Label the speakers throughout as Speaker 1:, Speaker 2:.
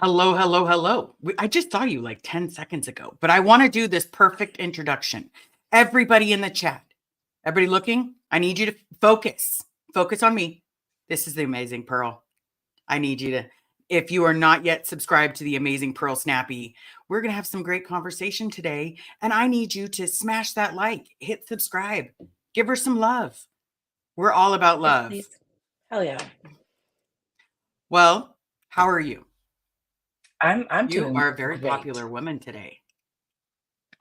Speaker 1: Hello, hello, hello. I just saw you like 10 seconds ago, but I want to do this perfect introduction. Everybody in the chat, everybody looking, I need you to focus. Focus on me. This is the Amazing Pearl. I need you to, if you are not yet subscribed to the Amazing Pearl Snappy, we're going to have some great conversation today. And I need you to smash that like, hit subscribe, give her some love. We're all about
Speaker 2: Yes,
Speaker 1: love.
Speaker 2: please. Hell yeah.
Speaker 1: Well, how are you?
Speaker 2: I'm
Speaker 1: You
Speaker 2: doing
Speaker 1: are a very
Speaker 2: great.
Speaker 1: popular woman today.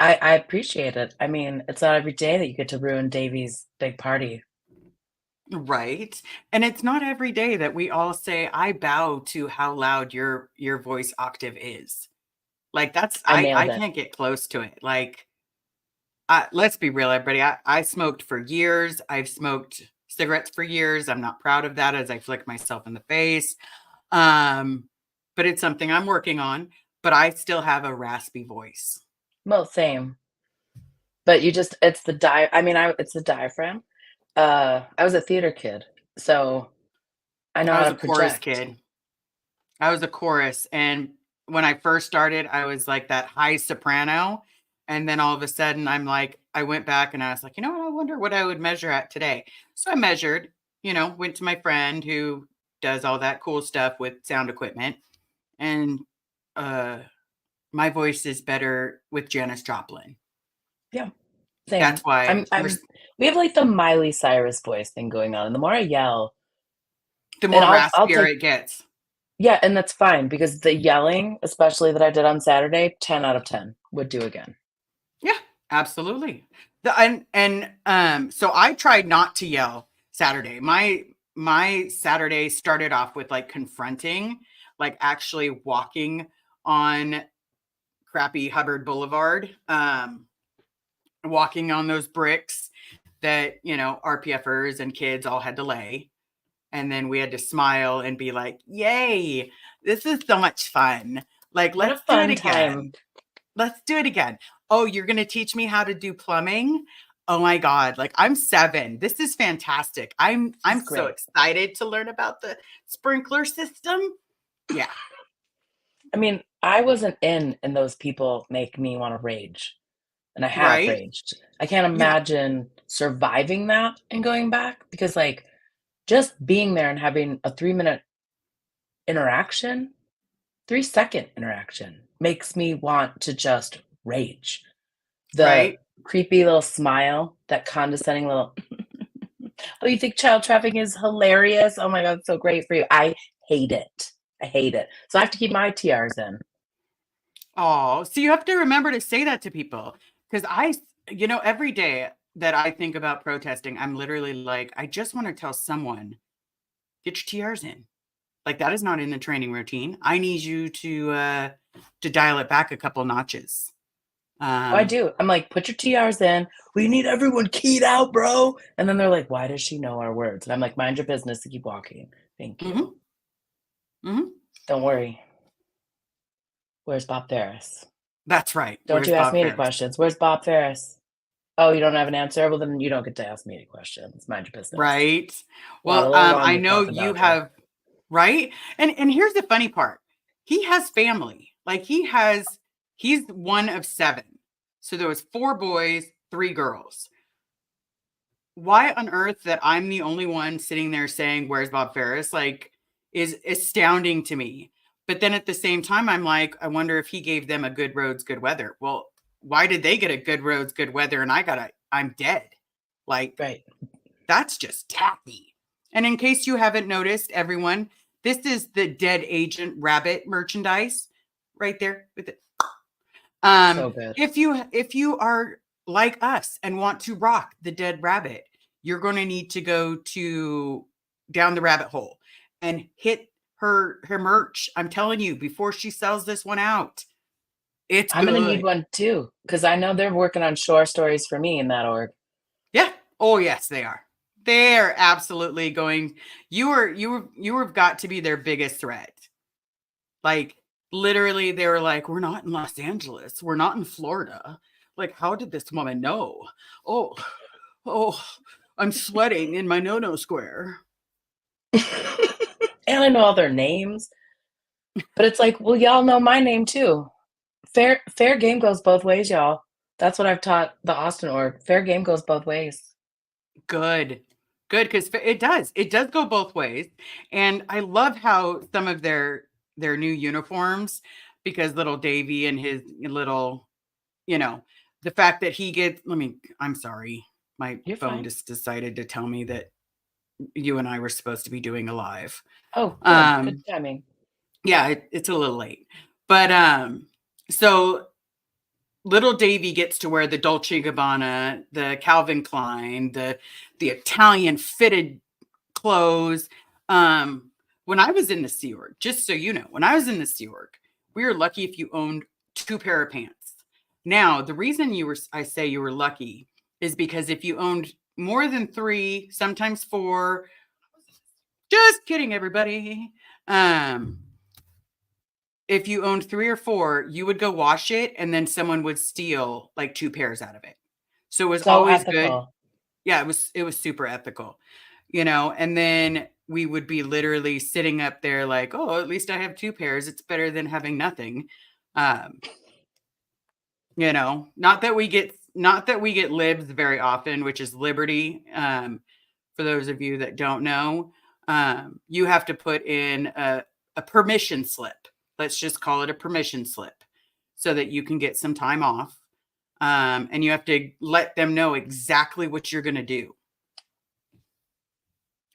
Speaker 2: I appreciate it. I mean, it's not every day that you get to ruin Davey's big party.
Speaker 1: Right. And it's not every day that we all say, I bow to how loud your voice octave is. Like that's
Speaker 2: I
Speaker 1: I
Speaker 2: nailed it.
Speaker 1: can't get close to it. Like let's be real, everybody. I smoked for years. I've smoked cigarettes for years. I'm not proud of that as I flick myself in the face. Um, but it's something I'm working on. But I still have a raspy voice.
Speaker 2: Well, same. But it's it's the diaphragm. I was a theater kid, so I know
Speaker 1: I
Speaker 2: how
Speaker 1: was
Speaker 2: to
Speaker 1: a chorus
Speaker 2: project.
Speaker 1: kid. I was a chorus, and when I first started, I was like that high soprano, and then all of a sudden, I went back and I was like, you know what? I wonder what I would measure at today. So I measured, went to my friend who does all that cool stuff with sound equipment, and uh, my voice is better with Janis Joplin.
Speaker 2: Yeah,
Speaker 1: That's
Speaker 2: same.
Speaker 1: why
Speaker 2: We have like the Miley Cyrus voice thing going on, and the more I yell,
Speaker 1: the
Speaker 2: and
Speaker 1: more
Speaker 2: I'll
Speaker 1: raspier
Speaker 2: take
Speaker 1: it gets.
Speaker 2: yeah, and that's fine because the yelling, especially that I did on Saturday, 10 out of 10 would do again.
Speaker 1: Yeah, absolutely. So I tried not to yell Saturday. My Saturday started off with like confronting, like actually walking on crappy Hubbard Boulevard, walking on those bricks that, RPFers and kids all had to lay. And then we had to smile and be like, yay, this is so much fun. Like,
Speaker 2: What a
Speaker 1: let's do it
Speaker 2: fun time.
Speaker 1: again. Let's do it again. Oh, you're going to teach me how to do plumbing? Oh my God. Like I'm 7. This is fantastic.
Speaker 2: This
Speaker 1: I'm
Speaker 2: is
Speaker 1: so
Speaker 2: great.
Speaker 1: excited to learn about the sprinkler system. Yeah.
Speaker 2: I mean, I wasn't in those people make me wanna rage, and I have
Speaker 1: Right?
Speaker 2: raged. I can't
Speaker 1: Yeah.
Speaker 2: imagine surviving that and going back because, like, just being there and having a 3-minute interaction, 3-second interaction makes me want to just rage. The
Speaker 1: Right?
Speaker 2: creepy little smile, that condescending little, "Oh, you think child trafficking is hilarious? Oh my god, it's so great for you." I hate it. I hate it. So I have to keep my TRs in.
Speaker 1: Oh, so you have to remember to say that to people. Because every day that I think about protesting, I'm literally like, I just want to tell someone, get your TRs in. Like that is not in the training routine. I need you to dial it back a couple notches.
Speaker 2: Oh, I
Speaker 1: Um,
Speaker 2: do. I'm like, "Put your TRs in. We need everyone keyed out, bro." And then they're like, "Why does she know our words?" And I'm like, "Mind your business and keep walking. Thank you.
Speaker 1: mhm, mhm.
Speaker 2: Don't worry. Where's Bob Ferris?
Speaker 1: That's right.
Speaker 2: Don't
Speaker 1: Where's
Speaker 2: you ask
Speaker 1: Bob
Speaker 2: me any
Speaker 1: Ferris?
Speaker 2: questions. Where's Bob Ferris? Oh, you don't have an answer? Well, then you don't get to ask me any questions. Mind your business."
Speaker 1: Right.
Speaker 2: Got a
Speaker 1: Well,
Speaker 2: little long
Speaker 1: I
Speaker 2: with
Speaker 1: know
Speaker 2: Bob the
Speaker 1: you
Speaker 2: Belter.
Speaker 1: have, right? And here's the funny part. He has family. Like he's one of 7. So there was 4 boys, 3 girls. Why on earth that I'm the only one sitting there saying, "Where's Bob Ferris?" Like is astounding to me. But then at the same time, I'm like, I wonder if he gave them a good roads, good weather. Well, why did they get a good roads, good weather and I'm dead? Like
Speaker 2: Right.
Speaker 1: that's just tacky. And in case you haven't noticed, everyone, this is the Dead Agent Rabbit merchandise right there with it.
Speaker 2: So good.
Speaker 1: If you are like us and want to rock the Dead Rabbit, you're going to need to go to down the rabbit hole and hit her merch. I'm telling you, before she sells this one out, it's
Speaker 2: I'm gonna need
Speaker 1: good.
Speaker 2: one too, because I know they're working on shore stories for me in that org.
Speaker 1: Yeah. Oh yes, they are. They're absolutely going. You have got to be their biggest threat. Like literally, they were like, "We're not in Los Angeles. We're not in Florida. Like, how did this woman know? Oh, oh, I'm sweating in my no-no square."
Speaker 2: And I know all their names. But it's like, well, y'all know my name too. Fair game goes both ways, y'all. That's what I've taught the Austin org. Fair game goes both ways.
Speaker 1: Good. Good, because it does. It does go both ways. And I love how some of their new uniforms, because little Davey and his little, the fact that he gets, I'm sorry. My
Speaker 2: You're
Speaker 1: phone
Speaker 2: fine.
Speaker 1: just decided to tell me that you and I were supposed to be doing a live.
Speaker 2: Oh, good. Good timing.
Speaker 1: Yeah, it's a little late. But so little Davy gets to wear the Dolce & Gabbana, the Calvin Klein, the Italian fitted clothes. When I was in the Sea Org, just so you know, when I was in the Sea Org, we were lucky if you owned 2 pair of pants. Now, the reason I say you were lucky is because if you owned more than 3, sometimes 4, just kidding, everybody. If you owned 3 or 4, you would go wash it and then someone would steal like 2 pairs out of it. So it was
Speaker 2: So
Speaker 1: always good.
Speaker 2: ethical.
Speaker 1: Yeah, it was super ethical, and then we would be literally sitting up there like, oh, at least I have 2 pairs. It's better than having nothing. Not that we get libs very often, which is liberty. For those of you that don't know, you have to put in a permission slip. Let's just call it a permission slip so that you can get some time off. And you have to let them know exactly what you're going to do.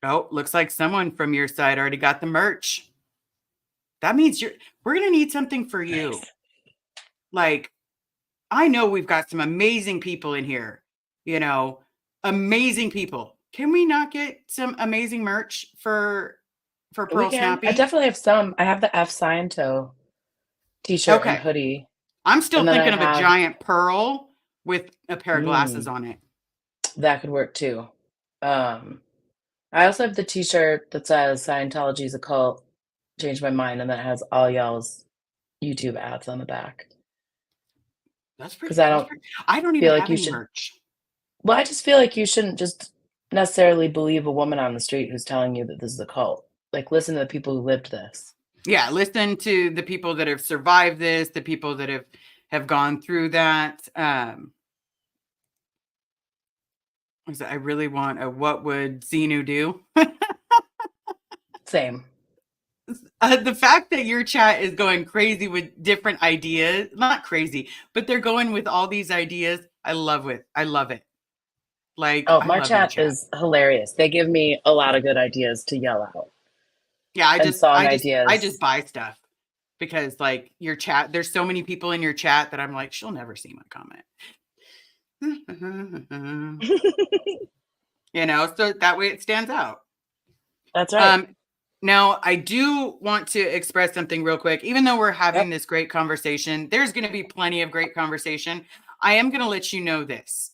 Speaker 1: Oh, looks like someone from your side already got the merch. That means we're going to need something for you. Nice. Like, I know we've got some amazing people in here, amazing people. Can we not get some amazing merch for Pearl Snappy?
Speaker 2: I definitely have some. I have the F sign toe t-shirt and hoodie.
Speaker 1: I'm still thinking of a giant pearl with a pair of glasses on it.
Speaker 2: That could work too. I also have the t-shirt that says Scientology is a cult, changed my mind, and that has all y'all's YouTube ads on the back.
Speaker 1: That's pretty. I don't even have any merch.
Speaker 2: Well, I just feel like you shouldn't just necessarily believe a woman on the street who's telling you that this is a cult. Like, listen to the people who lived this.
Speaker 1: Yeah, listen to the people that have survived this, the people that have gone through that. I really want a what would Xenu do?
Speaker 2: Same.
Speaker 1: The fact that your chat is going crazy with different ideas, not crazy, but they're going with all these ideas. I love it. Like,
Speaker 2: oh, my chat is hilarious. They give me a lot of good ideas to yell out.
Speaker 1: Yeah, I just buy stuff because like your chat, there's so many people in your chat that I'm like, she'll never see my comment. So that way it stands out.
Speaker 2: That's right.
Speaker 1: Now, I do want to express something real quick. Even though we're having this great conversation, there's going to be plenty of great conversation. I am going to let you know this.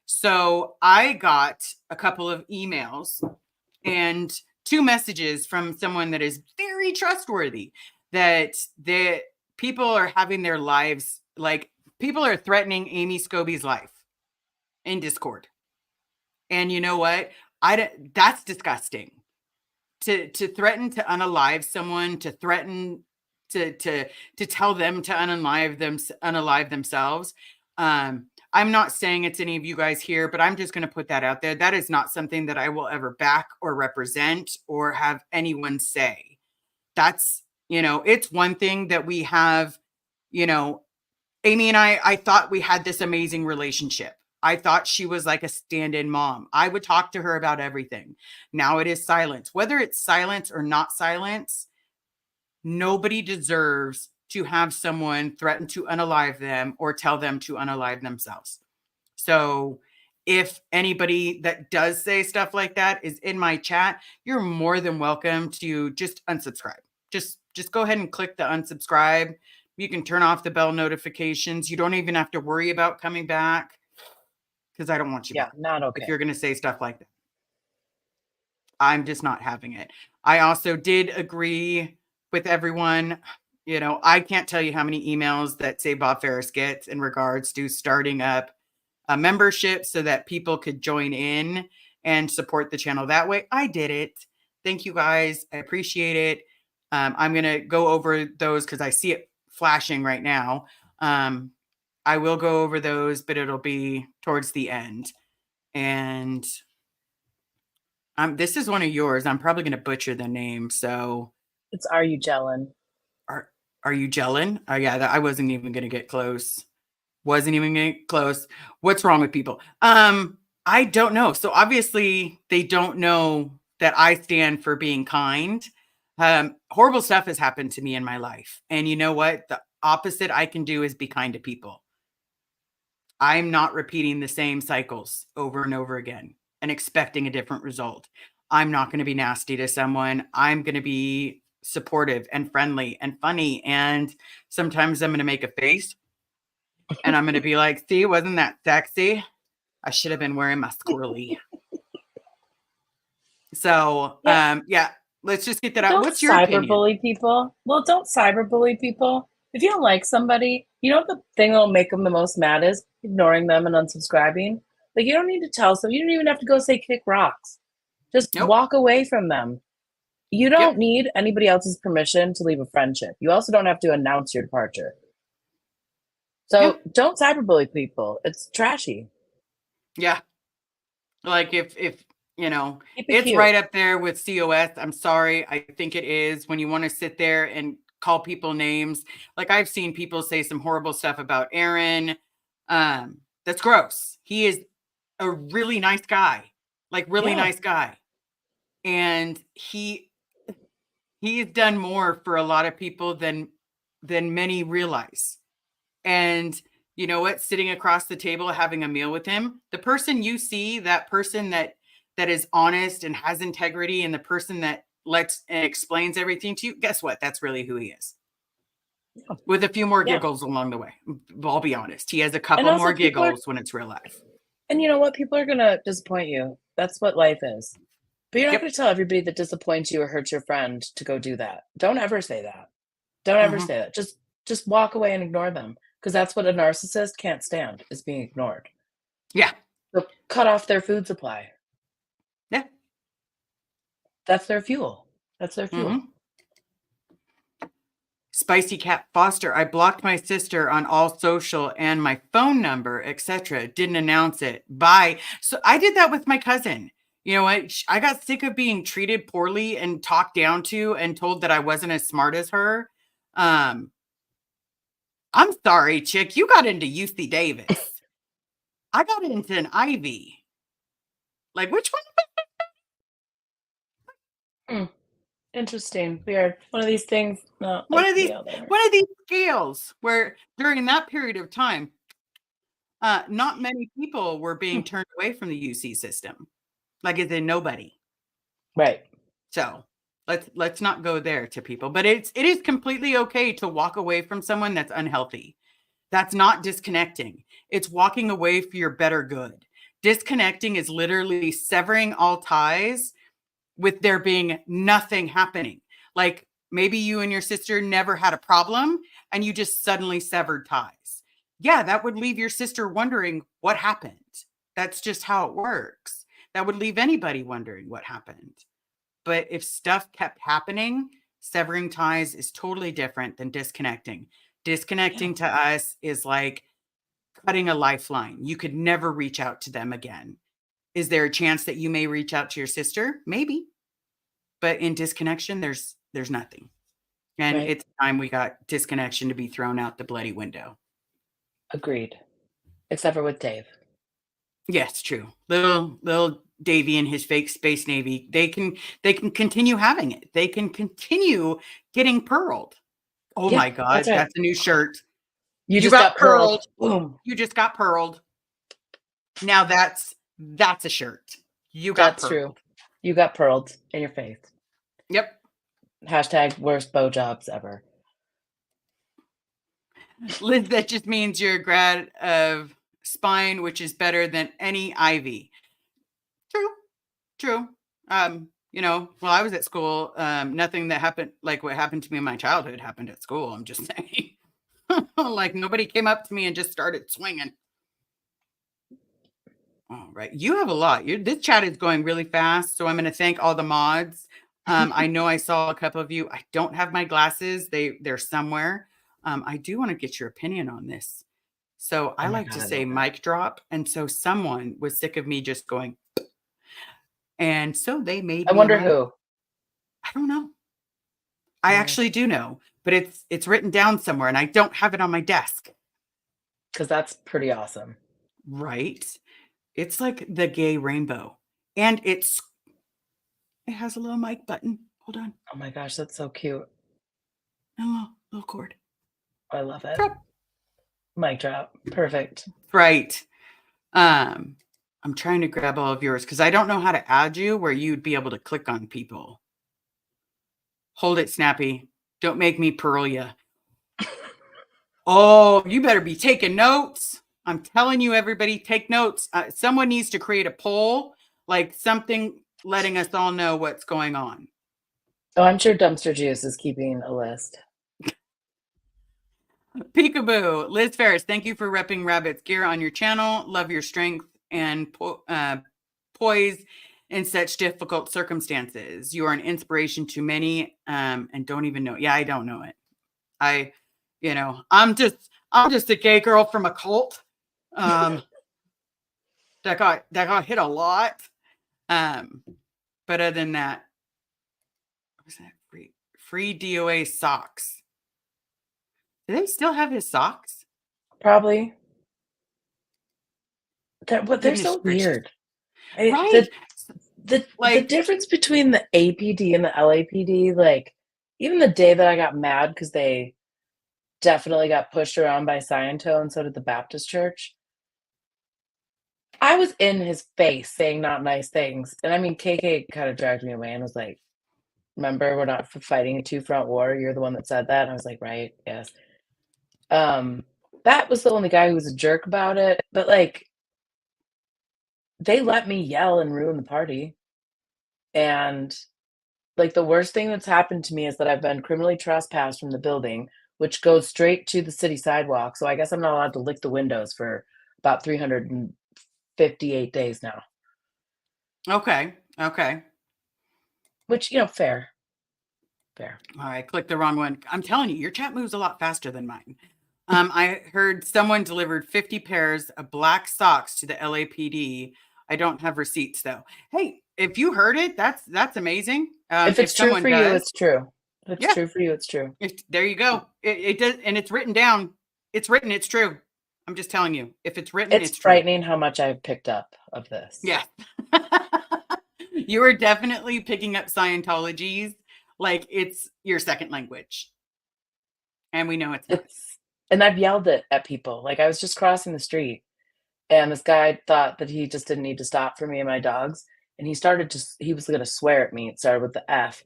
Speaker 1: So I got a couple of emails and 2 messages from someone that is very trustworthy that people are having their lives, like people are threatening Amy Scobie's life in Discord. And you know what? That's disgusting. To threaten to unalive someone, to threaten to tell them to unalive themselves. I'm not saying it's any of you guys here, but I'm just going to put that out there. That is not something that I will ever back or represent or have anyone say. That's, it's one thing that we have, Amy and I thought we had this amazing relationship. I thought she was like a stand-in mom. I would talk to her about everything. Now it is silence. Whether it's silence or not silence, nobody deserves to have someone threaten to unalive them or tell them to unalive themselves. So if anybody that does say stuff like that is in my chat, you're more than welcome to just unsubscribe. Just go ahead and click the unsubscribe. You can turn off the bell notifications. You don't even have to worry about coming back. Because I don't want you back.
Speaker 2: Not okay.
Speaker 1: If you're going to say stuff like that. I'm just not having it. I also did agree with everyone. I can't tell you how many emails that say Bob Ferris gets in regards to starting up a membership so that people could join in and support the channel that way. I did it. Thank you guys. I appreciate it. I'm going to go over those because I see it flashing right now. I will go over those, but it'll be towards the end. And this is one of yours. I'm probably going to butcher the name. So
Speaker 2: It's Are You Jellin?
Speaker 1: are are you gelling? Oh yeah, I wasn't even going to get close. Wasn't even going to get close. What's wrong with people? I don't know. So obviously they don't know that I stand for being kind. Horrible stuff has happened to me in my life. And you know what? The opposite I can do is be kind to people. I'm not repeating the same cycles over and over again and expecting a different result. I'm not going to be nasty to someone. I'm going to be supportive and friendly and funny. And sometimes I'm going to make a face and I'm going to be like, see, wasn't that sexy? I should have been wearing my squirrely. So, yeah, let's just get that out.
Speaker 2: Don't
Speaker 1: What's your opinion?
Speaker 2: cyberbully people. Well, don't cyberbully people. If you don't like somebody, you know what the thing that'll make them the most mad is? Ignoring them and unsubscribing. Like, you don't need to tell someone. You don't even have to go say kick rocks. Just walk away from them. You don't need anybody else's permission to leave a friendship. You also don't have to announce your departure. So don't cyberbully people. It's trashy.
Speaker 1: Yeah. Like if you know,
Speaker 2: it's
Speaker 1: cute. Right up there with COS. I'm sorry. I think it is when you want to sit there and call people names. Like I've seen people say some horrible stuff about Aaron. That's gross. He is a really nice guy, like really nice guy. And he's done more for a lot of people than many realize. And you know what? Sitting across the table, having a meal with him, the person you see, that person that is honest and has integrity, and the person that lets and explains everything to you, guess what? That's really who he is. With a few more giggles along the way. I'll be honest. He has a couple more giggles when it's real life.
Speaker 2: And you know what? People are going to disappoint you. That's what life is. But you're not going to tell everybody that disappoints you or hurts your friend to go do that. Don't ever say that. Don't ever say that. Just walk away and ignore them. Because that's what a narcissist can't stand, is being ignored.
Speaker 1: Yeah.
Speaker 2: So cut off their food supply.
Speaker 1: Yeah.
Speaker 2: That's their fuel. That's their fuel.
Speaker 1: Spicy Cat Foster. I blocked my sister on all social and my phone number, etc. Didn't announce it. Bye. So I did that with my cousin. You know what? I got sick of being treated poorly and talked down to and told that I wasn't as smart as her. I'm sorry, chick. You got into UC Davis. I got into an Ivy. Like, which
Speaker 2: one? Interesting. Weird. One of these things. Not
Speaker 1: one of these scales where during that period of time, not many people were being turned away from the UC system. Like it's in nobody.
Speaker 2: Right.
Speaker 1: So let's not go there to people. But it is completely okay to walk away from someone that's unhealthy. That's not disconnecting. It's walking away for your better good. Disconnecting is literally severing all ties with there being nothing happening. Like maybe you and your sister never had a problem and you just suddenly severed ties. Yeah, that would leave your sister wondering what happened. That's just how it works. That would leave anybody wondering what happened. But if stuff kept happening, severing ties is totally different than disconnecting. Disconnecting to us is like cutting a lifeline. You could never reach out to them again. Is there a chance that you may reach out to your sister? Maybe. But in disconnection, there's nothing. And it's time we got disconnection to be thrown out the bloody window.
Speaker 2: Agreed. Except for with Dave.
Speaker 1: Yes, true. Little Davey and his fake space navy, they can continue having it. They can continue getting pearled. Oh my God, that's a new shirt.
Speaker 2: You just got pearled.
Speaker 1: Boom. You just got pearled. Now that's a shirt. You got
Speaker 2: That's true. You got pearled in your face.
Speaker 1: Yep.
Speaker 2: # worst bow jobs ever.
Speaker 1: Liz, that just means you're a grad of spine, which is better than any Ivy. True. You know, while I was at school, nothing that happened like what happened to me in my childhood happened at school. I'm just saying. Like nobody came up to me and just started swinging. All right. You have a lot. This chat is going really fast. So I'm going to thank all the mods. I know I saw a couple of you. I don't have my glasses. They're somewhere. I do want to get your opinion on this. So I
Speaker 2: Oh my
Speaker 1: like
Speaker 2: God,
Speaker 1: to
Speaker 2: I
Speaker 1: say
Speaker 2: love it.
Speaker 1: mic drop. And so someone was sick of me just going, and so they made
Speaker 2: I
Speaker 1: me a
Speaker 2: wonder
Speaker 1: mic.
Speaker 2: who.
Speaker 1: I don't know. I actually do know, but it's written down somewhere and I don't have it on my desk.
Speaker 2: Because that's pretty awesome.
Speaker 1: Right? It's like the gay rainbow. And it has a little mic button. Hold on.
Speaker 2: Oh my gosh, that's so cute.
Speaker 1: A little cord.
Speaker 2: I love it.
Speaker 1: Drop.
Speaker 2: Mic drop. Perfect.
Speaker 1: Right. I'm trying to grab all of yours because I don't know how to add you where you'd be able to click on people. Hold it, Snappy. Don't make me pearl you. Oh, you better be taking notes. I'm telling you, everybody, take notes. Someone needs to create a poll, like something letting us all know what's going on.
Speaker 2: Oh, I'm sure Dumpster Juice is keeping a list.
Speaker 1: Peekaboo. Liz Ferris, thank you for repping Rabbit's gear on your channel. Love your strength and poise in such difficult circumstances. You are an inspiration to many and don't even know. Yeah, I don't know it. I'm just a gay girl from a cult that got hit a lot. But other than that, what was that? Free DOA socks. Do they still have his socks?
Speaker 2: Probably. They're
Speaker 1: Goodness
Speaker 2: so
Speaker 1: gracious.
Speaker 2: weird.
Speaker 1: Right.
Speaker 2: The difference between the APD and the LAPD, like, even the day that I got mad because they definitely got pushed around by Sciento and so did the Baptist church, I was in his face saying not nice things. And I mean, KK kind of dragged me away and was like, remember, we're not fighting a two-front war. You're the one that said that. And I was like, right, yes. That was the only guy who was a jerk about it. But like, they let me yell and ruin the party. And like, the worst thing that's happened to me is that I've been criminally trespassed from the building, which goes straight to the city sidewalk. So I guess I'm not allowed to lick the windows for about 358 days now.
Speaker 1: Okay.
Speaker 2: Which, fair. Fair.
Speaker 1: All right, click the wrong one. I'm telling you, your chat moves a lot faster than mine. I heard someone delivered 50 pairs of black socks to the LAPD. I don't have receipts though. Hey, if you heard it, that's amazing.
Speaker 2: If it's true for you, it's true. If it's true for you, it's true.
Speaker 1: There you go. It does, and it's written down. It's written. It's true. I'm just telling you. If it's written, it's true.
Speaker 2: Frightening how much I've picked up of this.
Speaker 1: Yeah. You are definitely picking up Scientology's like it's your second language. And we know it's not.
Speaker 2: And I've yelled it at people. Like, I was just crossing the street and this guy thought that he just didn't need to stop for me and my dogs. And he was going to swear at me. It started with the F.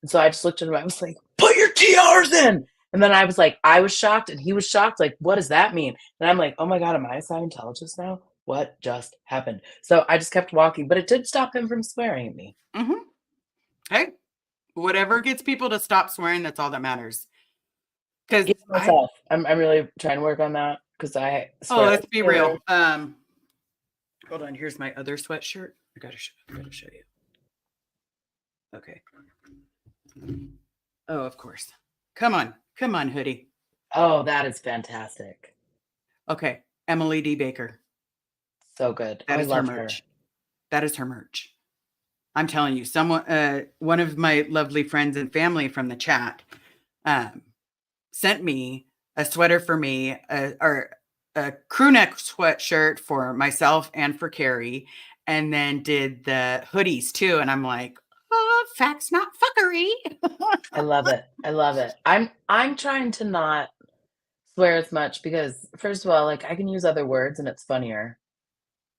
Speaker 2: And so I just looked at him. I was like, put your TRs in. And then I was like, I was shocked and he was shocked. Like, what does that mean? And I'm like, oh my God, am I a Scientologist now? What just happened? So I just kept walking, but it did stop him from swearing at me.
Speaker 1: Mm-hmm. Hey, whatever gets people to stop swearing, that's all that matters. Because
Speaker 2: I'm really trying to work on that because I swear.
Speaker 1: Oh, let's be real. Hold on. Here's my other sweatshirt. I gotta show you. Okay. Oh, of course. Come on, hoodie.
Speaker 2: Oh, that is fantastic.
Speaker 1: Okay, Emily D. Baker.
Speaker 2: So good.
Speaker 1: That is her merch. That is her merch. I'm telling you, one of my lovely friends and family from the chat, sent me a sweater for me, or a crew neck sweatshirt for myself and for Carrie, and then did the hoodies too. And I'm like, oh, facts, not fuckery.
Speaker 2: I love it. I'm trying to not swear as much because, first of all, like, I can use other words and it's funnier.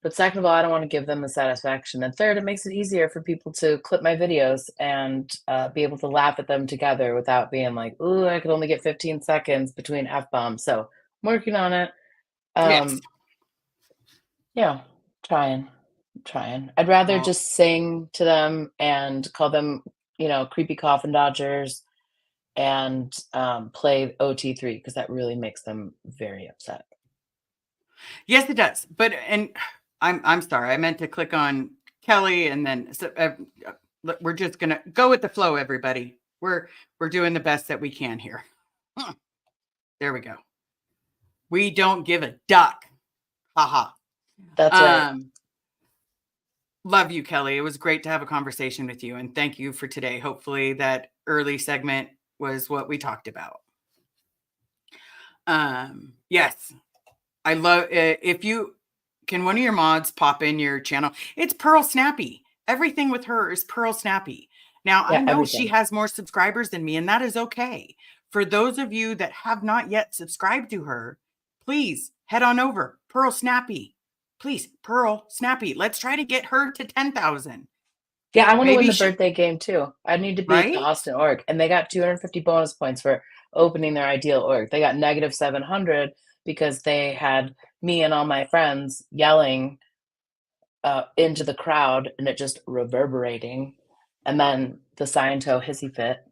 Speaker 2: But second of all, I don't want to give them the satisfaction. And third, it makes it easier for people to clip my videos and be able to laugh at them together without being like, ooh, I could only get 15 seconds between F-bombs. So I'm working on it.
Speaker 1: Yes.
Speaker 2: Yeah, trying. I'd rather just sing to them and call them, creepy coffin dodgers and play OT3 because that really makes them very upset.
Speaker 1: Yes, it does. But I'm sorry. I meant to click on Kelly and then we're just gonna go with the flow, everybody. We're doing the best that we can here. There we go. We don't give a duck. Haha.
Speaker 2: That's right.
Speaker 1: Love you, Kelly. It was great to have a conversation with you, and thank you for today. Hopefully that early segment was what we talked about. Yes, I love it. If you can, one of your mods pop in your channel. It's Pearl Snappy. Everything with her is Pearl Snappy. Now, I
Speaker 2: Yeah,
Speaker 1: know
Speaker 2: everything.
Speaker 1: she has more subscribers than me, and that is okay. For those of you that have not yet subscribed to her, please head on over. Pearl Snappy. Please, Pearl Snappy. Let's try to get her to 10,000.
Speaker 2: Yeah, I want to win
Speaker 1: Maybe
Speaker 2: the birthday game too. I need to beat the
Speaker 1: right?
Speaker 2: Austin org, and they got 250 bonus points for opening their ideal org. They got negative 700 because they had me and all my friends yelling into the crowd, and it just reverberating. And then the Sciento hissy fit of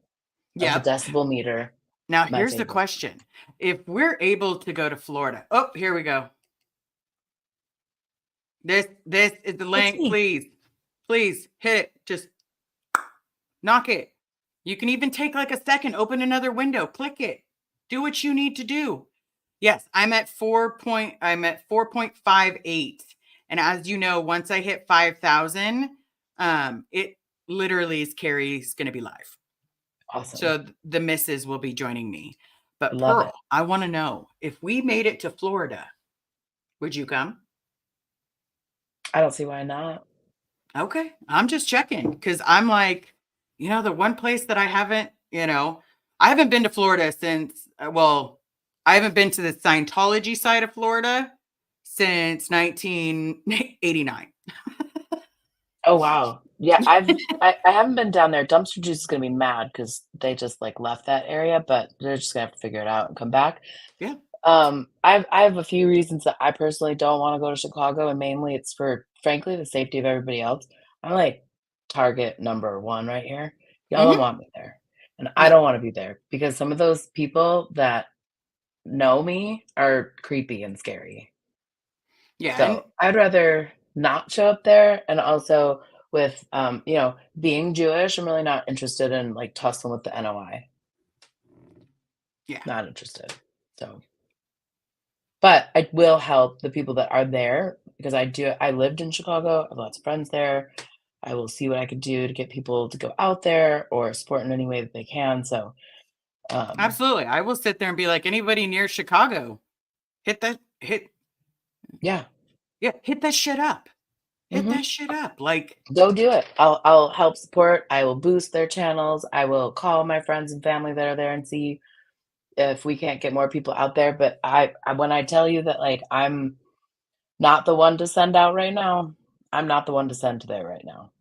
Speaker 2: the
Speaker 1: Yep.
Speaker 2: decibel meter.
Speaker 1: Now,
Speaker 2: My
Speaker 1: here's the
Speaker 2: favorite.
Speaker 1: question. If we're able to go to Florida, oh, here we go. This is the link.
Speaker 2: me.
Speaker 1: Please hit it. Just knock it. You can even take like a second, open another window, click it, do what you need to do. Yes, I'm at 4.58. And as you know, once I hit 5,000, it literally is Carrie's going to be live.
Speaker 2: Awesome.
Speaker 1: So the missus will be joining me. But
Speaker 2: Love
Speaker 1: Pearl,
Speaker 2: it.
Speaker 1: I want to know, if we made it to Florida, would you come?
Speaker 2: I don't see why not.
Speaker 1: Okay. I'm just checking because I'm like, the one place that I haven't been to Florida since, I haven't been to the Scientology side of Florida since 1989.
Speaker 2: Oh wow. Yeah, I haven't been down there. Dumpster Juice is gonna be mad because they just like left that area, but they're just gonna have to figure it out and come back.
Speaker 1: Yeah.
Speaker 2: I have a few reasons that I personally don't want to go to Chicago, and mainly it's for frankly the safety of everybody else. I'm like target number one right here. Y'all don't
Speaker 1: Hmm.
Speaker 2: want me there. And I
Speaker 1: No.
Speaker 2: don't want to be there because some of those people that know me are creepy and scary.
Speaker 1: Yeah. And
Speaker 2: So I'd rather not show up there. And also with being Jewish, I'm really not interested in like tussling with the NOI.
Speaker 1: yeah.
Speaker 2: Not interested. So but it will help the people that are there because I lived in Chicago, I have lots of friends there. I will see what I could do to get people to go out there or support in any way that they can. So
Speaker 1: Absolutely. I will sit there and be like, anybody near Chicago, hit that
Speaker 2: yeah.
Speaker 1: hit that shit up. Hit
Speaker 2: Mhm.
Speaker 1: that shit up. Like,
Speaker 2: Go do it. I'll help support. I will boost their channels. I will call my friends and family that are there and see if we can't get more people out there. But I when I tell you that like I'm not the one to send out right now, I'm not the one to send to there right now.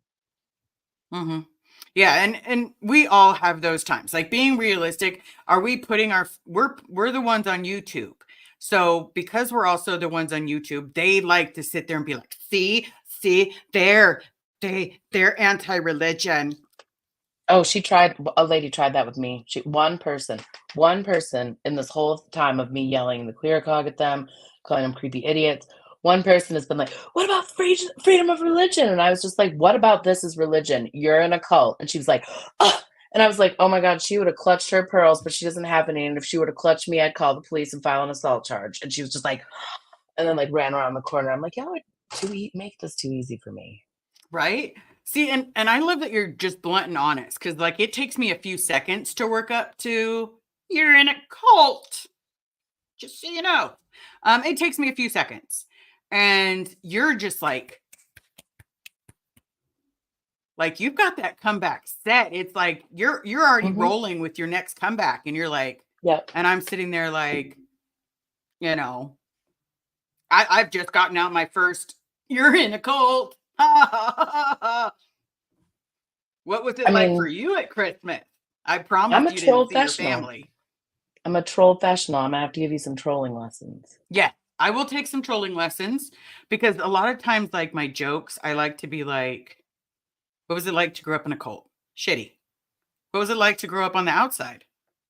Speaker 1: mm-hmm. Yeah, and we all have those times. Like, being realistic, are we putting we're the ones on YouTube. So because we're also the ones on YouTube, they like to sit there and be like, see, they're anti-religion.
Speaker 2: Oh, a lady tried that with me. One person in this whole time of me yelling the clear cog at them, calling them creepy idiots. One person has been like, "What about freedom of religion?" And I was just like, "What about this is religion? You're in a cult." And she was like, "Ugh." And I was like, "Oh my God, she would have clutched her pearls, but she doesn't have any. And if she would have clutched me, I'd call the police and file an assault charge." And she was just like, and then like ran around the corner. I'm like, "Y'all make this too easy for me."
Speaker 1: Right? See, and I love that you're just blunt and honest, because like it takes me a few seconds to work up to, you're in a cult. Just so you know. It takes me a few seconds. And you're just like you've got that comeback set. It's like you're already
Speaker 2: Mhm.
Speaker 1: rolling with your next comeback, and you're like,
Speaker 2: Yep.
Speaker 1: and I'm sitting there like, I've just gotten out my first, you're in a cult. What was
Speaker 2: I
Speaker 1: it like for
Speaker 2: mean,
Speaker 1: you at Christmas? I
Speaker 2: I'm
Speaker 1: promise
Speaker 2: a
Speaker 1: you didn't
Speaker 2: troll
Speaker 1: see your
Speaker 2: professional.
Speaker 1: family.
Speaker 2: I'm a troll professional. I'm gonna have to give you some trolling lessons.
Speaker 1: Yeah, I will take some trolling lessons, because a lot of times, like my jokes, I like to be like, what was it like to grow up in a cult? Shitty. What was it like to grow up on the outside?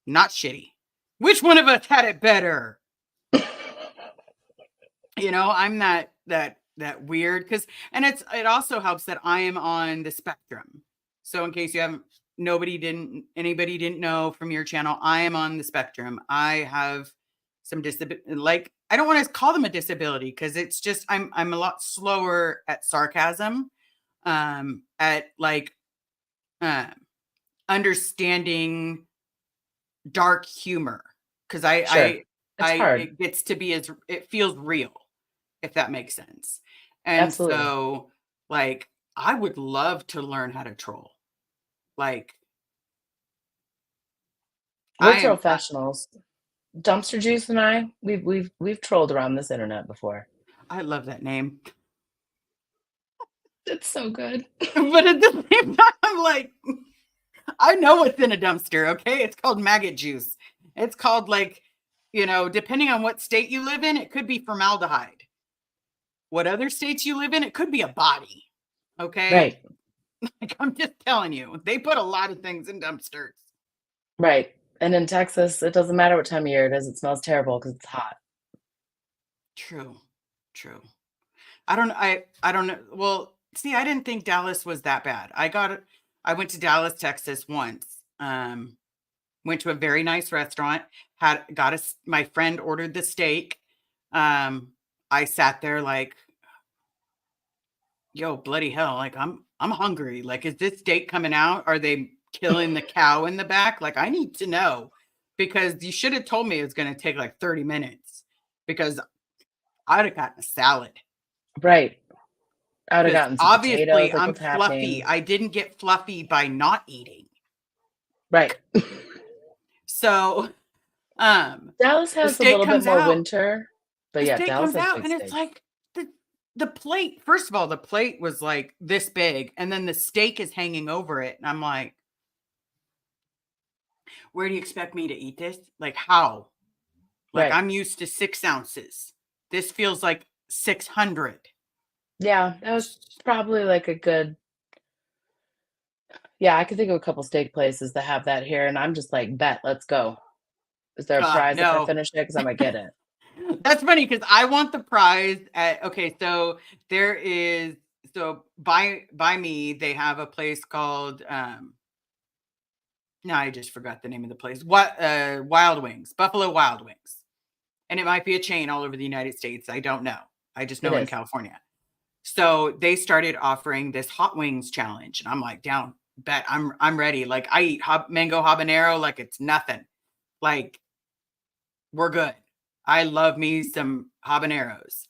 Speaker 1: Not shitty. Which one of us had it better? I'm that weird, because, and it also helps that I am on the spectrum. So in case you haven't, anybody didn't know from your channel, I am on the spectrum. I have some disability, like, I don't want to call them a disability because it's just, I'm a lot slower at sarcasm, at like, understanding dark humor. Cause
Speaker 2: Sure. It's hard.
Speaker 1: it gets to be it feels real, if that makes sense. And
Speaker 2: Absolutely.
Speaker 1: so like, I would love to learn how to troll. Like,
Speaker 2: We're
Speaker 1: I am,
Speaker 2: professionals. Dumpster Juice and I, we've trolled around this internet before.
Speaker 1: I love that name.
Speaker 2: It's so good.
Speaker 1: But at the same time, I'm like, I know what's in a dumpster, okay? It's called maggot juice. It's called, like, depending on what state you live in, it could be formaldehyde. What other states you live in, it could be a body. Okay?
Speaker 2: Right.
Speaker 1: Like, I'm just telling you, they put a lot of things in dumpsters.
Speaker 2: Right. And in Texas, it doesn't matter what time of year it is, it smells terrible because it's hot.
Speaker 1: True. True. I don't know. Well, see, I didn't think Dallas was that bad. I went to Dallas, Texas once. Went to a very nice restaurant, my friend ordered the steak. I sat there like, yo, bloody hell, like I'm hungry. Like, is this steak coming out? Are they killing the cow in the back? Like, I need to know, because you should have told me it was going to take like 30 minutes, because I'd have gotten a salad.
Speaker 2: Right. I would have
Speaker 1: Because
Speaker 2: gotten some
Speaker 1: obviously
Speaker 2: potatoes, like,
Speaker 1: I'm
Speaker 2: what's
Speaker 1: fluffy.
Speaker 2: happening?
Speaker 1: I didn't get fluffy by not eating.
Speaker 2: Right.
Speaker 1: So,
Speaker 2: Dallas
Speaker 1: the
Speaker 2: has a
Speaker 1: steak
Speaker 2: little bit
Speaker 1: comes
Speaker 2: more
Speaker 1: out.
Speaker 2: winter, but
Speaker 1: The
Speaker 2: yeah,
Speaker 1: steak
Speaker 2: Dallas
Speaker 1: comes
Speaker 2: has
Speaker 1: out
Speaker 2: big
Speaker 1: and it's
Speaker 2: steaks.
Speaker 1: like the plate. First of all, the plate was like this big, and then the steak is hanging over it, and I'm like, where do you expect me to eat this? Like, how? Like,
Speaker 2: Right.
Speaker 1: I'm used to 6 ounces. This feels like 600.
Speaker 2: Yeah, that was probably like a good yeah, I could think of a couple steak places that have that here, and I'm just like, "Bet, let's go." Is there a prize if I
Speaker 1: No.
Speaker 2: finish it? Because I might get it.
Speaker 1: That's funny because I want the prize at, okay, so there is, so by me, they have a place called, no, I just forgot the name of the place. What, Wild Wings, Buffalo Wild Wings. And it might be a chain all over the United States. I don't know. I just
Speaker 2: It
Speaker 1: know in
Speaker 2: is.
Speaker 1: California. So they started offering this hot wings challenge, and I'm like, down, bet, I'm ready. Like, I eat mango habanero like it's nothing. Like, we're good. I love me some habaneros.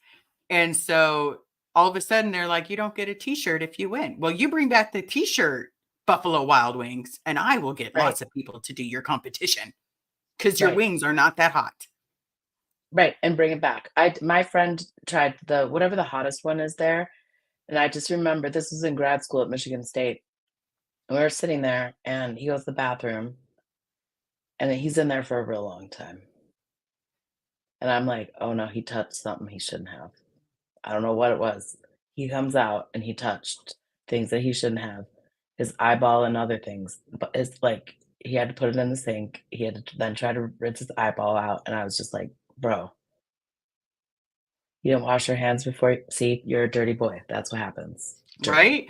Speaker 1: And so all of a sudden they're like, you don't get a t-shirt if you win. Well, you bring back the t-shirt, Buffalo Wild Wings, and I will get
Speaker 2: Right,
Speaker 1: lots of people to do your competition, because your
Speaker 2: right,
Speaker 1: wings are not that hot.
Speaker 2: right, and bring it back. My friend tried the whatever the hottest one is there, and I just remember this was in grad school at Michigan State, and we were sitting there, and he goes to the bathroom, and then he's in there for a real long time. And I'm like, "Oh, no, he touched something he shouldn't have." I don't know what it was. He comes out, and he touched things that he shouldn't have, his eyeball and other things, but it's like he had to put it in the sink, he had to then try to rinse his eyeball out, and I was just like, "Bro, you didn't wash your hands before see, you're a dirty boy, that's what happens. Dirty."
Speaker 1: Right?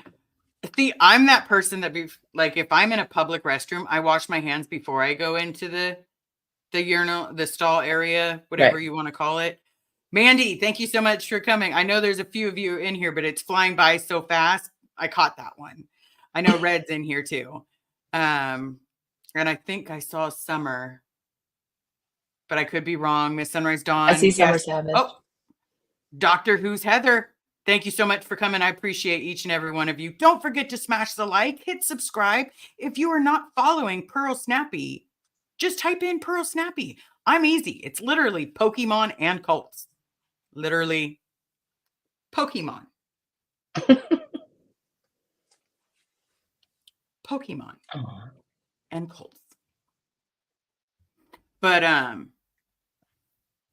Speaker 1: See, I'm that person that like, if I'm in a public restroom, I wash my hands before I go into the urinal, the stall area, whatever
Speaker 2: Right.
Speaker 1: you want to call it. Mandy, thank you so much for coming. I know there's a few of you in here, but it's flying by so fast. I caught that one. I know Red's in here too. And I think I saw Summer, but I could be wrong. Miss Sunrise
Speaker 2: I see
Speaker 1: Dawn.
Speaker 2: Summer
Speaker 1: Yes.
Speaker 2: Savage.
Speaker 1: Oh, Doctor Who's Heather. Thank you so much for coming. I appreciate each and every one of you. Don't forget to smash the like, hit subscribe. If you are not following Pearl Snappy, just type in Pearl Snappy. I'm easy. It's literally Pokemon and cults. Literally Pokemon. Pokemon
Speaker 2: Aw.
Speaker 1: and cults. But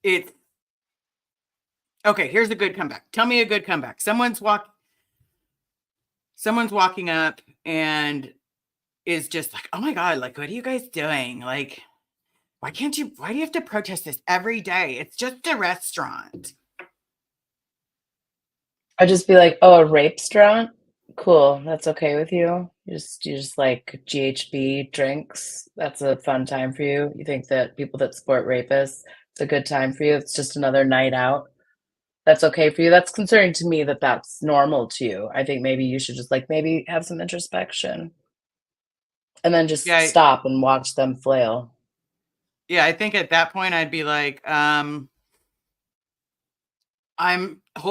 Speaker 1: it's okay. Here's a good comeback. Tell me a good comeback. Someone's walking up and is just like, oh my God, like, what are you guys doing? Like, why do you have to protest this every day? It's just a restaurant.
Speaker 2: I'd just be like, "Oh, a rape restaurant? Cool. That's okay with you? You just like GHB drinks? That's a fun time for you? You think that people that support rapists, it's a good time for you? It's just another night out? That's okay for you? That's concerning to me that that's normal to you. I think maybe you should just like maybe have some introspection and then just
Speaker 1: Yeah,
Speaker 2: stop and watch them flail.
Speaker 1: yeah. I think at that point I'd be like, hold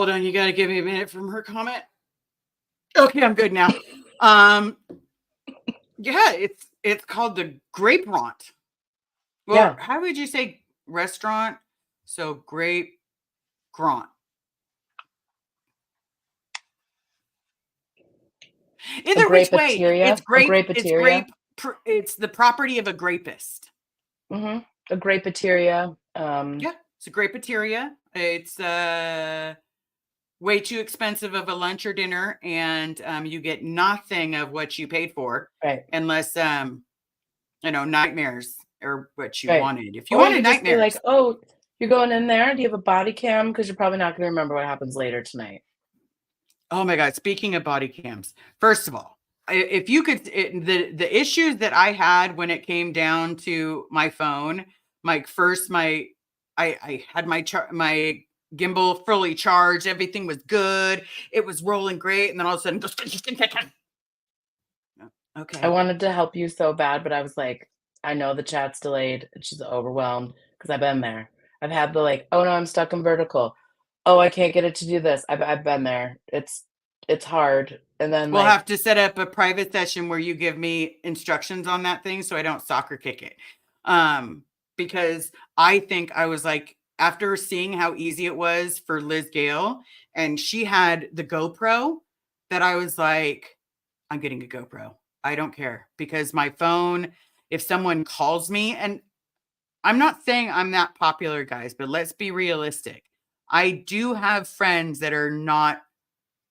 Speaker 1: on, you got to give me a minute from her comment. Okay, I'm good now. Um, yeah, it's called the Grape Rant. Well,
Speaker 2: Yeah,
Speaker 1: how would you say restaurant? So Grape Grant.
Speaker 2: a
Speaker 1: Either which way, it's
Speaker 2: grapeteria, a
Speaker 1: grape. It's
Speaker 2: grapeteria.
Speaker 1: grape. It's the property of a grapist.
Speaker 2: Mhm. A grapeteria,
Speaker 1: Yeah, it's a grapeteria. It's way too expensive of a lunch or dinner, and you get nothing of what you paid for,
Speaker 2: right,
Speaker 1: unless nightmares or what you
Speaker 2: right.
Speaker 1: wanted. If you
Speaker 2: Or you
Speaker 1: wanted
Speaker 2: could just be like,
Speaker 1: nightmares,
Speaker 2: "Oh, you're going in there? Do you have a body cam? Because 'Cause you're probably not gonna remember what happens later tonight."
Speaker 1: oh my God, speaking of body cams, first of all, if you could, the issues that I had when it came down to my phone, I had my gimbal fully charged, everything was good, it was rolling great, and then all of a sudden,
Speaker 2: I
Speaker 1: okay,
Speaker 2: wanted to help you so bad, but I was like, "I know the chat's delayed," and she's overwhelmed because 'cause I've been there. I've had the, like, "Oh, no, I'm stuck in vertical. Oh, I can't get it to do this." I've been there. It's hard, and then,
Speaker 1: we'll
Speaker 2: like
Speaker 1: have to set up a private session where you give me instructions on that thing so I don't soccer kick it. Because I think I was like, after seeing how easy it was for Liz Gale, and she had the GoPro, that I was like, I'm getting a GoPro. I don't care, because my phone, if someone calls me, and I'm not saying I'm that popular, guys, but let's be realistic. I do have friends that are not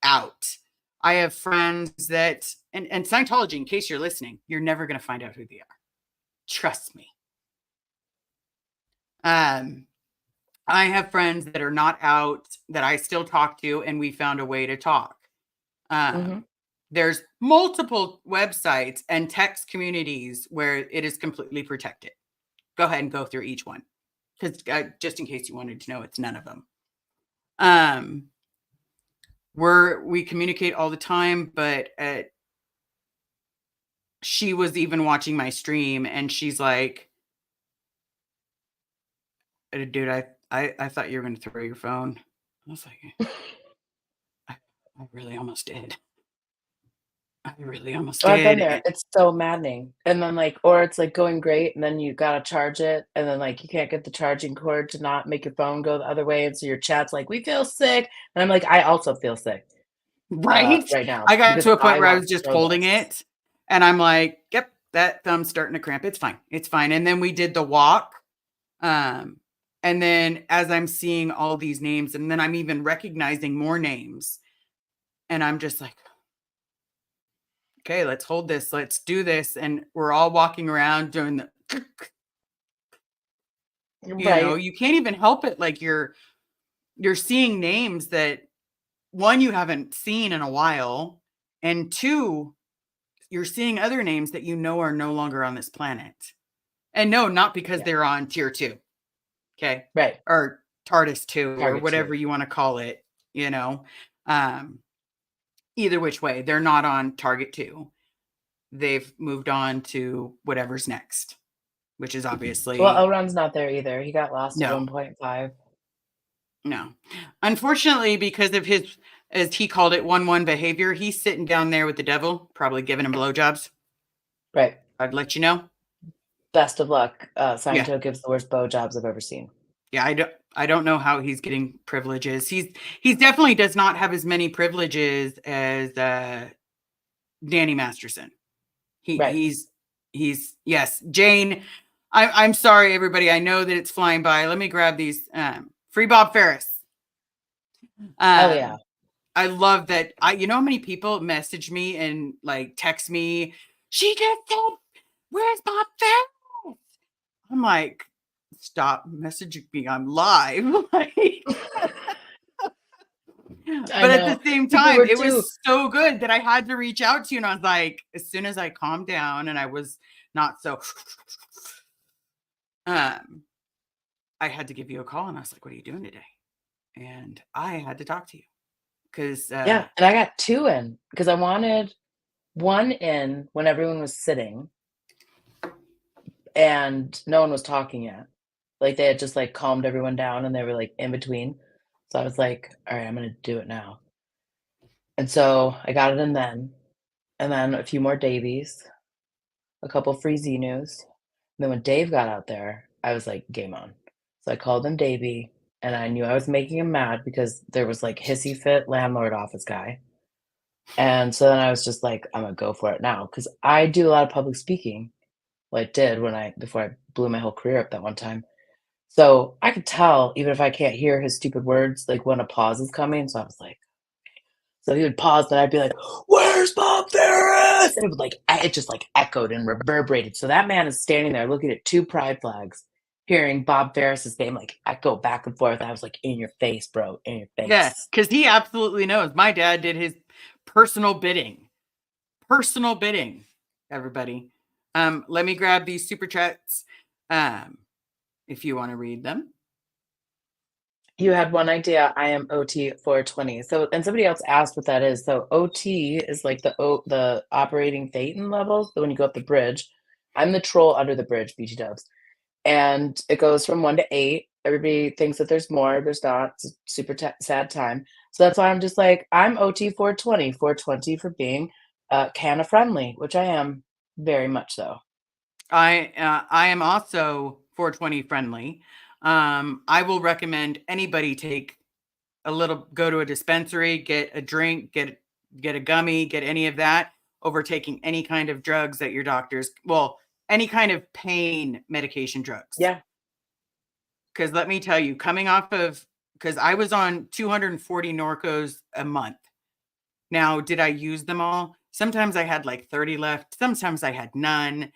Speaker 1: out. I have friends that, and Scientology, in case you're listening, you're never going to find out who they are. Trust me. Um, I have friends that are not out that I still talk to, and we found a way to talk.
Speaker 2: Mhm.
Speaker 1: There's multiple websites and text communities where it is completely protected. Go ahead and go through each one, because just in case you wanted to know, it's none of them. Um, we communicate all the time, but she was even watching my stream, and she's like, dude, I thought you were going to throw your phone. I was like, I, I really almost did. I really almost
Speaker 2: Oh, I've been
Speaker 1: did.
Speaker 2: there. It's so maddening. And then, like or it's, like, going great, and then you gotta charge it, and then, like, you can't get the charging cord to not make your phone go the other way, and so your chat's like, "We feel sick." And I'm like, "I also feel sick,
Speaker 1: Right?
Speaker 2: right now
Speaker 1: I got
Speaker 2: because
Speaker 1: to a point
Speaker 2: I
Speaker 1: where I
Speaker 2: want
Speaker 1: was
Speaker 2: to
Speaker 1: just
Speaker 2: throw
Speaker 1: holding
Speaker 2: this."
Speaker 1: it, and I'm like, yep, that thumb's starting to cramp. It's fine. It's fine. And then we did the walk. Um, and then as I'm seeing all these names, and then I'm even recognizing more names, and I'm just like, okay, let's hold this. Let's do this. And we're all walking around doing the,
Speaker 2: Right.
Speaker 1: you can't even help it. Like you're seeing names that, one, you haven't seen in a while, and two, you're seeing other names that are no longer on this planet. And no, not because
Speaker 2: Yeah.
Speaker 1: they're on tier 2, okay?
Speaker 2: Right.
Speaker 1: Or TARDIS 2 or
Speaker 2: Target 2.
Speaker 1: whatever you want to call it, you know. Um Either which way, they're not on target 2. They've moved on to whatever's next, which is
Speaker 2: Well,
Speaker 1: obviously
Speaker 2: Elrond's not there either. He got lost at
Speaker 1: no.
Speaker 2: 1.5.
Speaker 1: No. Unfortunately, because of his, as he called it, 1-1 behavior, he's sitting down there with the devil, probably giving him blowjobs.
Speaker 2: Right.
Speaker 1: I'd let you know.
Speaker 2: Best of luck.
Speaker 1: Yeah.
Speaker 2: Sciento gives the worst blowjobs I've ever seen.
Speaker 1: Yeah, I don't know how he's getting privileges. He's definitely does not have as many privileges as Danny Masterson. He
Speaker 2: Right.
Speaker 1: he's yes, Jane. I'm sorry, everybody. I know that it's flying by. Let me grab these. Free Bob Ferris.
Speaker 2: Oh, yeah.
Speaker 1: Um, I love that. You know how many people message me and like text me, she just said, where's Bob Ferris? I'm like, stop messaging me. I'm live. Like,
Speaker 2: I
Speaker 3: But at the
Speaker 2: know.
Speaker 3: same
Speaker 2: People
Speaker 3: time,
Speaker 2: were
Speaker 3: it
Speaker 2: too.
Speaker 3: was so good that I had to reach out to you. And I was like, as soon as I calmed down and I was not so, I had to give you a call and I was like, what are you doing today? And I had to talk to you because,
Speaker 2: Yeah, and I got 2 in because I wanted 1 in when everyone was sitting and no one was talking yet. Like, they had just, like, calmed everyone down and they were, like, in between. So I was like, "Alright, I'm gonna do it now." And so I got it in then, and then a few more Davies, a couple free Xenus. Then when Dave got out there, I was like, "Game on." So I called him Davey, and I knew I was making him mad because there was, like, hissy fit landlord office guy. And so then I was just like, "I'm gonna go for it now," because I do a lot of public speaking. Well, I did before I blew my whole career up that one time. So I could tell even if I can't hear his stupid words, like, when a pause is coming, so I was like so he would pause, and I'd be like, "Where's Bob Ferris?" And it would, like it just, like, echoed and reverberated. So that man is standing there looking at 2 pride flags, hearing Bob Ferris's name, like, echo back and forth. I was like, "In your face, bro, in your
Speaker 3: yeah,
Speaker 2: face."
Speaker 3: because he absolutely knows. My dad did his personal bidding. Personal bidding, everybody. Let me grab these super chats if you want to read them.
Speaker 2: You had one idea, I am OT 420. So and somebody else asked what that is. So OT is like the operating Thetan levels, so when you go up the bridge. I'm the troll under the bridge, BT dubs. And it goes from 1 to 8. Everybody thinks that there's more, there's not. It's a super sad time. So that's why I'm just like, I'm OT 420. 420 for being canna friendly, which I am very much so.
Speaker 3: I am also 420 friendly. I will recommend anybody go to a dispensary, get a drink, get a gummy, get any of that over taking any kind of drugs that your doctors, any kind of pain medication drugs.
Speaker 2: Yeah.
Speaker 3: Because let me tell you, because I was on 240 Norcos a month. Now, did I use them all? Sometimes I had like 30 left. Sometimes I had none.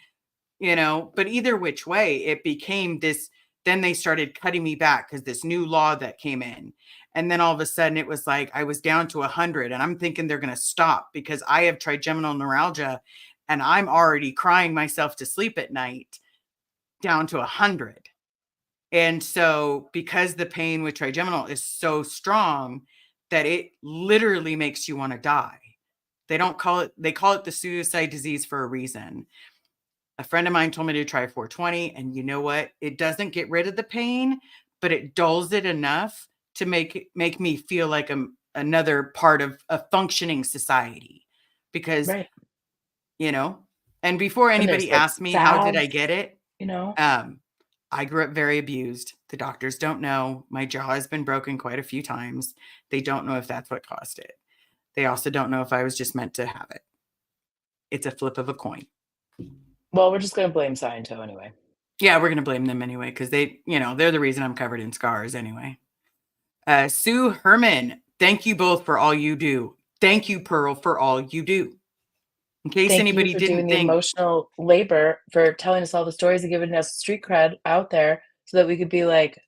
Speaker 3: But either which way, it became this. Then they started cutting me back because this new law that came in. And then all of a sudden it was like I was down to 100 and I'm thinking they're going to stop because I have trigeminal neuralgia and I'm already crying myself to sleep at night down to 100. And so because the pain with trigeminal is so strong that it literally makes you want to die. They call it the suicide disease for a reason. A friend of mine told me to try 420, and you know what? It doesn't get rid of the pain, but it dulls it enough to make me feel like I'm another part of a functioning society. Because,
Speaker 2: Right.
Speaker 3: and before
Speaker 2: And there's
Speaker 3: anybody
Speaker 2: like
Speaker 3: asked me how did I
Speaker 2: salves,
Speaker 3: get it, I grew up very abused. The doctors don't know. My jaw has been broken quite a few times. They don't know if that's what caused it. They also don't know if I was just meant to have it. It's a flip of a coin.
Speaker 2: Well, we're just going to blame Sciento anyway.
Speaker 3: Yeah, we're going to blame them anyway because they're the reason I'm covered in scars anyway. Sue Herman, thank you both for all you do. Thank you, Pearl, for all you do. In case
Speaker 2: Thank
Speaker 3: anybody
Speaker 2: you for
Speaker 3: didn't
Speaker 2: doing the
Speaker 3: think,
Speaker 2: emotional labor, for telling us all the stories and giving us street cred out there so that we could be like,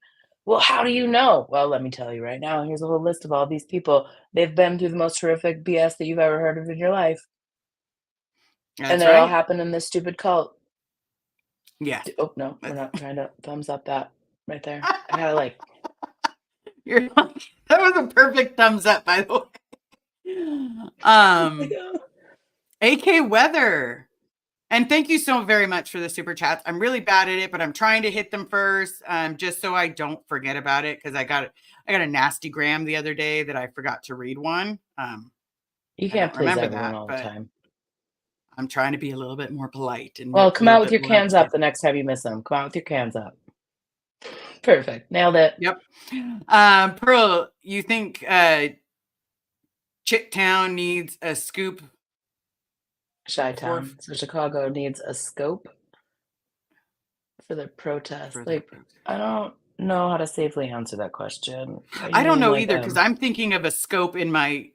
Speaker 2: well, how do you know? Well, let me tell you right now. Here's a whole list of all these people. They've been through the most horrific BS that you've ever heard of in your life. And
Speaker 3: that's
Speaker 2: it all
Speaker 3: right.
Speaker 2: happened in this stupid cult.
Speaker 3: Yeah.
Speaker 2: Oh, no, we're not trying to thumbs up that right there. I gotta like.
Speaker 3: You're like, that was a perfect thumbs up, by the way. AK Weather. And thank you so very much for the super chats. I'm really bad at it, but I'm trying to hit them first, just so I don't forget about it. Because I got a nasty gram the other day that I forgot to read one.
Speaker 2: You can't please
Speaker 3: remember
Speaker 2: everyone
Speaker 3: that,
Speaker 2: all the time.
Speaker 3: I'm trying to be a little bit more polite and
Speaker 2: Well, come out with your cans up the next time you miss them. Come out with your cans up. Perfect. Nailed it.
Speaker 3: Yep. Pearl, you think Chicktown needs a scoop?
Speaker 2: Chi-Town. So Chicago needs a scope for the protest. I don't know how to safely answer that question.
Speaker 3: I don't know either because I'm thinking of a scope in my.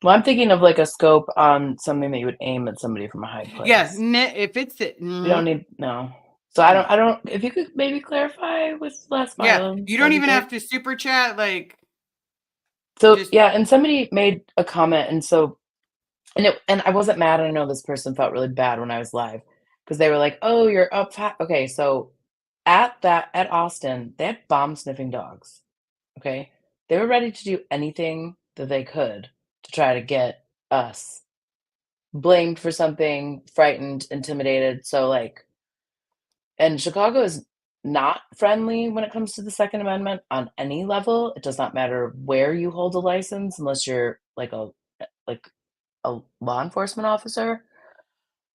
Speaker 2: Well, I'm thinking of like a scope on something that you would aim at somebody from a high place.
Speaker 3: Yeah, if it's it,
Speaker 2: you don't need no. So I don't. If you could maybe clarify with less violence.
Speaker 3: Yeah, you don't even have to super chat. Like,
Speaker 2: So
Speaker 1: Just
Speaker 2: yeah, and somebody made a comment, and I wasn't mad, and I know this person felt really bad when I was live because they were like, "Oh, you're up fat." Okay, so at Austin, they had bomb sniffing dogs. Okay, they were ready to do anything that they could to try to get us blamed for something, frightened, intimidated. So like, and Chicago is not friendly when it comes to the Second Amendment on any level. It does not matter where you hold a license unless you're like a law enforcement officer.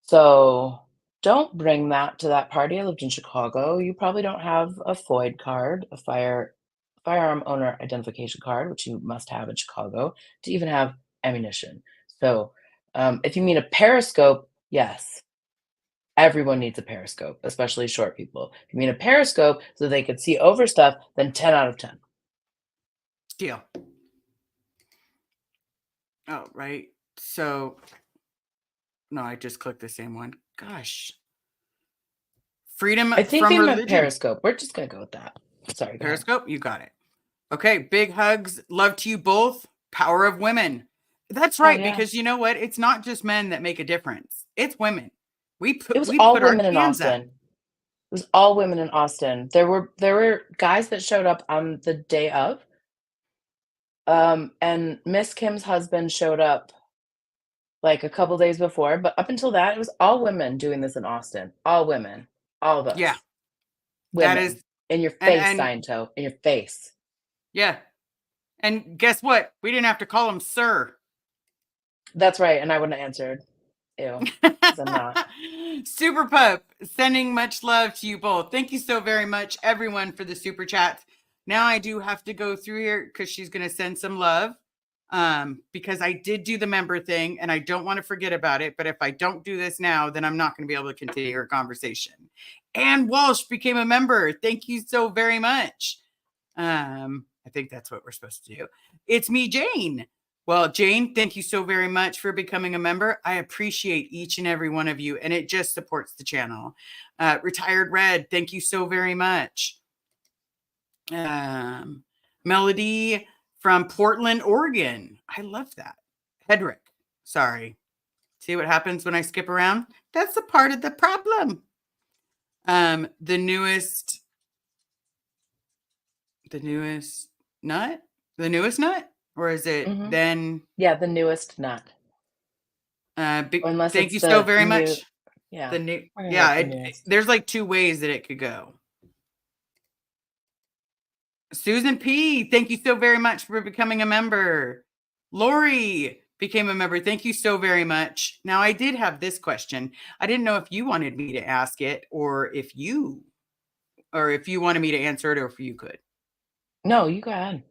Speaker 2: So don't bring that to that party. I lived in Chicago. You probably don't have a FOID card, a firearm owner identification card, which you must have in Chicago to even have ammunition. So if you mean a periscope, yes, everyone needs a periscope, especially short people. If you mean a periscope so they could see over stuff, then 10 out of 10.
Speaker 1: deal. Oh, right. So, no, I just clicked the same one. Gosh. Freedom
Speaker 2: I think
Speaker 1: from
Speaker 2: they meant
Speaker 1: religion.
Speaker 2: periscope. We're just going to go with that. Sorry, go ahead.
Speaker 1: Periscope, you got it. Okay, big hugs. Love to you both. Power of women. That's right,
Speaker 2: yeah.
Speaker 1: because you know what? It's not just men that make a difference. It's women. We
Speaker 2: It was
Speaker 1: put
Speaker 2: all
Speaker 1: our
Speaker 2: women in
Speaker 1: hands
Speaker 2: Austin.
Speaker 1: up.
Speaker 2: It was all women in Austin. There were guys that showed up on the day of. And Miss Kim's husband showed up like a couple days before, but up until that, it was all women doing this in Austin. All women. All of us.
Speaker 1: Yeah.
Speaker 2: Women.
Speaker 1: That is
Speaker 2: in your
Speaker 1: and-
Speaker 2: face,
Speaker 1: and-
Speaker 2: Sciento. In your face.
Speaker 1: Yeah. And guess what? We didn't have to call him sir.
Speaker 2: That's right. And I wouldn't have answered. Ew. 'Cause I'm not.
Speaker 1: Super Pup, sending much love to you both. Thank you so very much, everyone, for the super chats. Now I do have to go through here because she's going to send some love because I did do the member thing and I don't want to forget about it. But if I don't do this now, then I'm not going to be able to continue our conversation. Ann Walsh became a member. Thank you so very much. I think that's what we're supposed to do. It's me, Jane. Well, Jane, thank you so very much for becoming a member. I appreciate each and every one of you, and it just supports the channel. Retired Red, thank you so very much. Melody from Portland, Oregon. I love that. Hedrick, sorry. See what happens when I skip around? That's a part of the problem. The newest nut? The newest nut? Or is it then?
Speaker 2: Yeah, the newest nut. Unless
Speaker 1: thank you
Speaker 2: it's
Speaker 1: so
Speaker 2: the
Speaker 1: very
Speaker 2: new-
Speaker 1: much.
Speaker 2: Yeah.
Speaker 1: The new,
Speaker 2: We're gonna
Speaker 1: yeah.
Speaker 2: go with the newest.
Speaker 1: There's like two ways that it could go. Susan P, thank you so very much for becoming a member. Lori became a member. Thank you so very much. Now, I did have this question. I didn't know if you wanted me to ask it or if you wanted me to answer it or if you could.
Speaker 2: No, you go ahead.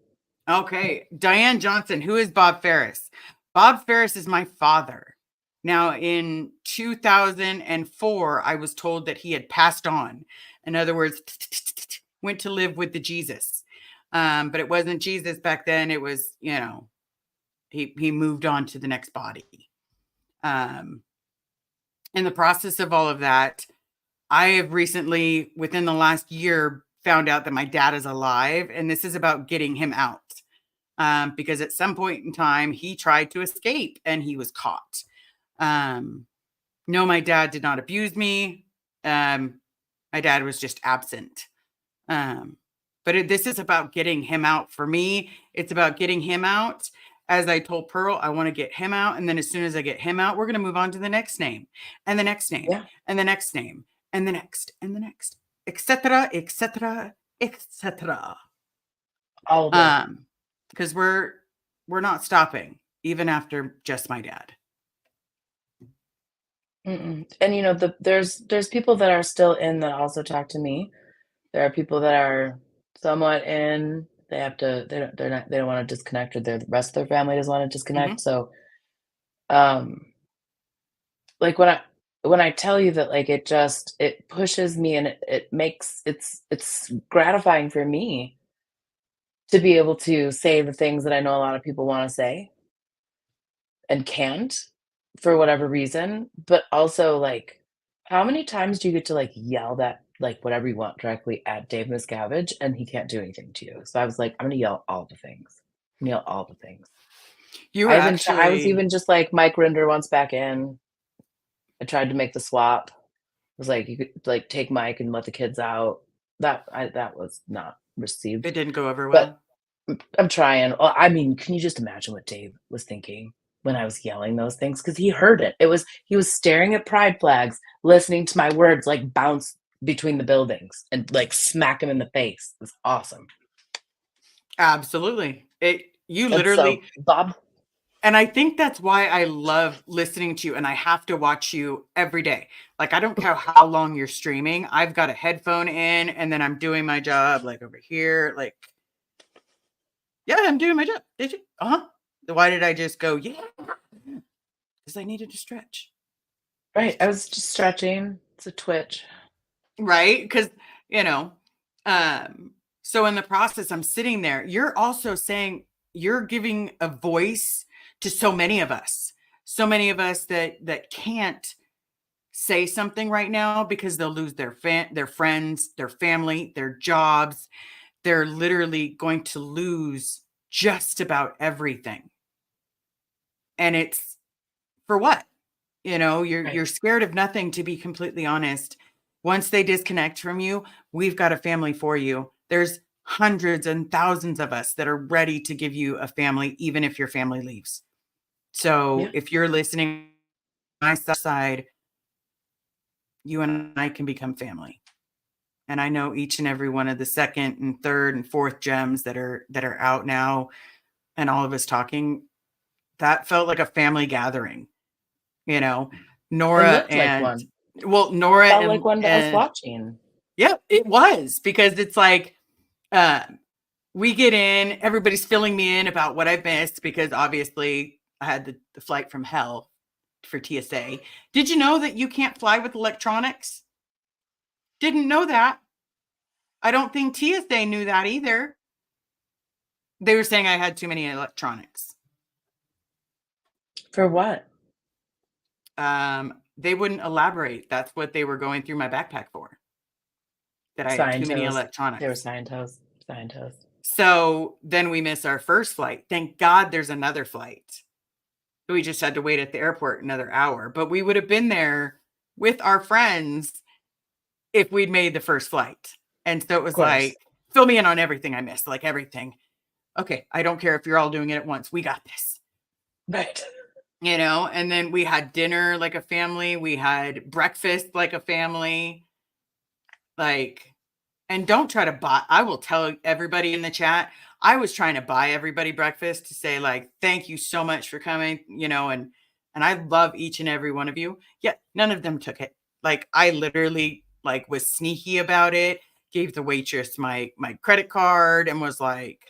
Speaker 1: Okay. Diane Johnson, who is Bob Ferris? Bob Ferris is my father. Now, in 2004, I was told that he had passed on. In other words, went to live with the Jesus. But it wasn't Jesus back then. It was, he moved on to the next body. In the process of all of that, I have recently, within the last year, found out that my dad is alive. And this is about getting him out. Because at some point in time, he tried to escape and he was caught. No, my dad did not abuse me. My dad was just absent. But this is about getting him out. For me, it's about getting him out. As I told Pearl, I want to get him out. And then as soon as I get him out, we're going to move on to the next name and the next name and the next name and the next and the next, etc., etc., etc.
Speaker 2: All of it.
Speaker 1: Because we're not stopping even after just my dad.
Speaker 2: And there's people that are still in that also talk to me. There are people that are somewhat in. They have to. They don't want to disconnect, or the rest of their family doesn't want to disconnect. So, like when I tell you that, like it pushes me, and it makes it's gratifying for me to be able to say the things that I know a lot of people want to say and can't for whatever reason. But also, like, how many times do you get to like yell that like whatever you want directly at Dave Miscavige and he can't do anything to you? So I was like, I'm gonna yell all the things. all the things.
Speaker 3: You were
Speaker 2: I was
Speaker 3: actually
Speaker 2: even just like Mike Rinder once back in. I tried to make the swap. It was like you could like take Mike and let the kids out. That was not received.
Speaker 3: it didn't go over
Speaker 2: But
Speaker 3: well.
Speaker 2: I'm trying. Well, I mean, can you just imagine what Dave was thinking when I was yelling those things? Because he heard it. He was staring at pride flags, listening to my words like bounce between the buildings and like smack him in the face. It was awesome.
Speaker 3: Absolutely. You
Speaker 2: And
Speaker 3: literally,
Speaker 2: so, Bob,
Speaker 3: and I think that's why I love listening to you, and I have to watch you every day. Like, I don't care how long you're streaming. I've got a headphone in, and then I'm doing my job, like over here. Like, yeah, I'm doing my job. Did you? Uh-huh. Why did I just go, yeah? Because I needed to stretch.
Speaker 2: right? I was just stretching. It's a twitch.
Speaker 3: Right? Because, you know, so in the process, I'm sitting there. You're also saying, you're giving a voice to so many of us that can't say something right now because they'll lose their friends, their family, their jobs. They're literally going to lose just about everything. And it's for what? You know, you're scared of nothing, to be completely honest. Once they disconnect from you, we've got a family for you. There's hundreds and thousands of us that are ready to give you a family, even if your family leaves. So if you're listening on my side, you and I can become family. And I know each and every one of the second and third and fourth gems that are out now, and all of us talking, that felt like a family gathering, you know. Nora and Nora
Speaker 2: felt like one to us
Speaker 3: and
Speaker 2: watching.
Speaker 3: Yep, it was, because it's like we get in, everybody's filling me in about what I've missed, because obviously I had the flight from hell for TSA. Did you know that you can't fly with electronics? Didn't know that. I don't think TSA knew that either. They were saying I had too many electronics.
Speaker 2: For what?
Speaker 3: They wouldn't elaborate. That's what they were going through my backpack for. That I had too many electronics.
Speaker 2: They were scientists.
Speaker 3: So then we miss our first flight. Thank God there's another flight. We just had to wait at the airport another hour. But we would have been there with our friends if we'd made the first flight. And so it was like, fill me in on everything I missed, like everything. Okay, I don't care if you're all doing it at once. We got this.
Speaker 2: Right.
Speaker 3: You know, and then we had dinner like a family. We had breakfast like a family. Like, and don't try to buy. I will tell everybody in the chat, I was trying to buy everybody breakfast to say, like, thank you so much for coming, you know, and I love each and every one of you. Yet none of them took it. Like, I literally like was sneaky about it, gave the waitress my credit card and was like,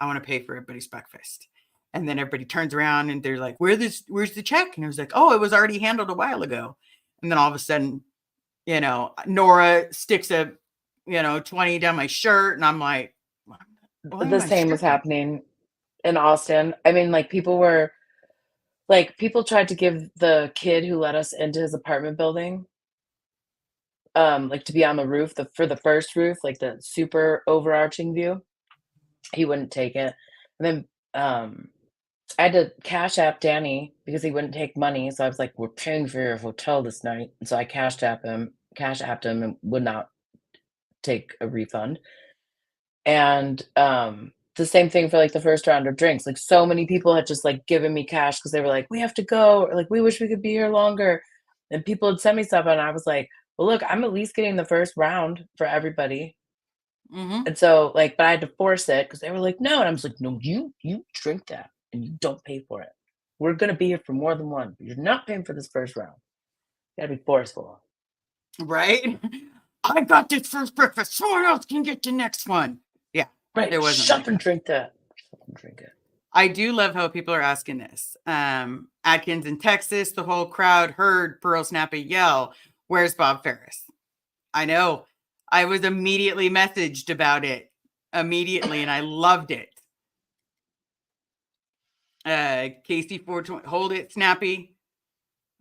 Speaker 3: I want to pay for everybody's breakfast. And then everybody turns around and they're like, where's the check? And I was like, oh, it was already handled a while ago. And then all of a sudden, you know, Nora sticks a, 20 down my shirt. And I'm like,
Speaker 2: the same was happening in Austin. I mean, like people tried to give the kid who let us into his apartment building, like to be on the roof, for the first roof, like the super overarching view. He wouldn't take it. And then I had to Cash App Danny because he wouldn't take money. So I was like, we're paying for your hotel this night. And so I Cash Apped him and would not take a refund. And the same thing for like the first round of drinks. Like so many people had just like given me cash because they were like, we have to go, or like we wish we could be here longer. And people had sent me stuff, and I was like, well, look, I'm at least getting the first round for everybody.
Speaker 3: Mm-hmm.
Speaker 2: And so like, but I had to force it because they were like, no. And I was like, no, you drink that and you don't pay for it. We're gonna be here for more than one. But you're not paying for this first round. You gotta be forceful.
Speaker 3: Right? I got this first breakfast. Someone else can get the next one. Yeah.
Speaker 2: Right.
Speaker 3: It wasn't
Speaker 2: Shut up and drink that. Shut up and drink it.
Speaker 3: I do love how people are asking this. Atkins in Texas, the whole crowd heard Pearl Snappy yell, where's Bob Ferris? I know. I was immediately messaged about it. Immediately, and I loved it. Casey 420, hold it, Snappy.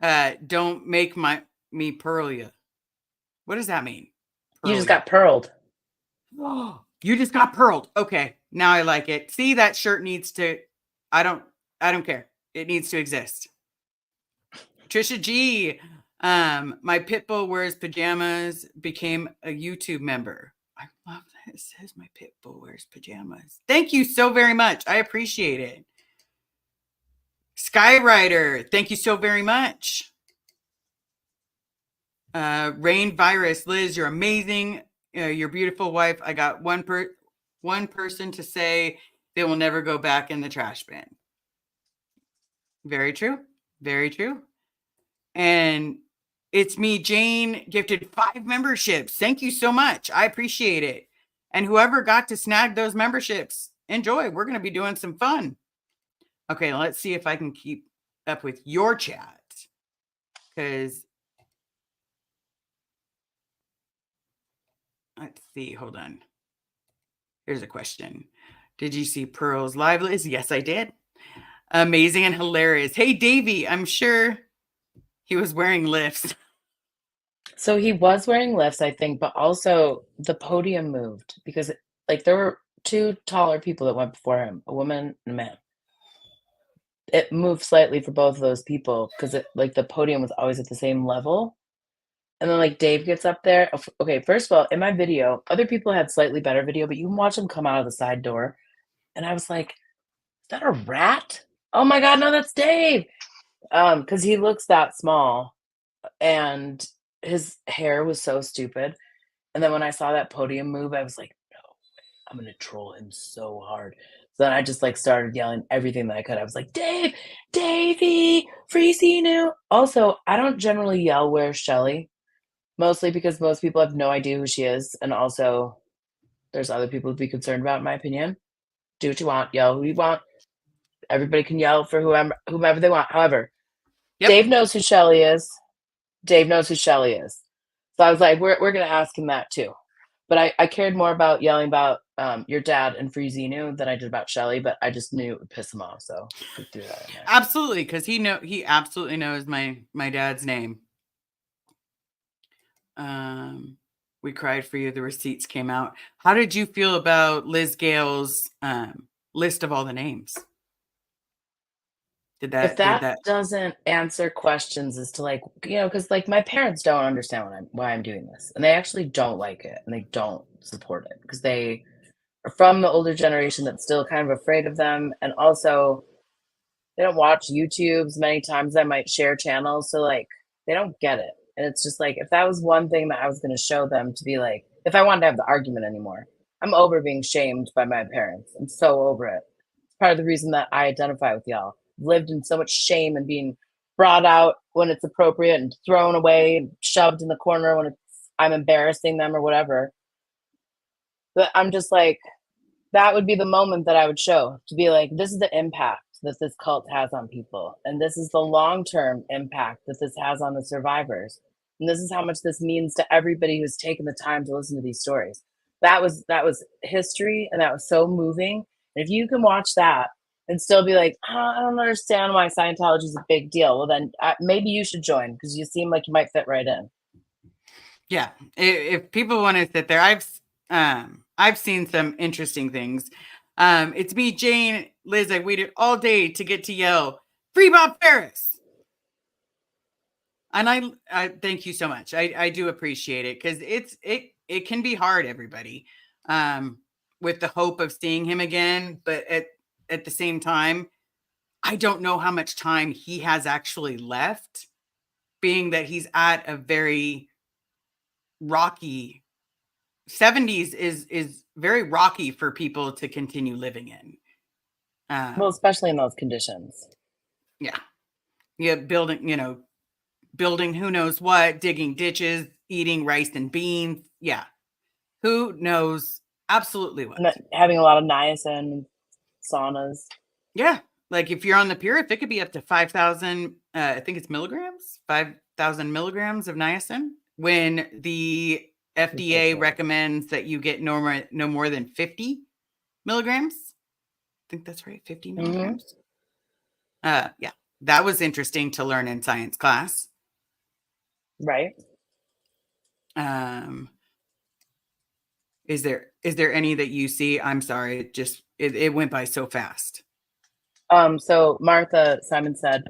Speaker 3: Don't make me pearl you. What does that mean?
Speaker 2: You just got pearled.
Speaker 3: Oh, you just got pearled. Okay. Now I like it. See, that shirt needs to, I don't care. It needs to exist. Trisha G. My pit bull wears pajamas became a YouTube member. I love that it says my pit bull wears pajamas. Thank you so very much. I appreciate it. Skyrider, thank you so very much. Rain Virus, Liz, you're amazing. Your beautiful wife. I got one person to say they will never go back in the trash bin. Very true. Very true. And it's me, Jane, gifted 5 memberships. Thank you so much. I appreciate it. And whoever got to snag those memberships, enjoy. We're going to be doing some fun. Okay, let's see if I can keep up with your chat. Because let's see. Hold on. Here's a question. Did you see Pearl's live, Liz? Yes, I did. Amazing and hilarious. Hey, Davey, I'm sure he was wearing lifts.
Speaker 2: So he was wearing lifts, I think, but also the podium moved because like there were 2 taller people that went before him, a woman and a man. It moved slightly for both of those people because it like the podium was always at the same level. And then like Dave gets up there. Okay, first of all, in my video, other people had slightly better video, but you can watch him come out of the side door. And I was like, is that a rat? Oh my God, no, that's Dave. Because he looks that small and his hair was so stupid. And then when I saw that podium move, I was like, no way, I'm gonna troll him so hard. So then I just like started yelling everything that I could. I was like, Dave, Davey, Freezy new. Also, I don't generally yell where's Shelly, mostly because most people have no idea who she is. And also there's other people to be concerned about, in my opinion. Do what you want, yell who you want. Everybody can yell for whomever they want. However,
Speaker 3: Yep.
Speaker 2: Dave knows who Shelly is. Dave knows who Shelly is. So I was like, we're going to ask him that too. But I cared more about yelling about your dad and Freezinu than I did about Shelly, but I just knew it would piss him off. So I threw that in there.
Speaker 3: Absolutely, because he absolutely knows my dad's name. We cried for you. The receipts came out. How did you feel about Liz Gale's list of all the names?
Speaker 2: If that doesn't answer questions as to like, because like my parents don't understand why I'm doing this, and they actually don't like it, and they don't support it because they are from the older generation that's still kind of afraid of them, and also they don't watch YouTubes many times. I might share channels, so like they don't get it, and it's just like if that was one thing that I was going to show them to be like, if I wanted to have the argument anymore, I'm over being shamed by my parents. I'm so over it. It's part of the reason that I identify with y'all. Lived in so much shame and being brought out when it's appropriate and thrown away and shoved in the corner when I'm embarrassing them or whatever. But I'm just like, that would be the moment that I would show to be like, this is the impact that this cult has on people. And this is the long-term impact that this has on the survivors. And this is how much this means to everybody who's taken the time to listen to these stories. That was history, and that was so moving. And if you can watch that and still be like, I don't understand why Scientology is a big deal. Well, then maybe you should join because you seem like you might fit right in.
Speaker 3: Yeah, if people want to sit there, I've seen some interesting things. It's me, Jane, Liz. I waited all day to get to yell, "Free Bob Ferris!" And I thank you so much. I do appreciate it because it can be hard, everybody, with the hope of seeing him again, but at the same time, I don't know how much time he has actually left, being that he's at a very rocky 70s is very rocky for people to continue living in.
Speaker 2: Well, especially in those conditions.
Speaker 3: Yeah. Building who knows what, digging ditches, eating rice and beans. Yeah. Who knows absolutely what.
Speaker 2: Having a lot of niacin saunas.
Speaker 3: Yeah. Like if you're on the Purif, it could be up to 5,000, I think it's milligrams, 5,000 milligrams of niacin, when the FDA recommends that you get no more than 50 milligrams. I think that's right, 50 milligrams. Yeah, that was interesting to learn in science class. Right. Is Is there any that you see? I'm sorry, it went by so fast.
Speaker 2: So Martha Simon said,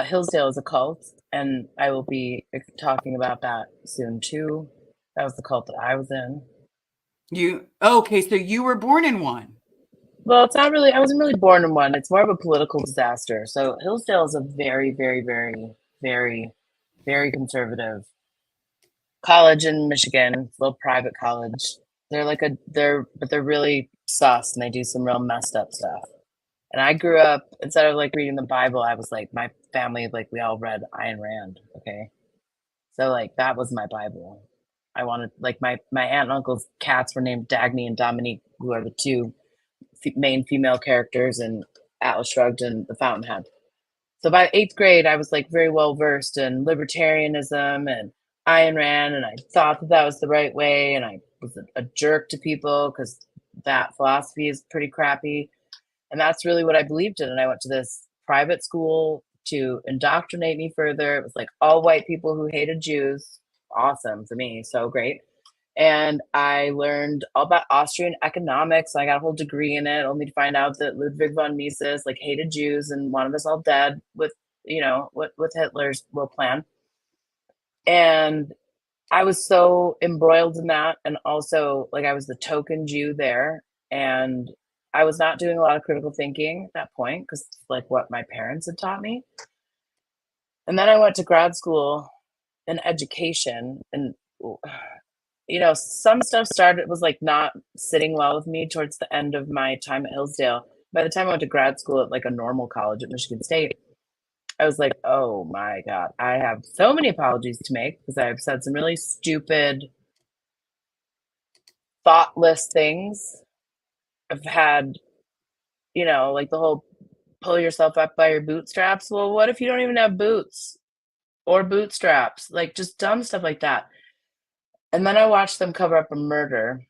Speaker 2: Hillsdale is a cult, and I will be talking about that soon too. That was the cult that I was in.
Speaker 3: Okay, so you were born in one.
Speaker 2: Well, it's not really, I wasn't really born in one. It's more of a political disaster. So Hillsdale is a very, very, very, very, very conservative college in Michigan, it's a little private college. They're really sus and they do some real messed up stuff. And I grew up, instead of like reading the Bible, I was like, my family, like we all read Ayn Rand. Okay. So like that was my Bible. I wanted, like my aunt and uncle's cats were named Dagny and Dominique, who are the two main female characters in Atlas Shrugged and The Fountainhead. So by 8th grade, I was like very well versed in libertarianism and Ayn Rand, and I thought that was the right way. And I was a jerk to people because that philosophy is pretty crappy. And that's really what I believed in. And I went to this private school to indoctrinate me further. It was like all white people who hated Jews. Awesome for me. So great. And I learned all about Austrian economics. I got a whole degree in it, only to find out that Ludwig von Mises like hated Jews and wanted us all dead with, with Hitler's little plan. And I was so embroiled in that. And also like I was the token Jew there. And I was not doing a lot of critical thinking at that point because like what my parents had taught me. And then I went to grad school in education, and some stuff was like not sitting well with me towards the end of my time at Hillsdale. By the time I went to grad school at like a normal college at Michigan State, I was like, oh my God, I have so many apologies to make because I've said some really stupid, thoughtless things. I've had, like the whole pull yourself up by your bootstraps. Well, what if you don't even have boots or bootstraps? Like just dumb stuff like that. And then I watched them cover up a murder,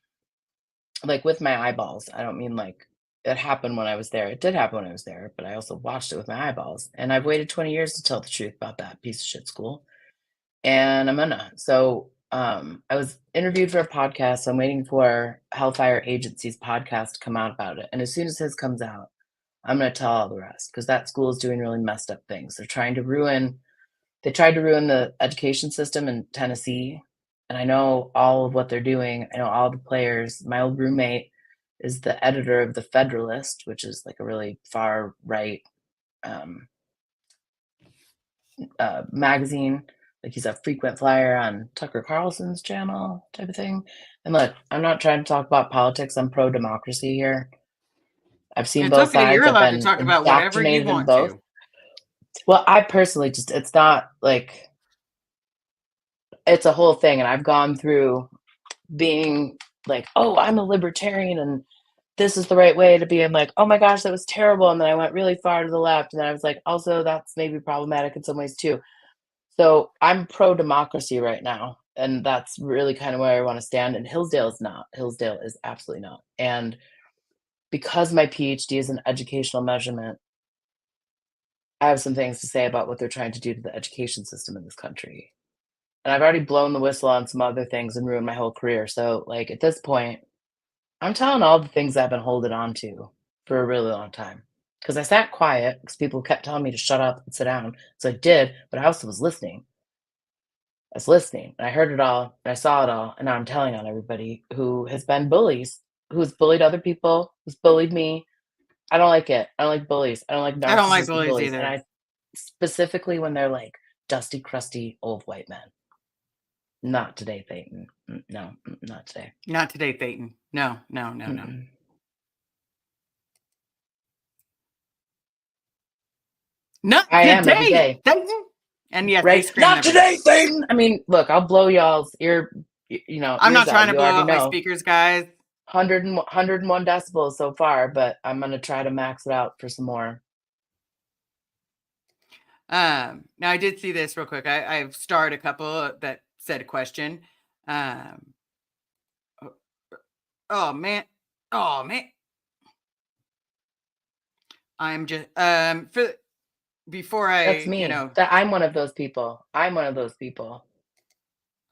Speaker 2: like with my eyeballs. I don't mean like it happened when I was there. It did happen when I was there, but I also watched it with my eyeballs. And I've waited 20 years to tell the truth about that piece of shit school. And I'm gonna. So I was interviewed for a podcast. So I'm waiting for Hellfire Agency's podcast to come out about it. And as soon as his comes out, I'm gonna tell all the rest because that school is doing really messed up things. They tried to ruin the education system in Tennessee. And I know all of what they're doing. I know all the players. My old roommate is the editor of The Federalist, which is like a really far right magazine. Like he's a frequent flyer on Tucker Carlson's channel type of thing. And look, I'm not trying to talk about politics. I'm pro-democracy here. I've seen
Speaker 3: It's
Speaker 2: both
Speaker 3: okay.
Speaker 2: sides.
Speaker 3: You're
Speaker 2: I've
Speaker 3: allowed to
Speaker 2: been
Speaker 3: talk about whatever you
Speaker 2: indoctrinated in
Speaker 3: want
Speaker 2: both.
Speaker 3: to.
Speaker 2: Well, I personally it's not like, it's a whole thing. And I've gone through being like, oh, I'm a libertarian and this is the right way, to being like, oh my gosh, that was terrible. And then I went really far to the left. And then I was like, also, that's maybe problematic in some ways too. So I'm pro-democracy right now. And that's really kind of where I want to stand. And Hillsdale is not. Hillsdale is absolutely not. And because my PhD is in educational measurement, I have some things to say about what they're trying to do to the education system in this country. And I've already blown the whistle on some other things and ruined my whole career. So like at this point, I'm telling all the things I've been holding on to for a really long time. Because I sat quiet because people kept telling me to shut up and sit down. So I did, but I also was listening. I was listening and I heard it all and I saw it all. And now I'm telling on everybody who has been bullies, who's bullied other people, who's bullied me. I don't like it. I don't like bullies. I don't like
Speaker 3: I don't like
Speaker 2: narcissistic
Speaker 3: bullies either.
Speaker 2: And I specifically when they're like dusty, crusty old white men. Not today, Peyton. No, not today.
Speaker 3: Not today, Peyton. No.
Speaker 2: Mm-mm.
Speaker 3: Not
Speaker 2: I am every
Speaker 3: today,
Speaker 2: day.
Speaker 3: Peyton. And yes,
Speaker 2: Right?
Speaker 3: they scream
Speaker 2: Not
Speaker 3: every
Speaker 2: today,
Speaker 3: day.
Speaker 2: Peyton. I mean, look, I'll blow y'all's ear.
Speaker 3: I'm not trying to blow out my speakers, guys.
Speaker 2: 101 decibels so far, but I'm gonna try to max it out for some more.
Speaker 3: Now I did see this real quick. I've starred a couple that said a question. Oh man. I'm just before
Speaker 2: That's me. I'm one of those people.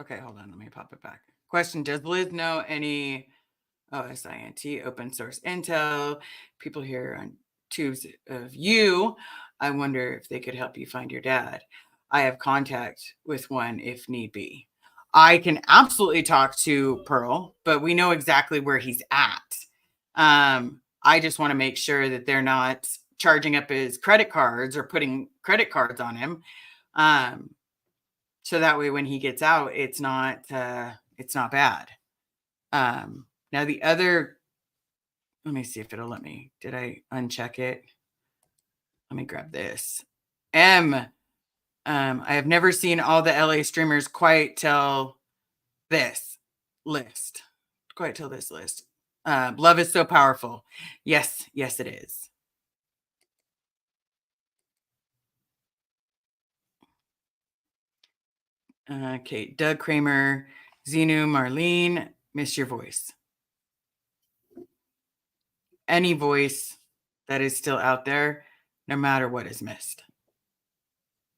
Speaker 3: Okay, hold on. Let me pop it back. Question: does Liz know any OSINT, open source intel. People here on tubes of you. I wonder if they could help you find your dad. I have contact with one if need be. I can absolutely talk to Pearl, but we know exactly where he's at. I just want to make sure that they're not charging up his credit cards or putting credit cards on him. So that way when he gets out, it's not bad. Now the other, let me see if it'll let me. Did I uncheck it? Let me grab this. I have never seen all the LA streamers quite till this list. Quite till this list. Love is so powerful. Yes, it is. Okay, Doug Kramer, Xenu, Marlene, miss your voice. Any voice that is still out there, no matter what is missed.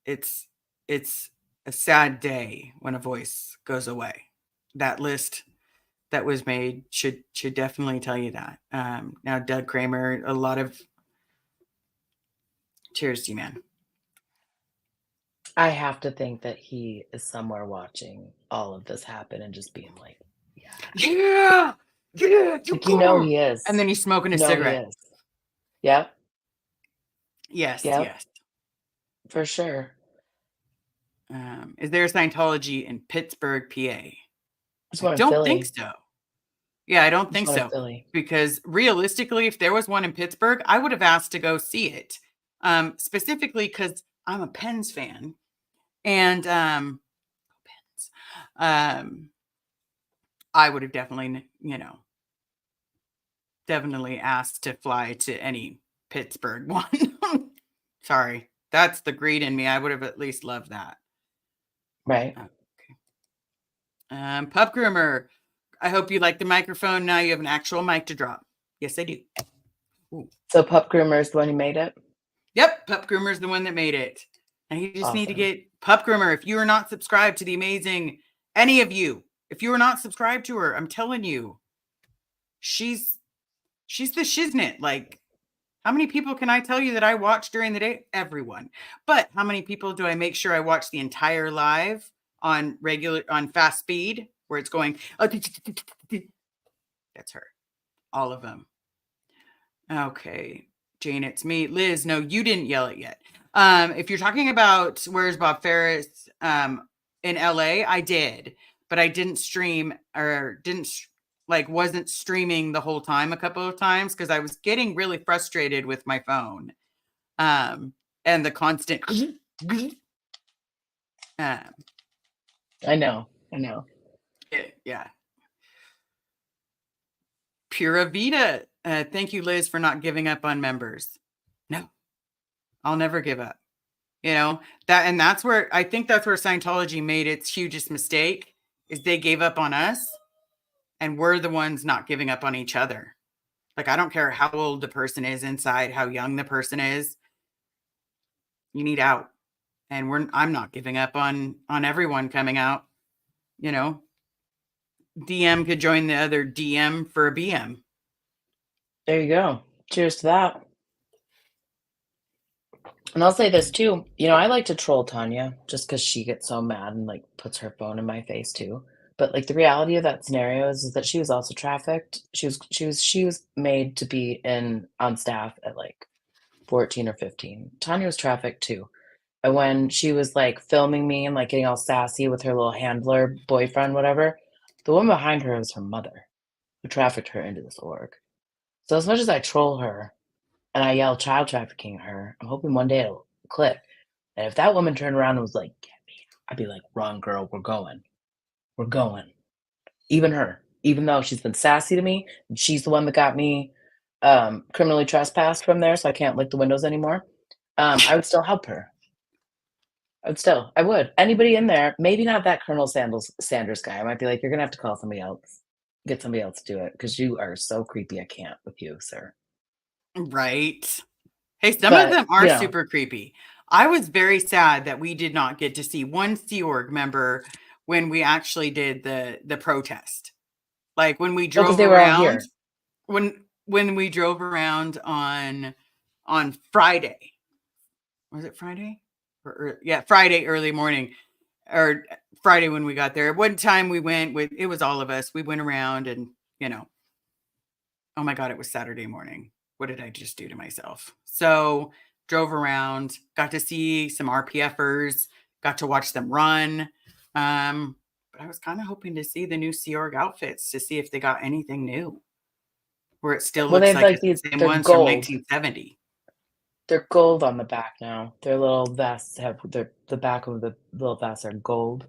Speaker 3: It's a sad day when a voice goes away. That list that was made should definitely tell you that. Now, Doug Kramer, a lot of cheers to you, man.
Speaker 2: I have to think that he is somewhere watching all of this happen and just being like,
Speaker 3: yeah,
Speaker 2: like, you know he is.
Speaker 3: And then he's smoking a
Speaker 2: You know
Speaker 3: cigarette.
Speaker 2: he is. Yep.
Speaker 3: Yes,
Speaker 2: Yep.
Speaker 3: yes.
Speaker 2: For sure.
Speaker 3: Is there a Scientology in Pittsburgh, PA?
Speaker 2: I
Speaker 3: don't think so. Yeah, I don't think so.
Speaker 2: Philly.
Speaker 3: Because realistically, if there was one in Pittsburgh, I would have asked to go see it. Specifically because I'm a Pens fan. And Pens. I would have definitely, definitely asked to fly to any Pittsburgh one. Sorry. That's the greed in me. I would have at least loved that.
Speaker 2: Right.
Speaker 3: Okay. Pup Groomer. I hope you like the microphone. Now you have an actual mic to drop. Yes, I do.
Speaker 2: Ooh. So Pup Groomer is the one who made it?
Speaker 3: Yep. Pup Groomer is the one that made it. And you just need to get Pup Groomer. If you are not subscribed to the amazing, any of you, if you are not subscribed to her, I'm telling you, she's the shiznit. Like, how many people can I tell you that I watch during the day? Everyone. But how many people do I make sure I watch the entire live on fast speed where it's going? That's her. All of them. Okay. Jane, it's me. Liz, no, you didn't yell it yet. If you're talking about where's Bob Ferris in LA, I did, but I didn't stream or wasn't streaming the whole time a couple of times because I was getting really frustrated with my phone. And the constant
Speaker 2: I know.
Speaker 3: Yeah. Pura Vida. Thank you, Liz, for not giving up on members. No, I'll never give up. That's where I think that's where Scientology made its hugest mistake is they gave up on us and we're the ones not giving up on each other. Like, I don't care how old the person is inside, how young the person is. You need out. And I'm not giving up on everyone coming out. DM could join the other DM for a BM.
Speaker 2: There you go. Cheers to that. And I'll say this too. I like to troll Tanya just because she gets so mad and puts her phone in my face too. But the reality of that scenario is that she was also trafficked. She was made to be on staff at 14 or 15. Tanya was trafficked too. And when she was filming me and getting all sassy with her little handler, boyfriend, whatever, the woman behind her was her mother who trafficked her into this org. So as much as I troll her and I yell child trafficking at her, I'm hoping one day it'll click. And if that woman turned around and was like, get me, I'd be like, wrong girl, we're going. We're going. Even her, even though she's been sassy to me, and she's the one that got me criminally trespassed from there, so I can't lick the windows anymore. I would still help her. I would. Anybody in there, maybe not that Colonel Sanders guy. I might be like, you're going to have to call somebody else. Get somebody else to do it because you are so creepy. I can't with you, sir.
Speaker 3: Right. Hey, some of them are super creepy. I was very sad that we did not get to see one Sea Org member when we actually did the protest. Like when we
Speaker 2: Oh, 'cause
Speaker 3: drove
Speaker 2: they were all here.
Speaker 3: around, when we drove around on Friday. Was it Friday? Yeah, Friday early morning, or Friday when we got there. One time we went with, it was all of us. We went around and, oh my God, it was Saturday morning. What did I just do to myself? So drove around, got to see some RPFers, got to watch them run. But I was kind of hoping to see the new Sea Org outfits to see if they got anything new. Where it still
Speaker 2: Well,
Speaker 3: looks
Speaker 2: they've
Speaker 3: like
Speaker 2: like
Speaker 3: it's the
Speaker 2: these.
Speaker 3: same
Speaker 2: They're
Speaker 3: ones from
Speaker 2: gold.
Speaker 3: 1970.
Speaker 2: They're gold on the back now. Their little vests have the back of the little vests are gold.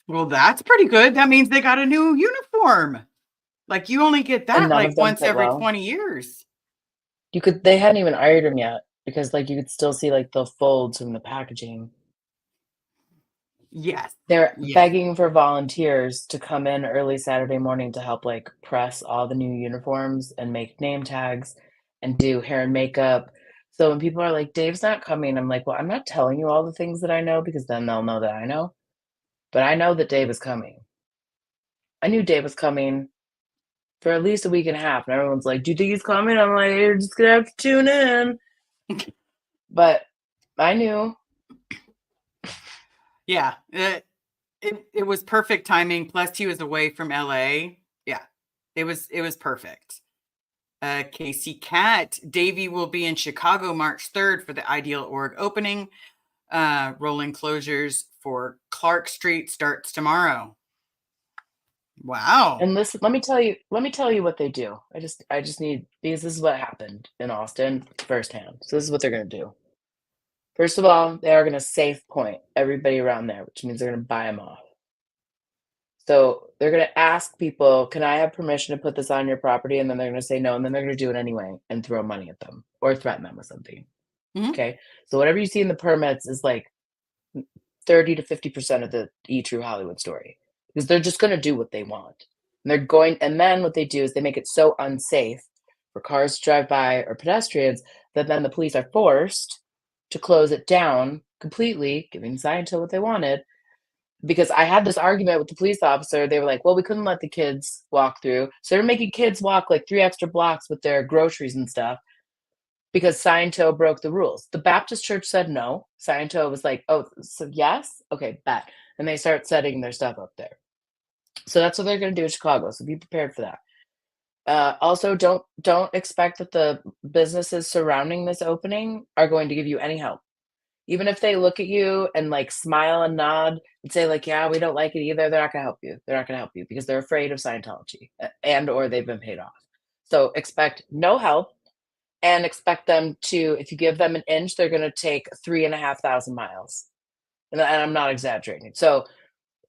Speaker 3: Well, that's pretty good. That means they got a new uniform. Like you only get
Speaker 2: And
Speaker 3: that
Speaker 2: none
Speaker 3: like
Speaker 2: of them
Speaker 3: once
Speaker 2: fit
Speaker 3: every
Speaker 2: well.
Speaker 3: 20 years.
Speaker 2: They hadn't even ironed them yet because like you could still see like the folds from the packaging.
Speaker 3: Yes.
Speaker 2: They're
Speaker 3: Yes.
Speaker 2: begging for volunteers to come in early Saturday morning to help like press all the new uniforms and make name tags and do hair and makeup. So when people are like, Dave's not coming, I'm like, well, I'm not telling you all the things that I know because then they'll know that I know. But I know that Dave is coming. I knew Dave was coming for at least a week and a half. And everyone's like, do you think he's coming? I'm like, you're just going to have to tune in. But I knew.
Speaker 3: Yeah. It was perfect timing. Plus he was away from LA. Yeah. It was perfect. Casey Cat, Davey will be in Chicago March 3rd for the Ideal Org opening. Rolling closures for Clark Street starts tomorrow. Wow.
Speaker 2: And listen, let me tell you what they do. I just need, because this is what happened in Austin firsthand. So this is what they're going to do. First of all, they are going to safe point everybody around there, which means they're going to buy them off. So they're going to ask people, can I have permission to put this on your property? And then they're going to say no. And then they're going to do it anyway and throw money at them or threaten them with something.
Speaker 3: Mhm.
Speaker 2: Okay. So whatever you see in the permits is like 30 to 50% of the True Hollywood story, because they're just going to do what they want. And then what they do is they make it so unsafe for cars to drive by or pedestrians that then the police are forced to close it down completely, giving Scientology what they wanted. Because I had this argument with the police officer. They were like, well, we couldn't let the kids walk through. So they're making kids walk like 3 extra blocks with their groceries and stuff because Scientology broke the rules. The Baptist church said no. Scientology was like, oh, so yes? Okay, bet. And they start setting their stuff up there. So that's what they're going to do in Chicago. So be prepared for that. Also, don't expect that the businesses surrounding this opening are going to give you any help. Even if they look at you and like smile and nod and say like, yeah, we don't like it either, they're not going to help you. They're not going to help you because they're afraid of Scientology and or they've been paid off. So expect no help and expect them to, if you give them an inch, they're going to take 3,500 miles. And I'm not exaggerating. So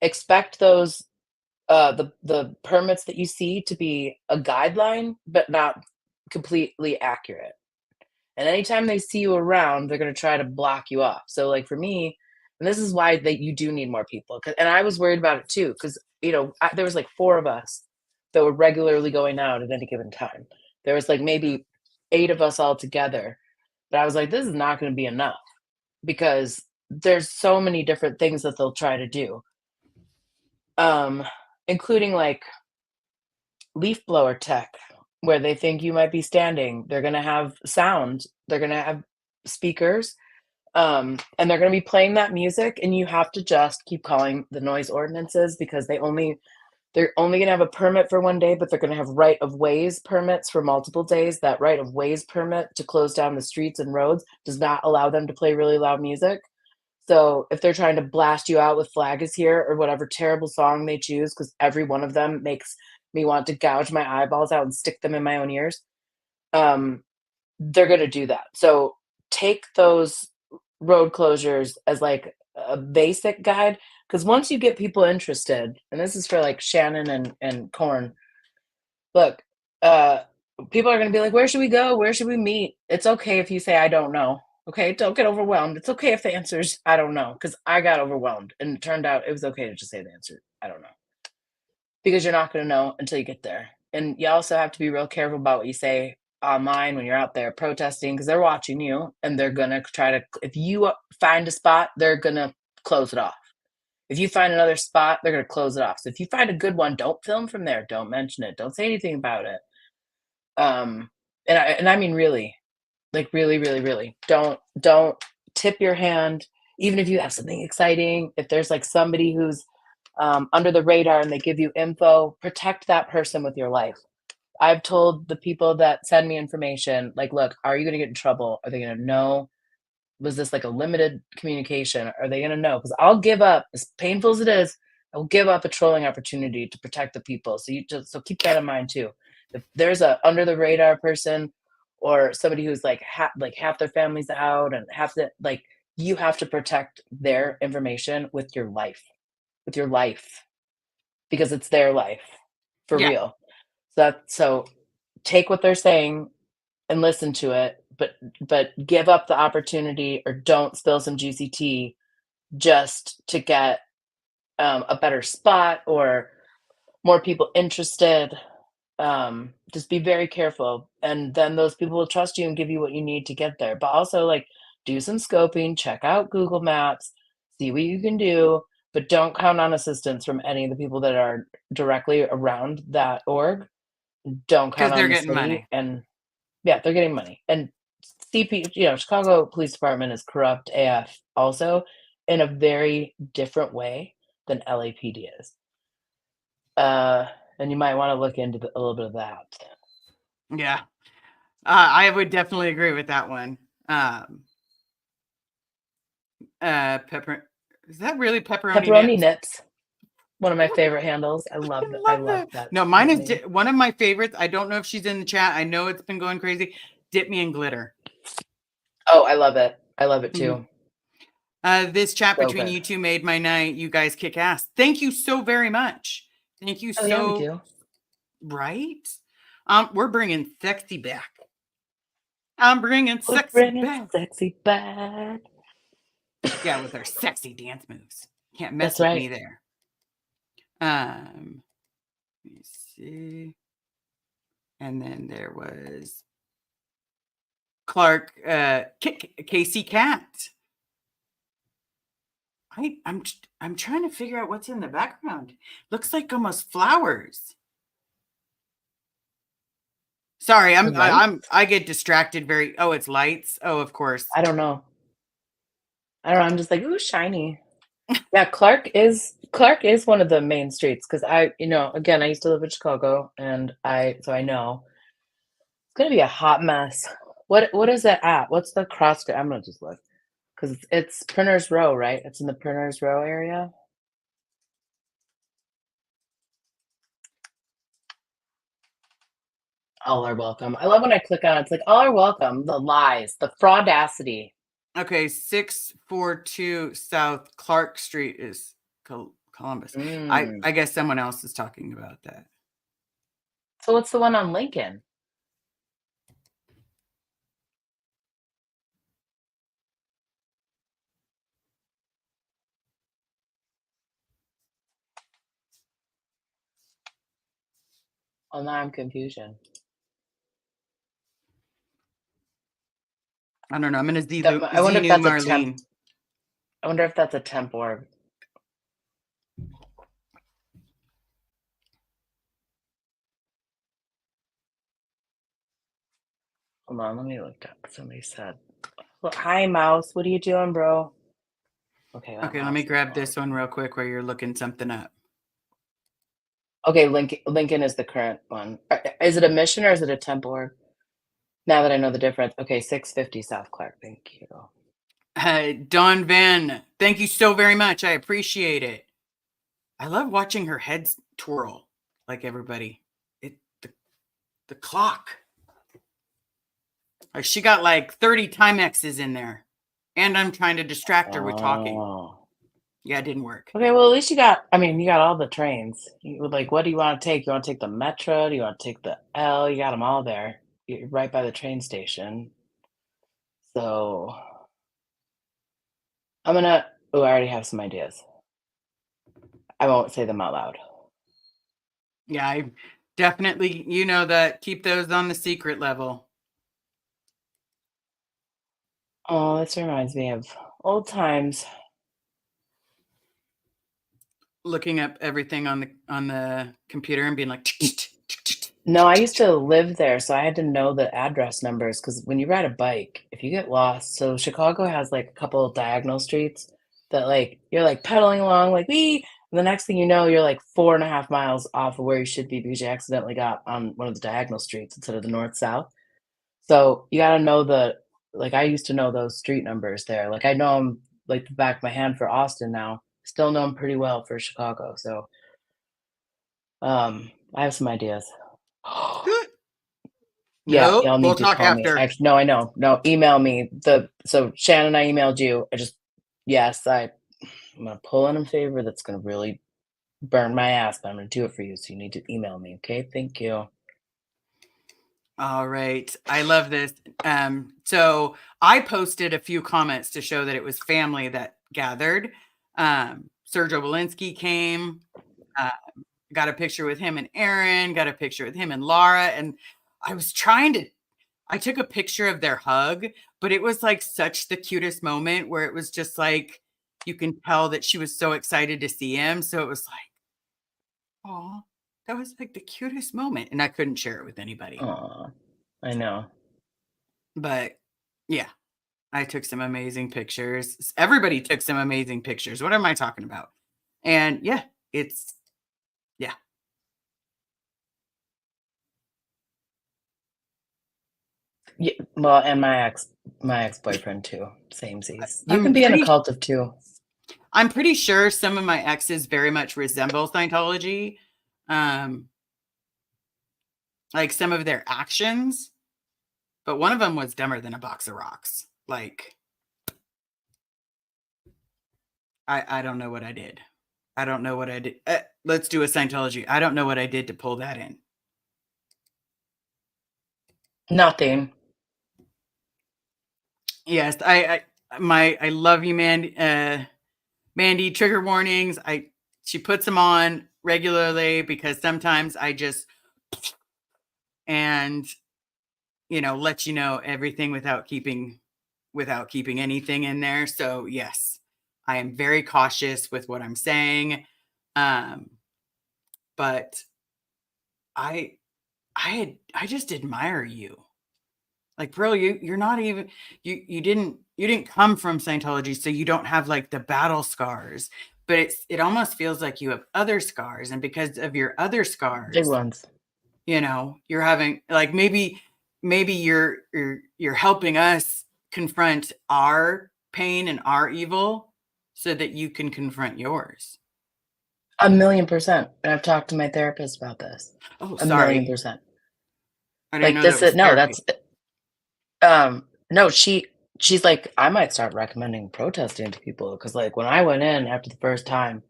Speaker 2: expect those the permits that you see to be a guideline, but not completely accurate. And anytime they see you around, they're going to try to block you off. So like for me, and this is why that you do need more people. And I was worried about it too, because there was like 4 of us that were regularly going out at any given time. There was like maybe 8 of us all together. But I was like, this is not going to be enough because there's so many different things that they'll try to do. Including like leaf blower tech, where they think you might be standing. They're going to have sound. They're going to have speakers. And they're going to be playing that music. And you have to just keep calling the noise ordinances because they're only going to have a permit for one day, but they're going to have right of ways permits for multiple days. That right of ways permit to close down the streets and roads does not allow them to play really loud music. So if they're trying to blast you out with Flag Is Here or whatever terrible song they choose, because every one of them makes me want to gouge my eyeballs out and stick them in my own ears, they're going to do that. So take those road closures as like a basic guide, because once you get people interested, and this is for like Shannon and Corn, look, people are going to be like, where should we go? Where should we meet? It's okay if you say, I don't know. Okay, don't get overwhelmed. It's okay if the answer is I don't know, because I got overwhelmed and it turned out it was okay to just say the answer I don't know, because you're not going to know until you get there. And you also have to be real careful about what you say online when you're out there protesting, because they're watching you and they're going to try to, if you find a spot, they're going to close it off. If you find another spot, they're going to close it off. So if you find a good one, don't film from there. Don't mention it. Don't say anything about it. And I mean, really, like really, really, really, don't tip your hand. Even if you have something exciting, if there's like somebody who's under the radar and they give you info, protect that person with your life. I've told the people that send me information, like, look, are you going to get in trouble? Are they going to know? Was this like a limited communication? Are they going to know? Because I'll give up, as painful as it is, I'll give up a trolling opportunity to protect the people. So keep that in mind too. If there's a under the radar person or somebody who's like half their family's out and you have to protect their information with your life, because it's their life for
Speaker 1: Yeah.
Speaker 2: real. So take what they're saying and listen to it, but give up the opportunity or don't spill some juicy tea just to get a better spot or more people interested. Just be very careful, and then those people will trust you and give you what you need to get there. But also, like, do some scoping, check out Google Maps, see what you can do, but don't count on assistance from any of the people that are directly around that org. Don't
Speaker 1: Because
Speaker 2: count
Speaker 1: they're
Speaker 2: on the
Speaker 1: getting
Speaker 2: city.
Speaker 1: money.
Speaker 2: And yeah, they're getting money. And Chicago Police Department is corrupt AF also, in a very different way than LAPD is. And you might want to look into a little bit of that.
Speaker 1: Yeah. I would definitely agree with that one. Pepper. Is that really
Speaker 2: Pepperoni nips. One of my favorite handles. I love
Speaker 1: I
Speaker 2: I
Speaker 1: love
Speaker 2: love
Speaker 1: that.
Speaker 2: that.
Speaker 1: No, mine
Speaker 2: that
Speaker 1: is
Speaker 2: name.
Speaker 1: one of my favorites. I don't know if she's in the chat. I know it's been going crazy. Dip me in glitter.
Speaker 2: Oh, I love it. I love it too.
Speaker 1: This chat
Speaker 2: So
Speaker 1: between
Speaker 2: good.
Speaker 1: you two made my night. You guys kick ass. Thank you so very much. Thank you
Speaker 2: Oh, yeah, we do.
Speaker 1: Right. We're bringing sexy back. I'm bringing
Speaker 2: We're
Speaker 1: sexy
Speaker 2: bringing
Speaker 1: back.
Speaker 2: sexy back.
Speaker 1: Yeah, with our sexy dance moves. Can't mess
Speaker 2: That's
Speaker 1: with
Speaker 2: right.
Speaker 1: me there. Let me see. And then there was Clark, Casey Cat. I'm trying to figure out what's in the background. Looks like almost flowers. Sorry, I get distracted very. Oh, it's lights. Oh, of course.
Speaker 2: I don't know. I'm just like, ooh, shiny. Yeah, Clark is one of the main streets because again, I used to live in Chicago and so I know it's gonna be a hot mess. What is that at? What's the cross street? I'm gonna just look because it's Printers Row, right? It's in the Printers Row area. All are welcome. I love when I click on it. It's like all are welcome. The lies, the fraudacity.
Speaker 1: Okay, 642 South Clark Street is Columbus. I guess someone else is talking about that.
Speaker 2: So what's the one on Lincoln? Oh, now I'm confusion.
Speaker 1: I don't know. I'm gonna Z
Speaker 2: I wonder if that's a temp.
Speaker 1: Marlene.
Speaker 2: I wonder if that's a temp org. Hold on, let me look up. Somebody said, well, "Hi, Mouse. What are you doing, bro?" Okay.
Speaker 1: Okay, let me grab this one real quick while you're looking something up.
Speaker 2: Okay, Lincoln is the current one. Is it a mission or is it a temp org? Now that I know the difference. Okay, 650 South Clark. Thank you.
Speaker 1: Dawn Van, thank you so very much. I appreciate it. I love watching her heads twirl like everybody. The clock. Like she got like 30 Timexes in there. And I'm trying to distract her with talking. Yeah, it didn't work.
Speaker 2: Okay, well, at least you got all the trains. What do you want to take? You want to take the Metro? Do you want to take the L? You got them all there. You're right by the train station. So I already have some ideas. I won't say them out loud.
Speaker 1: Yeah, I definitely, that keep those on the secret level.
Speaker 2: Oh, this reminds me of old times.
Speaker 3: looking up everything on the computer and being like,
Speaker 2: No, I used to live there, so I had to know the address numbers because when you ride a bike, if you get lost, so Chicago has like a couple of diagonal streets that like you're like pedaling along like wee, and the next thing you know, you're like 4.5 miles off of where you should be because you accidentally got on one of the diagonal streets instead of the north south. So you gotta know the like I used to know those street numbers there. Like I know them like the back of my hand for Austin now. Still know them pretty well for Chicago. So I have some ideas.
Speaker 3: good.
Speaker 2: Yeah,
Speaker 3: No,
Speaker 2: y'all
Speaker 3: we'll
Speaker 2: need to
Speaker 3: talk
Speaker 2: call me.
Speaker 3: after.
Speaker 2: Actually, no, I know. No, email me. So Shannon, I emailed you. Yes, I'm gonna pull in a favor that's gonna really burn my ass, but I'm gonna do it for you. So you need to email me, okay? Thank you.
Speaker 3: All right. I love this. So I posted a few comments to show that it was family that gathered. Sergio Walensky came, uh, got a picture with him and Aaron, got a picture with him and Laura. And I took a picture of their hug, but it was like such the cutest moment where it was just like, you can tell that she was so excited to see him. So it was like, oh, that was like the cutest moment. And I couldn't share it with anybody.
Speaker 2: Aw, I know.
Speaker 3: But yeah, I took some amazing pictures. Everybody took some amazing pictures. What am I talking about? And yeah, yeah.
Speaker 2: Yeah, well, and my ex-boyfriend too. Samesies. You
Speaker 3: I'm
Speaker 2: can be in a
Speaker 3: pretty
Speaker 2: cult of two.
Speaker 3: I'm pretty sure some of my exes very much resemble Scientology. Um, like some of their actions, but one of them was dumber than a box of rocks. Like I don't know what I did. I don't know what I did. Let's do a Scientology. I don't know what I did to pull that in.
Speaker 2: Nothing.
Speaker 3: Yes, I love you, man. Mandy, trigger warnings. She puts them on regularly because sometimes I just and let you know everything without keeping anything in there. So yes, I am very cautious with what I'm saying. But I just admire you. Like, bro, you're not even you didn't come from Scientology, so you don't have like the battle scars. But it almost feels like you have other scars, and because of your other
Speaker 2: Big
Speaker 3: scars,
Speaker 2: ones.
Speaker 3: you're having like maybe you're helping us confront our pain and our evil so that you can confront yours.
Speaker 2: 1,000,000%. And I've talked to my therapist about this.
Speaker 3: Oh,
Speaker 2: A million
Speaker 3: sorry.
Speaker 2: percent.
Speaker 3: I didn't
Speaker 2: Like
Speaker 3: know that
Speaker 2: this,
Speaker 3: was
Speaker 2: no,
Speaker 3: therapy.
Speaker 2: that's no, she's like, I might start recommending protesting to people because like when I went in after the first time,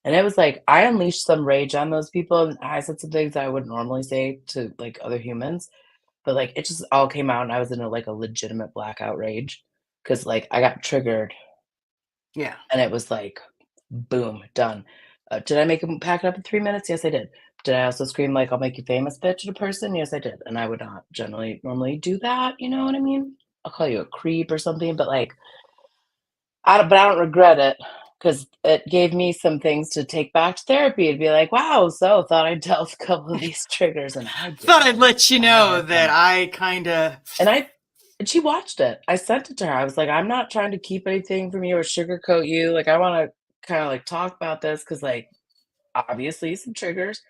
Speaker 2: and it was like I unleashed some rage on those people, and I said some things that I wouldn't normally say to like other humans, but like it just all came out, and I was in a legitimate blackout rage because like I got triggered,
Speaker 3: Yeah.
Speaker 2: and it was like, boom, done. Did I make him pack it up in 3 minutes? Yes, I did. Did I also scream like "I'll make you famous, bitch" at a person? Yes, I did. And I would not generally normally do that. You know what I mean? I'll call you a creep or something, but like I don't regret it because it gave me some things to take back to therapy and be like, wow, so thought I dealt with a couple of these triggers and I
Speaker 3: Thought I'd
Speaker 2: didn't.
Speaker 3: let you
Speaker 2: I
Speaker 3: know
Speaker 2: had
Speaker 3: that
Speaker 2: them.
Speaker 3: I kind of
Speaker 2: And she watched it. I sent it to her. I was like, I'm not trying to keep anything from you or sugarcoat you. Like, I want to kind of like talk about this because, like, obviously some triggers.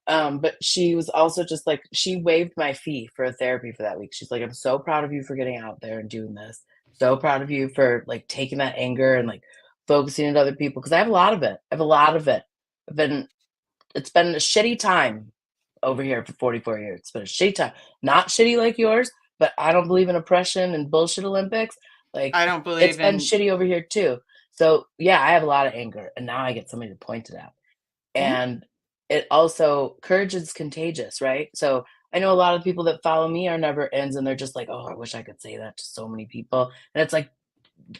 Speaker 2: But she was also just like, she waived my fee for a therapy for that week. She's like, I'm so proud of you for getting out there and doing this. So proud of you for like taking that anger and like focusing on other people because I have a lot of it. I have a lot of it. It's been a shitty time over here for 44 years. It's been a shitty time. Not shitty like yours, but I don't believe in oppression and bullshit Olympics. Like
Speaker 3: I don't
Speaker 2: it's
Speaker 3: believe
Speaker 2: been
Speaker 3: in.
Speaker 2: shitty over here too. So yeah, I have a lot of anger, and now I get somebody to point it out.
Speaker 3: Mhm.
Speaker 2: And it also courage is contagious, right? So I know a lot of people that follow me are never ends, and they're just like, "Oh, I wish I could say that to so many people." And it's like,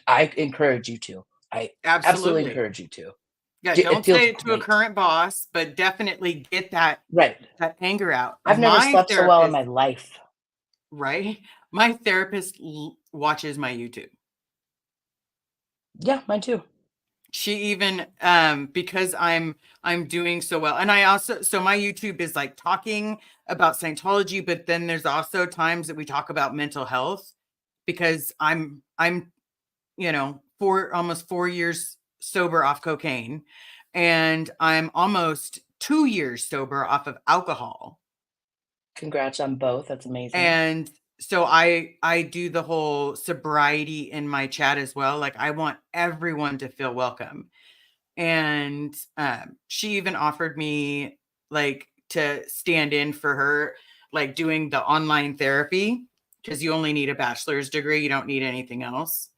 Speaker 2: I encourage you to. I absolutely
Speaker 3: Absolutely.
Speaker 2: encourage you to.
Speaker 3: Yeah,
Speaker 2: It
Speaker 3: don't
Speaker 2: feels
Speaker 3: say it to a
Speaker 2: great,
Speaker 3: current boss, but definitely get that
Speaker 2: right?
Speaker 3: anger out.
Speaker 2: I've never
Speaker 3: My
Speaker 2: slept so well in
Speaker 3: therapist,
Speaker 2: my life.
Speaker 3: right? My therapist watches my YouTube.
Speaker 2: Yeah, mine too.
Speaker 3: She even because I'm doing so well, and I also, so my YouTube is like talking about Scientology, but then there's also times that we talk about mental health, because I'm almost 4 years sober off cocaine, and I'm almost 2 years sober off of alcohol.
Speaker 2: Congrats on both. That's amazing.
Speaker 3: And so I do the whole sobriety in my chat as well. Like, I want everyone to feel welcome. And she even offered me, like, to stand in for her, like doing the online therapy, because you only need a bachelor's degree, you don't need anything else.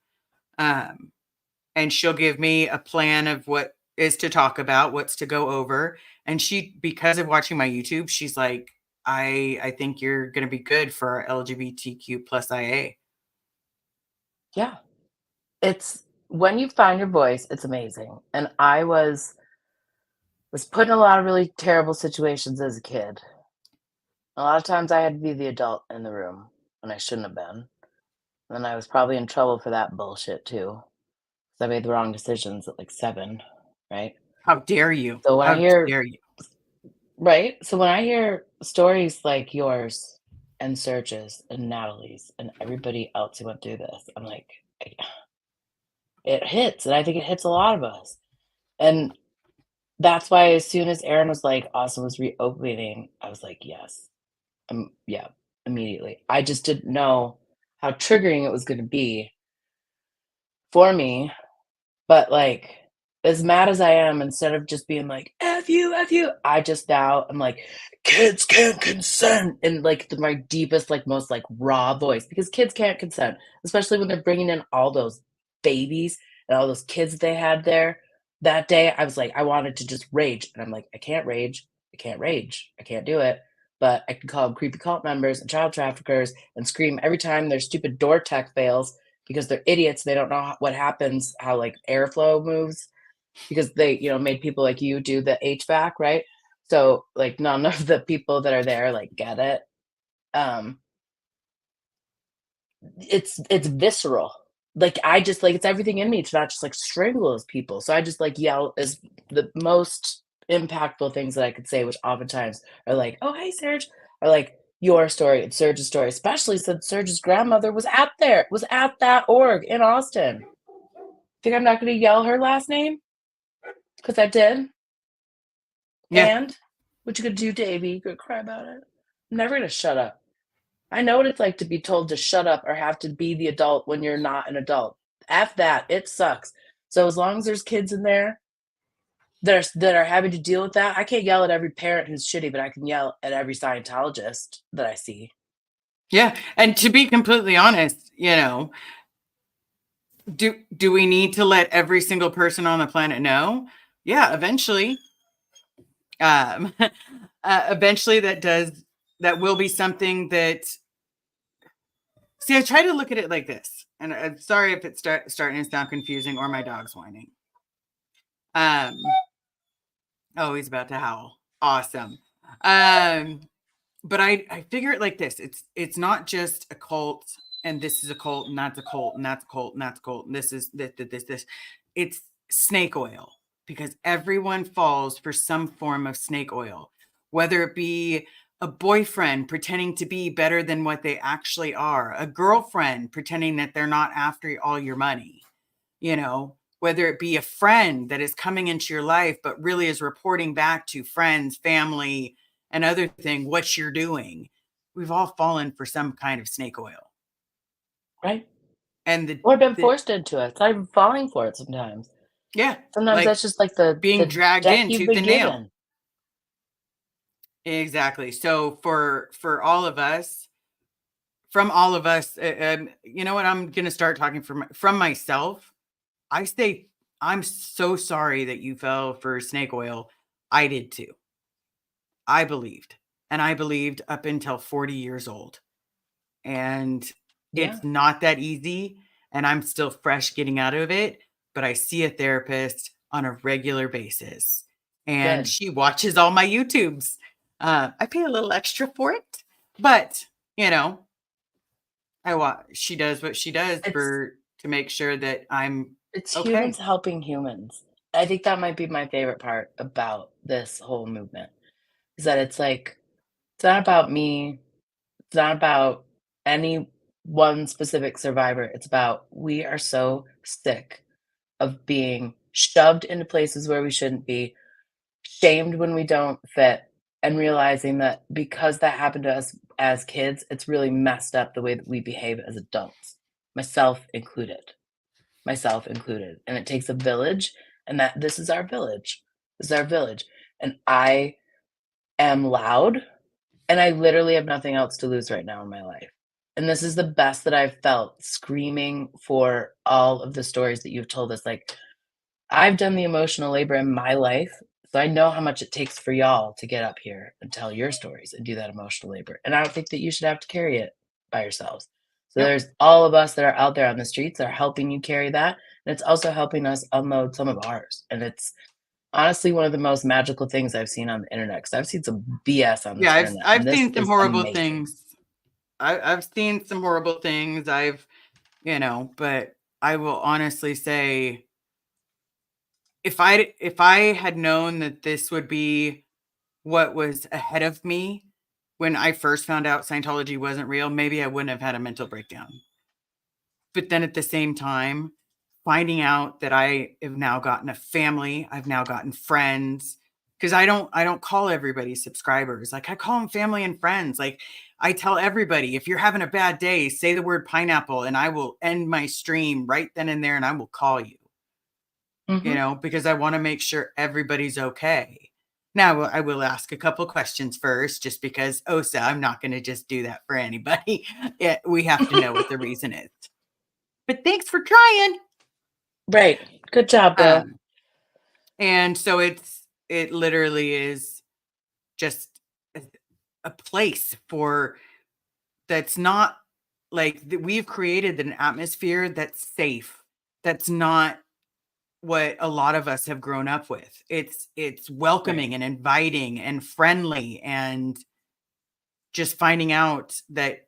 Speaker 3: And she'll give me a plan of what is to talk about, what's to go over. And she, because of watching my YouTube, she's like, I think you're going to be good for LGBTQ plus IA.
Speaker 2: Yeah. It's when you find your voice, it's amazing. And I was put in a lot of really terrible situations as a kid. A lot of times I had to be the adult in the room when I shouldn't have been. And I was probably in trouble for that bullshit too. 'Cause I made the wrong decisions at like 7, right?
Speaker 3: How dare you?
Speaker 2: So when I
Speaker 3: How
Speaker 2: hear
Speaker 3: dare you?
Speaker 2: Right? So when I hear stories like yours and Serge's and Natalie's and everybody else who went through this, I'm like, it hits, and I think it hits a lot of us. And that's why as soon as Aaron was like, Austin was reopening, I was like, yes. Yeah, immediately. I just didn't know how triggering it was going to be for me. But like, as mad as I am, instead of just being like, F you, I just now I'm like, kids can't consent in like my deepest, like most like raw voice, because kids can't consent, especially when they're bringing in all those babies and all those kids that they had there. That day, I was like, I wanted to just rage. And I'm like, I can't rage. I can't rage. I can't do it. But I can call them creepy cult members and child traffickers and scream every time their stupid door tech fails, because they're idiots. They don't know what happens, how like airflow moves, because they, made people like you do the HVAC, right? So like none of the people that are there like get it. It's visceral. Like I just like, it's everything in me to not just like strangle those people. So I just like yell as the most impactful things that I could say, which oftentimes are like, oh hey Serge, or like your story and Serge's story, especially since Serge's grandmother was at that org in Austin. Think I'm not going to yell her last name? Because I did.
Speaker 3: Yeah.
Speaker 2: And what you gonna do, Davey? You gonna cry about it? I'm never gonna shut up. I know what it's like to be told to shut up or have to be the adult when you're not an adult. F that. It sucks. So as long as there's kids in there that are having to deal with that, I can't yell at every parent who's shitty, but I can yell at every Scientologist that I see.
Speaker 3: Yeah. And to be completely honest, do we need to let every single person on the planet know? Yeah, eventually. Eventually that will be something that, see, I try to look at it like this, and I'm sorry if it's starting to sound confusing or my dog's whining. Oh, he's about to howl. Awesome. But I figure it like this. It's not just a cult, and this is a cult, and that's a cult, and that's a cult, and that's a cult, and this is this. It's snake oil, because everyone falls for some form of snake oil, whether it be a boyfriend pretending to be better than what they actually are, a girlfriend pretending that they're not after all your money, whether it be a friend that is coming into your life, but really is reporting back to friends, family, and other thing, what you're doing. We've all fallen for some kind of snake oil.
Speaker 2: Right?
Speaker 3: And
Speaker 2: Or been forced into it. It's not even falling for it sometimes.
Speaker 3: Yeah.
Speaker 2: Sometimes
Speaker 3: like
Speaker 2: that's just like the
Speaker 3: being dragged
Speaker 2: deck
Speaker 3: in
Speaker 2: you've
Speaker 3: tooth
Speaker 2: been
Speaker 3: and nail.
Speaker 2: given.
Speaker 3: Exactly. So for all of us, you know what? I'm going to start talking from myself. I say, I'm so sorry that you fell for snake oil. I did too. I believed, and I believed up until 40 years old. And
Speaker 2: Yeah.
Speaker 3: it's not that easy, and I'm still fresh getting out of it, but I see a therapist on a regular basis, and
Speaker 2: Good.
Speaker 3: she watches all my YouTubes. I pay a little extra for it, but she does what she does to make sure that I'm
Speaker 2: It's
Speaker 3: Okay.
Speaker 2: humans helping humans. I think that might be my favorite part about this whole movement, is that it's like, it's not about me, it's not about any one specific survivor, it's about we are so sick of being shoved into places where we shouldn't be, shamed when we don't fit, and realizing that because that happened to us as kids, it's really messed up the way that we behave as adults, myself included. Myself included. And it takes a village, and that this is our village. This is our village. And I am loud, and I literally have nothing else to lose right now in my life. And this is the best that I've felt screaming for all of the stories that you've told us. Like, I've done the emotional labor in my life, so I know how much it takes for y'all to get up here and tell your stories and do that emotional labor. And I don't think that you should have to carry it by yourselves. So
Speaker 3: Yep.
Speaker 2: there's all of us that are out there on the streets that are helping you carry that. And it's also helping us unload some of ours. And it's honestly one of the most magical things I've seen on the internet, because I've seen some BS on this
Speaker 3: Yeah,
Speaker 2: internet.
Speaker 3: I've
Speaker 2: And this
Speaker 3: seen some
Speaker 2: is
Speaker 3: horrible
Speaker 2: amazing.
Speaker 3: things. I've seen some horrible things. But I will honestly say, if I had known that this would be what was ahead of me when I first found out Scientology wasn't real, maybe I wouldn't have had a mental breakdown. But then at the same time, finding out that I have now gotten a family, I've now gotten friends, because I don't call everybody subscribers. Like, I call them family and friends. Like, I tell everybody, if you're having a bad day, say the word pineapple and I will end my stream right then and there and I will call you.
Speaker 2: Mhm.
Speaker 3: Because I want to make sure everybody's okay. Now, I will ask a couple questions first, just because OSA, I'm not going to just do that for anybody. We have to know what the reason is. But thanks for trying.
Speaker 2: Right. Good job, though.
Speaker 3: And so it literally is just a place for, that's not like, we've created an atmosphere that's safe. That's not what a lot of us have grown up with. It's welcoming
Speaker 2: Right.
Speaker 3: and inviting and friendly, and just finding out that,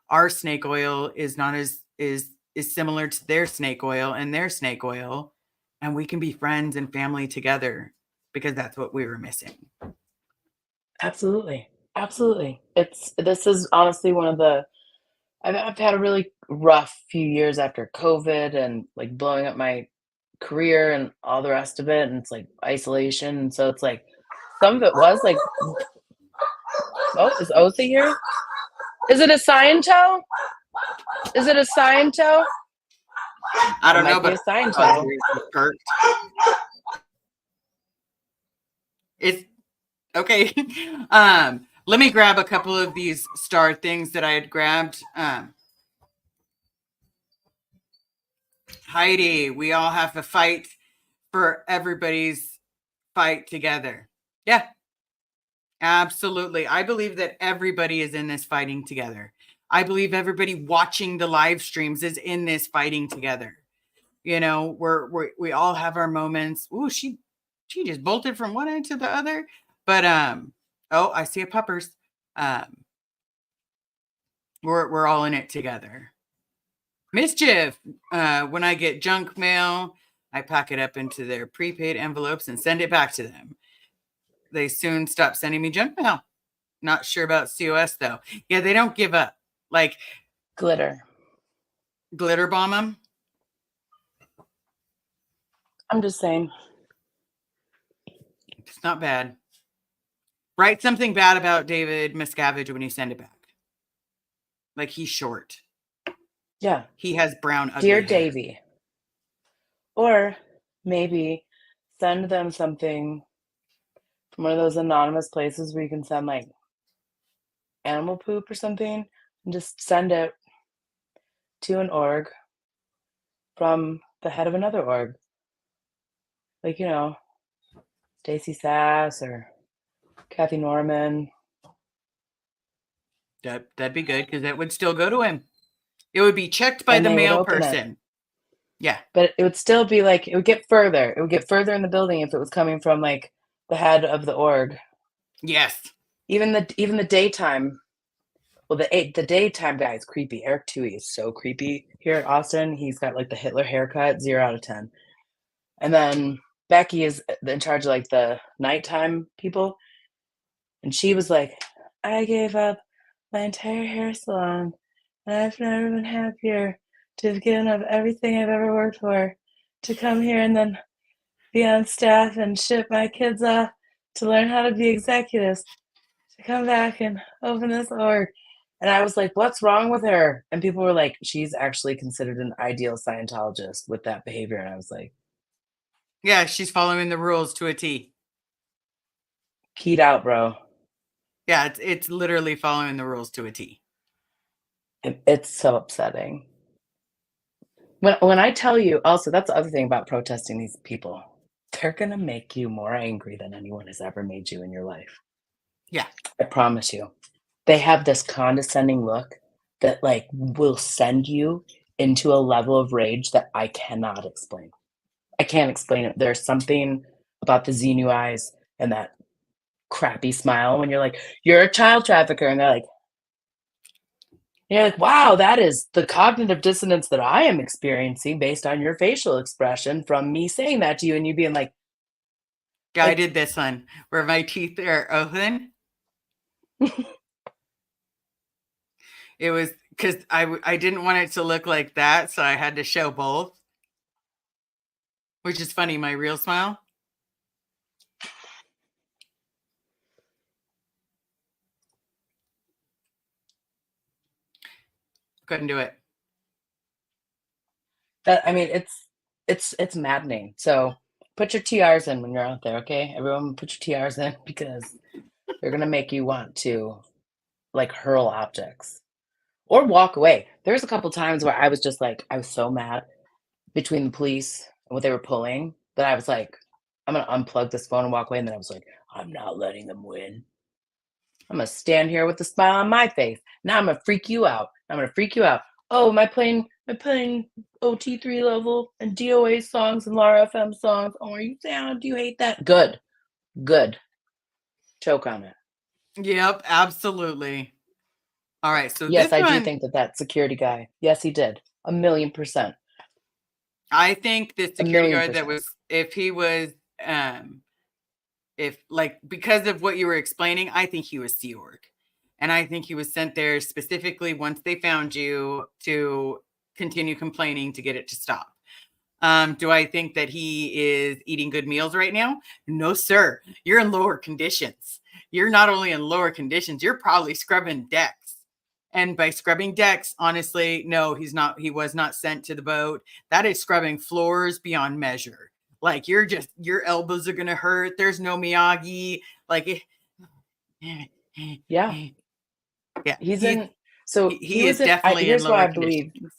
Speaker 3: our snake oil is not as is similar to their snake oil and their snake oil, and we can be friends and family together, because that's what we were missing.
Speaker 2: Absolutely. Absolutely. This is honestly one of the I've had a really rough few years after COVID and like blowing up my career and all the rest of it. And it's like isolation. And so it's like some of it was like, oh, is Osa here? Is it a Sciento? Is it a Sciento?
Speaker 3: I don't
Speaker 2: It
Speaker 3: know,
Speaker 2: might be
Speaker 3: but
Speaker 2: a Sciento.
Speaker 3: It's okay. Let me grab a couple of these star things that I had grabbed. Heidi, we all have to fight for everybody's fight together. Yeah, absolutely. I believe that everybody is in this fighting together. I believe everybody watching the live streams is in this fighting together. We all have our moments. Ooh, she just bolted from one end to the other. But oh, I see a puppers. We're all in it together. Mischief. When I get junk mail, I pack it up into their prepaid envelopes and send it back to them. They soon stop sending me junk mail. Not sure about COS though. Yeah, they don't give up. Like,
Speaker 2: Glitter
Speaker 3: bomb them.
Speaker 2: I'm just saying.
Speaker 3: It's not bad. Write something bad about David Miscavige when you send it back. Like, he's short.
Speaker 2: Yeah.
Speaker 3: He has brown ugly
Speaker 2: Dear
Speaker 3: hair.
Speaker 2: Davey. Or maybe send them something from one of those anonymous places where you can send like animal poop or something, and just send it to an org from the head of another org. Like, Stacey Sass or Kathy Norman.
Speaker 3: That'd be good, because that would still go to him. It would be checked by
Speaker 2: And
Speaker 3: the
Speaker 2: they would
Speaker 3: mail
Speaker 2: open it.
Speaker 3: person. Yeah.
Speaker 2: But it would still be like, it would get further. It would get further in the building if it was coming from like the head of the org.
Speaker 3: Yes.
Speaker 2: Even the daytime Well, the daytime guy is creepy. Eric Toohey is so creepy here at Austin. He's got like the Hitler haircut, 0 out of 10. And then Becky is in charge of like the nighttime people. And she was like, I gave up my entire hair salon and I've never been happier to have given up everything I've ever worked for to come here and then be on staff and ship my kids off to learn how to be executives, to come back and open this org. And I was like, what's wrong with her? And people were like, she's actually considered an ideal Scientologist with that behavior. And I was like,
Speaker 3: Yeah, she's following the rules to a T.
Speaker 2: keyed out, bro.
Speaker 3: Yeah, it's literally following the rules to a T.
Speaker 2: It's so upsetting. When I tell you, also, that's the other thing about protesting these people. They're going to make you more angry than anyone has ever made you in your life.
Speaker 3: Yeah.
Speaker 2: I promise you. They have this condescending look that like will send you into a level of rage that I cannot explain. I can't explain it. There's something about the Xenu eyes and that crappy smile when you're like, you're a child trafficker. And you're like, wow, that is the cognitive dissonance that I am experiencing based on your facial expression from me saying that to you. And you being like,
Speaker 3: yeah, I did this one where my teeth are open. It was because I didn't want it to look like that, so I had to show both. Which is funny, my real smile. Couldn't do it.
Speaker 2: I mean, it's maddening. So put your TRs in when you're out there, okay? Everyone put your TRs in because they're gonna make you want to like hurl objects or walk away. There's a couple times where I was just like, I was so mad between the police and what they were pulling that I was like, I'm gonna unplug this phone and walk away. And then I was like, I'm not letting them win. I'm gonna stand here with a smile on my face. Now I'm gonna freak you out. I'm gonna freak you out. Oh, am I playing OT3 level and DOA songs and Lara FM songs? Oh, are you down? Do you hate that? Good. Choke on it.
Speaker 3: Yep, absolutely. All right, so
Speaker 2: yes,
Speaker 3: this
Speaker 2: I
Speaker 3: one,
Speaker 2: do think that security guy. Yes, he did. 1,000,000%.
Speaker 3: I think the security guard that
Speaker 2: 1,000,000%.
Speaker 3: was, if he was, if like because of what you were explaining, I think he was Sea Org, and I think he was sent there specifically once they found you to continue complaining to get it to stop. Do I think that he is eating good meals right now? No, sir. You're in lower conditions. You're not only in lower conditions, you're probably scrubbing decks. And by scrubbing decks, honestly, no, he's not. He was not sent to the boat. That is scrubbing floors beyond measure. Like your elbows are going to hurt. There's no Miyagi. Like,
Speaker 2: yeah.
Speaker 3: He's
Speaker 2: in, so
Speaker 3: he
Speaker 2: was
Speaker 3: is definitely
Speaker 2: here's
Speaker 3: in
Speaker 2: why
Speaker 3: lower
Speaker 2: I believe
Speaker 3: conditions.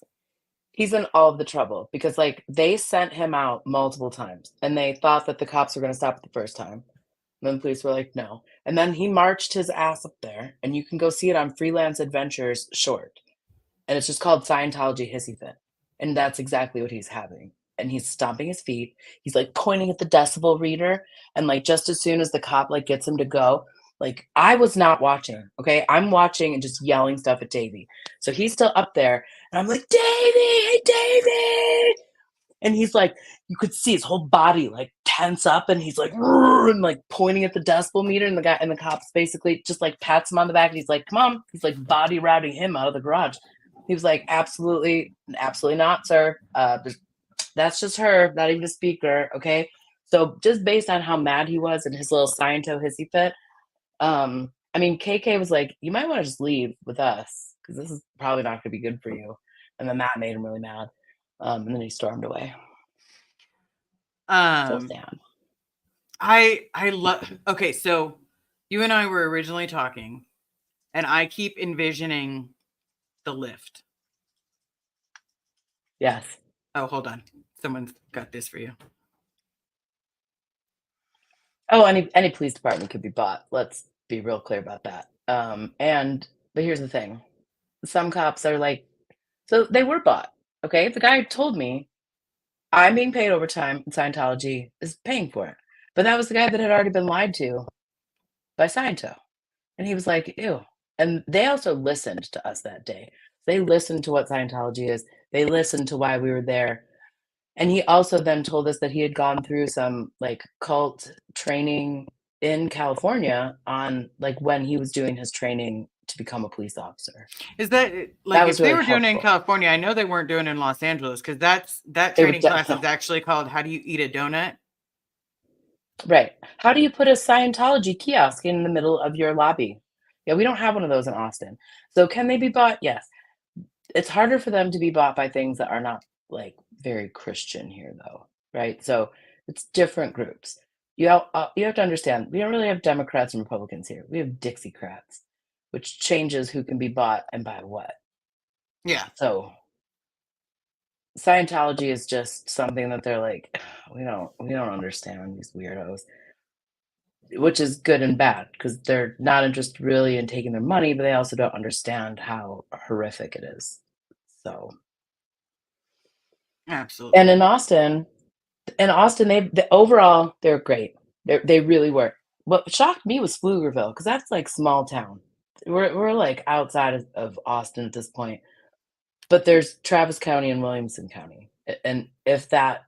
Speaker 2: he's in all of the trouble because like they sent him out multiple times and they thought that the cops were going to stop it the first time. And then the police were like, no. And then he marched his ass up there and you can go see it on Freelance Adventures short. And it's just called Scientology Hissy Fit. And that's exactly what he's having. And he's stomping his feet. He's like pointing at the decibel reader. And like just as soon as the cop like gets him to go, like I was not watching. Okay. I'm watching and just yelling stuff at Davey. So he's still up there. And I'm like, Davey, hey Davey. And he's like, you could see his whole body like tense up, and he's like, and like pointing at the decibel meter, and the cops basically just like pats him on the back, and he's like, come on. He's like body routing him out of the garage. He was like, absolutely not, sir. That's just her, not even a speaker, okay? So just based on how mad he was and his little Sciento hissy fit, I mean, KK was like, you might want to just leave with us because this is probably not going to be good for you. And then that made him really mad. And then he stormed away. So sad.
Speaker 3: I love. Okay, so you and I were originally talking, and I keep envisioning the lift.
Speaker 2: Yes.
Speaker 3: Oh, hold on. Someone's got this for you.
Speaker 2: Oh, any police department could be bought. Let's be real clear about that. But here's the thing. Some cops are like, so they were bought. Okay. The guy told me I'm being paid overtime and Scientology is paying for it. But that was the guy that had already been lied to by Sciento. And he was like, ew, And they also listened to us that day. They listened to what Scientology is. They listened to why we were there. And he also then told us that he had gone through some like cult training in California on like when he was doing his training to become a police officer.
Speaker 3: Is that like
Speaker 2: was
Speaker 3: if they
Speaker 2: really
Speaker 3: were doing it in
Speaker 2: helpful.
Speaker 3: California? I know they weren't doing it in Los Angeles because that
Speaker 2: They were
Speaker 3: training class
Speaker 2: no.
Speaker 3: is actually called "How do you eat a donut?"
Speaker 2: Right. How do you put a Scientology kiosk in the middle of your lobby? Yeah, we don't have one of those in Austin. So can they be bought? Yes. It's harder for them to be bought by things that are not like very Christian here, though, right? So it's different groups. You have to understand, we don't really have Democrats and Republicans here. We have Dixiecrats, which changes who can be bought and by what.
Speaker 3: Yeah.
Speaker 2: So Scientology is just something that they're like, we don't understand these weirdos, which is good and bad because they're not interested really in taking their money, but they also don't understand how horrific it is. So,
Speaker 3: Absolutely.
Speaker 2: and in Austin, overall they're great. They really were. What shocked me was Pflugerville because that's like small town. We're like outside of Austin at this point, but there's Travis County and Williamson County, and if that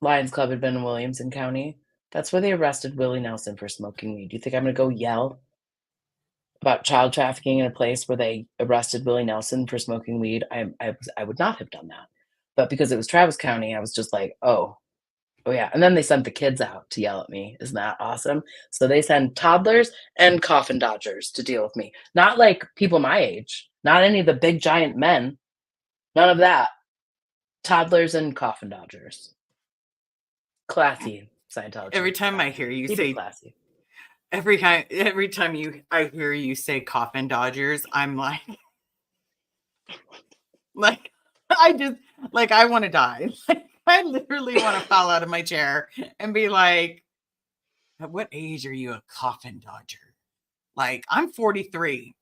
Speaker 2: Lions Club had been in Williamson County, that's where they arrested Willie Nelson for smoking weed. Do you think I'm gonna go yell about child trafficking in a place where they arrested Willie Nelson for smoking weed? I would not have done that, but because it was Travis County, I was just like, oh yeah, and then they sent the kids out to yell at me. Isn't that awesome? So they send toddlers and coffin dodgers to deal with me. Not like people my age, not any of the big giant men, none of that. Toddlers and coffin dodgers. Classy Scientology.
Speaker 3: Every time I
Speaker 2: classy.
Speaker 3: hear you
Speaker 2: Keep
Speaker 3: say
Speaker 2: it classy.
Speaker 3: every time I hear you say coffin dodgers, I'm like I just like I want to die. Like I literally want to fall out of my chair and be like, at what age are you a coffin dodger? Like I'm 43.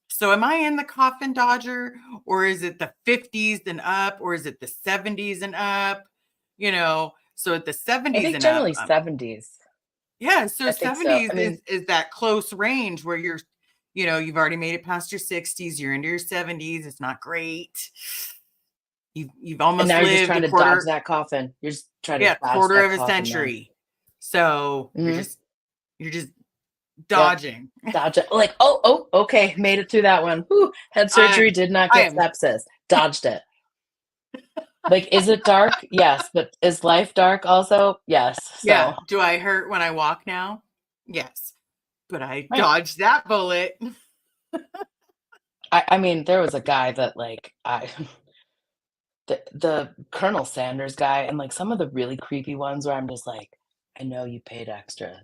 Speaker 3: So am I in the coffin dodger or is it the 50s and up or is it the 70s and up? You know, so at the
Speaker 2: I
Speaker 3: 70s
Speaker 2: think
Speaker 3: and up,
Speaker 2: generally 70s.
Speaker 3: yeah, so
Speaker 2: I think so.
Speaker 3: 70s
Speaker 2: I mean,
Speaker 3: is that close range where you're, you know, you've already made it past your 60s, you're into your 70s, it's not great. You've
Speaker 2: and
Speaker 3: almost
Speaker 2: now you're just
Speaker 3: lived
Speaker 2: trying
Speaker 3: a
Speaker 2: to dodge
Speaker 3: quarter,
Speaker 2: that coffin. You're just trying to
Speaker 3: yeah,
Speaker 2: dodge
Speaker 3: quarter
Speaker 2: that
Speaker 3: of a
Speaker 2: coffin now.
Speaker 3: century. So
Speaker 2: Mhm.
Speaker 3: you're just
Speaker 2: Yep.
Speaker 3: dodging.
Speaker 2: Dodge it. Like, oh, okay, made it through that one. Whew, had surgery, did not
Speaker 3: I
Speaker 2: get
Speaker 3: am
Speaker 2: sepsis. Dodged it. Like, is it dark? Yes, but is life dark also? Yes.
Speaker 3: yeah.
Speaker 2: So,
Speaker 3: Do I hurt when I walk now? Yes. But I
Speaker 2: right.
Speaker 3: dodged that bullet.
Speaker 2: I mean, there was a guy that like the Colonel Sanders guy, and like some of the really creepy ones where I'm just like, I know you paid extra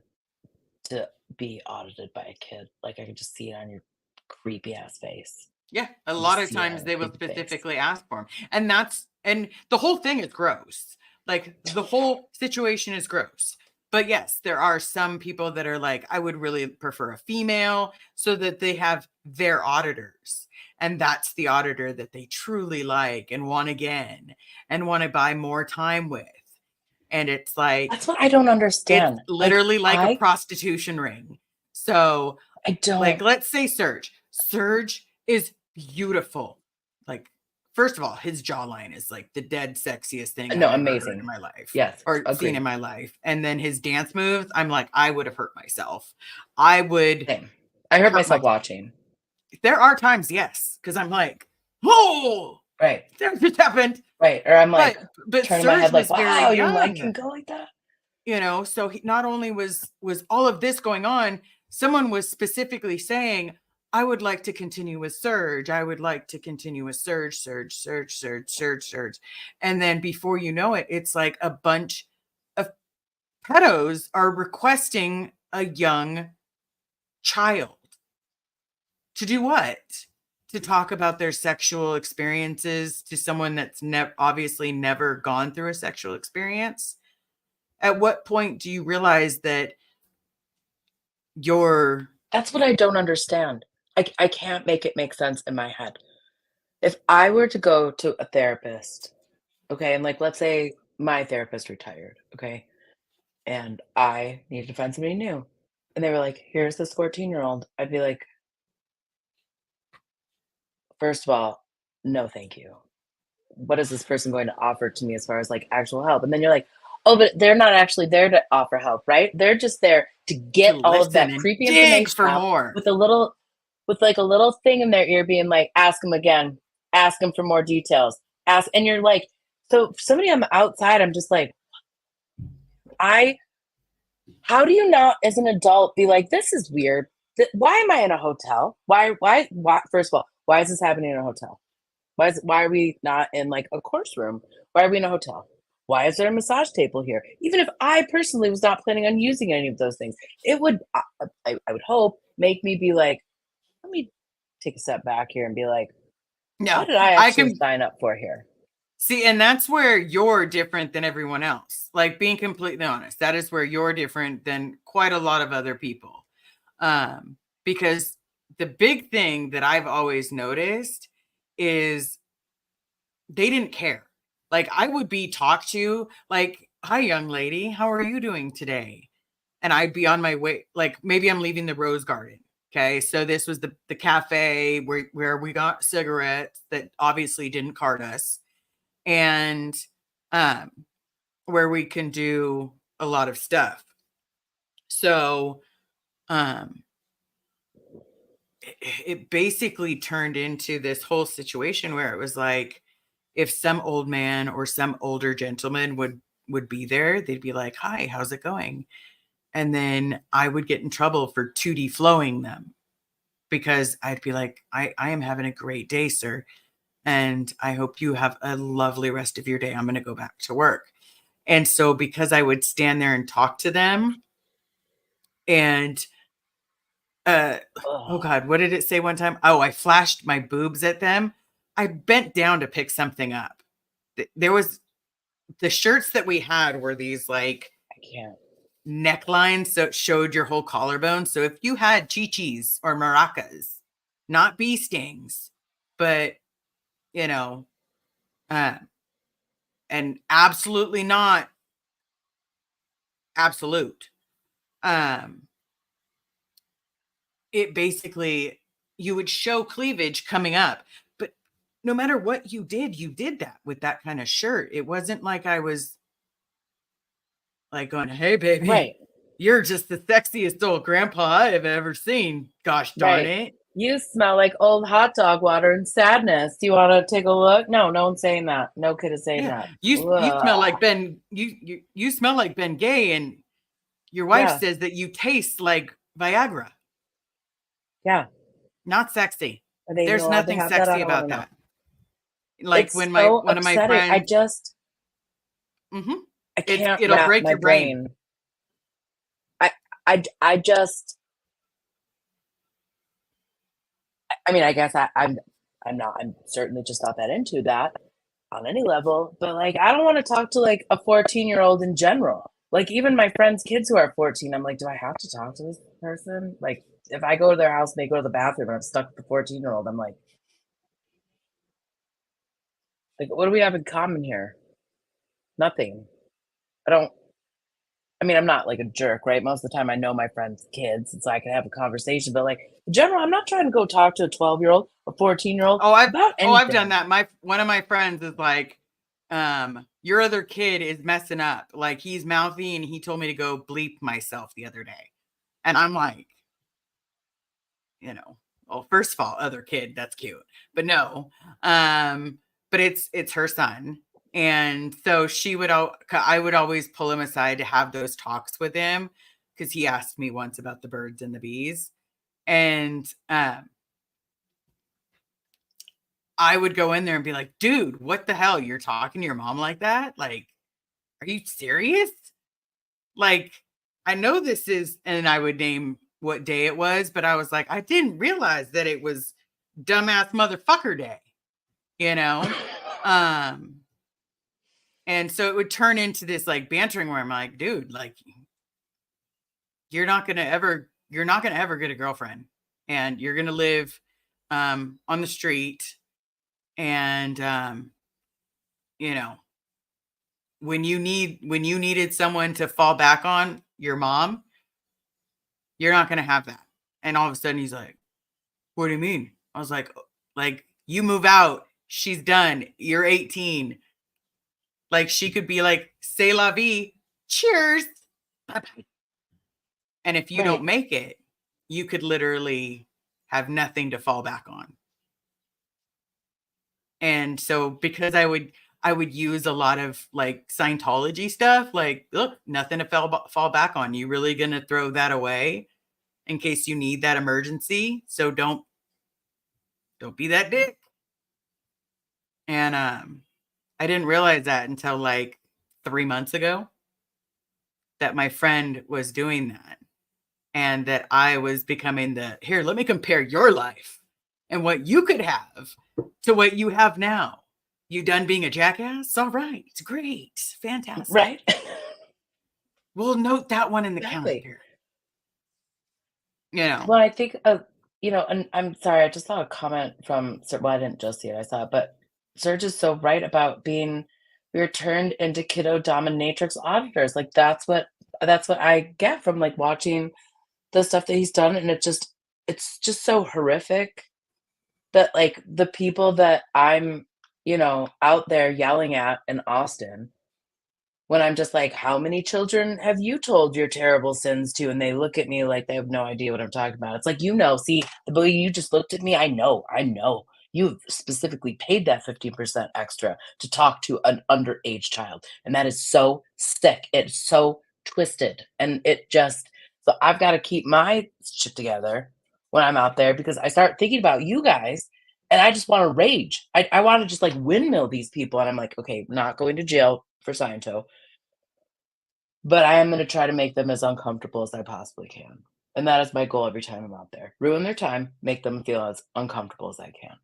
Speaker 2: to be audited by a kid. Like I could just see it on your creepy ass face.
Speaker 3: Yeah, a
Speaker 2: I
Speaker 3: lot
Speaker 2: just
Speaker 3: of
Speaker 2: see it on
Speaker 3: times
Speaker 2: your
Speaker 3: they will
Speaker 2: creepy face.
Speaker 3: specifically ask for them. And the whole thing is gross. Like the whole situation is gross. But yes, there are some people that are like, I would really prefer a female so that they have their auditors. And that's the auditor that they truly like and want again and want to buy more time with. And it's like,
Speaker 2: That's what I don't
Speaker 3: it's
Speaker 2: understand.
Speaker 3: literally like a prostitution ring. So
Speaker 2: I don't.
Speaker 3: like let's say Serge is beautiful. Like first of all, his jawline is like the dead sexiest thing
Speaker 2: No,
Speaker 3: I've ever
Speaker 2: amazing.
Speaker 3: heard in my life.
Speaker 2: Yes,
Speaker 3: Or
Speaker 2: agreed.
Speaker 3: seen in my life. And then his dance moves, I'm like, I would have hurt myself. I would
Speaker 2: Same. I hurt myself
Speaker 3: myself.
Speaker 2: watching.
Speaker 3: There are times, yes, because I'm like, oh,
Speaker 2: Right.
Speaker 3: that just happened.
Speaker 2: Right. Or I'm like
Speaker 3: but
Speaker 2: turning my
Speaker 3: Serge
Speaker 2: head like,
Speaker 3: was very
Speaker 2: wow, your leg
Speaker 3: young.
Speaker 2: can go like that.
Speaker 3: You know, so he not only was all of this going on, someone was specifically saying, I would like to continue with Serge. I would like to continue with Serge. And then before you know it, it's like a bunch of pedos are requesting a young child to do what? To talk about their sexual experiences to someone that's obviously never gone through a sexual experience. At what point do you realize that
Speaker 2: That's what I don't understand. I can't make it make sense in my head. If I were to go to a therapist, okay, and like let's say my therapist retired, okay, and I needed to find somebody new, and they were like, "Here's this 14-year-old," I'd be like, first of all, no, thank you. What is this person going to offer to me as far as like actual help? And then you're like, oh, but they're not actually there to offer help, right? They're just there to get
Speaker 3: To
Speaker 2: all of
Speaker 3: listen
Speaker 2: that
Speaker 3: and
Speaker 2: creepy
Speaker 3: dig
Speaker 2: information
Speaker 3: for
Speaker 2: out
Speaker 3: more.
Speaker 2: with like a little thing in their ear being like, ask them again, ask them for more details, ask. And you're like, so for somebody on the outside, I'm just like, how do you not as an adult be like, this is weird. Why am I in a hotel? Why, first of all, why is this happening in a hotel? Why are we not in like a course room? Why are we in a hotel? Why is there a massage table here? Even if I personally was not planning on using any of those things, it would, I would hope, make me be like, let me take a step back here and be like,
Speaker 3: No,
Speaker 2: what did I
Speaker 3: I
Speaker 2: actually
Speaker 3: can
Speaker 2: sign up for here?
Speaker 3: see, and that's where you're different than everyone else. Like being completely honest, that is where you're different than quite a lot of other people. Because the big thing that I've always noticed is they didn't care. Like I would be talked to like, hi, young lady, how are you doing today? And I'd be on my way, like maybe I'm leaving the Rose Garden. Okay. So this was the cafe where we got cigarettes that obviously didn't card us. And um, where we can do a lot of stuff. So it basically turned into this whole situation where it was like, if some old man or some older gentleman would be there, they'd be like, hi, how's it going? And then I would get in trouble for 2D flowing them because I'd be like, I am having a great day, sir. And I hope you have a lovely rest of your day. I'm going to go back to work. And so because I would stand there and talk to them and oh God, what did it say one time? Oh, I flashed my boobs at them. I bent down to pick something up. There was the shirts that we had were these like
Speaker 2: I can't.
Speaker 3: necklines, so it showed your whole collarbone. So if you had chichis or maracas, not bee stings, but you know, and absolutely not absolute. It basically you would show cleavage coming up, but no matter what you did that with that kind of shirt. It wasn't like I was like going, hey baby,
Speaker 2: Right.
Speaker 3: you're just the sexiest old grandpa I've ever seen. Gosh darn it.
Speaker 2: You smell like old hot dog water and sadness. Do you want to take a look? No, no one's saying that. No kid is saying that.
Speaker 3: You smell like Ben. You smell like Ben Gay, and your wife says that you taste like Viagra.
Speaker 2: Yeah.
Speaker 3: Not sexy. There's nothing sexy about that. Like
Speaker 2: it's
Speaker 3: when
Speaker 2: one
Speaker 3: of my friends,
Speaker 2: I can't
Speaker 3: it'll
Speaker 2: wrap
Speaker 3: break
Speaker 2: my
Speaker 3: your brain.
Speaker 2: I just, I mean, I guess I'm certainly just not that into that on any level, but like, I don't want to talk to like a 14-year-old in general. Like even my friends' kids who are 14, I'm like, do I have to talk to this person? Like if I go to their house and they go to the bathroom and I'm stuck with the 14-year-old, I'm like, what do we have in common here? Nothing. I mean, I'm not like a jerk, right? Most of the time I know my friends' kids, and so I can have a conversation, but like in general, I'm not trying to go talk to a 12-year-old, a 14-year-old about anything.
Speaker 3: I've done that. One of my friends is like, your other kid is messing up. Like he's mouthy and he told me to go bleep myself the other day. And I'm like, well, first of all, other kid, that's cute. But no. But it's her son. And so I would always pull him aside to have those talks with him because he asked me once about the birds and the bees. And I would go in there and be like, dude, what the hell? You're talking to your mom like that? Like, are you serious? Like, I know this is, and I would name what day it was, but I was like, I didn't realize that it was dumbass motherfucker day, and so it would turn into this like bantering where I'm like, dude, like, you're not going to ever get a girlfriend and you're going to live on the street. And, when you needed someone to fall back on, your mom, you're not going to have that. And all of a sudden he's like, what do you mean? I was like, You move out, she's done. You're 18. Like, she could be like, "C'est la vie. Cheers. Bye-bye." And if you don't make it, you could literally have nothing to fall back on. And so because I would use a lot of like Scientology stuff, like, look, nothing to fall back on. You really going to throw that away in case you need that emergency? So don't be that dick. And I didn't realize that until like 3 months ago, that my friend was doing that, and that I was becoming here, let me compare your life and what you could have to what you have now. You done being a jackass? All right. It's great. Fantastic.
Speaker 2: Right.
Speaker 3: We'll note that one in the
Speaker 2: Exactly.
Speaker 3: calendar. You know.
Speaker 2: Well, I think, and I'm sorry, I just saw a comment from, well, I didn't just see it, I saw it, but Serge is so right about we were turned into kiddo dominatrix auditors. Like that's what I get from like watching the stuff that he's done. And it's just so horrific that like the people that I'm, out there yelling at in Austin, when I'm just like, how many children have you told your terrible sins to? And they look at me like they have no idea what I'm talking about. It's like, see, the way you just looked at me, I know. You've specifically paid that 15% extra to talk to an underage child. And that is so sick. It's so twisted. And so I've got to keep my shit together when I'm out there, because I start thinking about you guys and I just want to rage. I want to just like windmill these people. And I'm like, okay, not going to jail for Sciento, but I am going to try to make them as uncomfortable as I possibly can. And that is my goal every time I'm out there. Ruin their time, make them feel as uncomfortable as I can.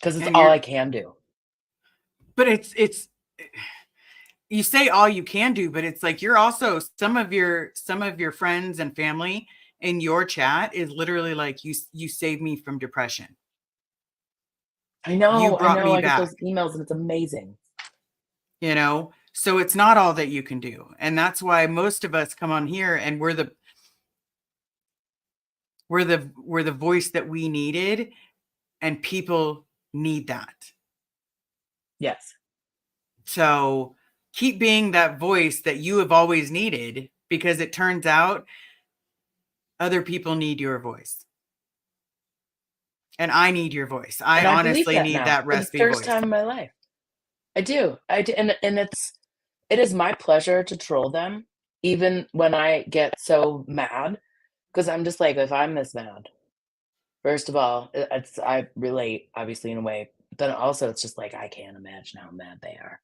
Speaker 2: Because it's all I can do.
Speaker 3: But it's you say all you can do, but it's like you're also some of your friends and family in your chat is literally like, you saved me from depression.
Speaker 2: I know.
Speaker 3: You brought me
Speaker 2: I
Speaker 3: back.
Speaker 2: get those emails and it's amazing.
Speaker 3: So it's not all that you can do. And that's why most of us come on here and we're the voice that we needed, and people need that.
Speaker 2: Yes.
Speaker 3: So keep being that voice that you have always needed, because it turns out other people need your voice. And I need your voice. I honestly need that raspy voice.
Speaker 2: For the first time in my life. I do. And it is my pleasure to troll them, even when I get so mad, because I'm just like, if I'm this mad, first of all, I relate obviously in a way, but also it's just like, I can't imagine how mad they are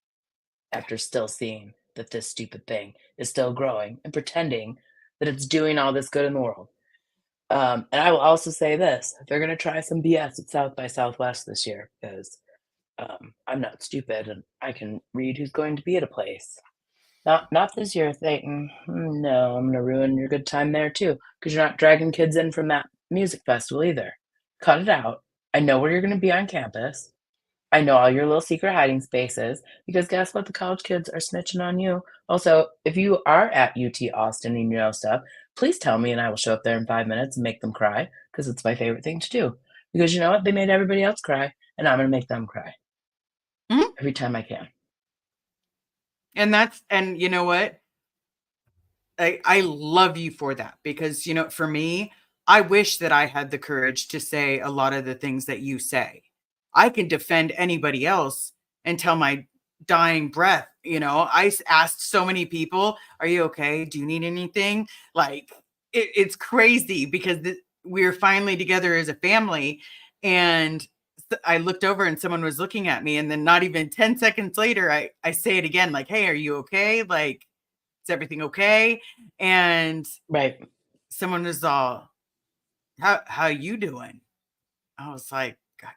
Speaker 2: after still seeing that this stupid thing is still growing and pretending that it's doing all this good in the world. And I will also say this: they're going to try some BS at South by Southwest this year, because I'm not stupid and I can read who's going to be at a place. Not this year, thinking, no, I'm going to ruin your good time there too, because you're not dragging kids in from that music festival either. Cut it out. I know where you're going to be on campus. I know all your little secret hiding spaces, because guess what? The college kids are snitching on you. Also, if you are at UT Austin and you know stuff, please tell me and I will show up there in 5 minutes and make them cry, because it's my favorite thing to do. Because you know what? They made everybody else cry, and I'm going to make them cry every time I can.
Speaker 3: And you know what? I love you for that, because, for me, I wish that I had the courage to say a lot of the things that you say. I can defend anybody else until my dying breath. I asked so many people, are you okay? Do you need anything? Like, it's crazy, because we're finally together as a family. And I looked over and someone was looking at me, and then not even 10 seconds later, I say it again, like, hey, are you okay? Like, is everything okay? And someone was all, how you doing? I was like, God,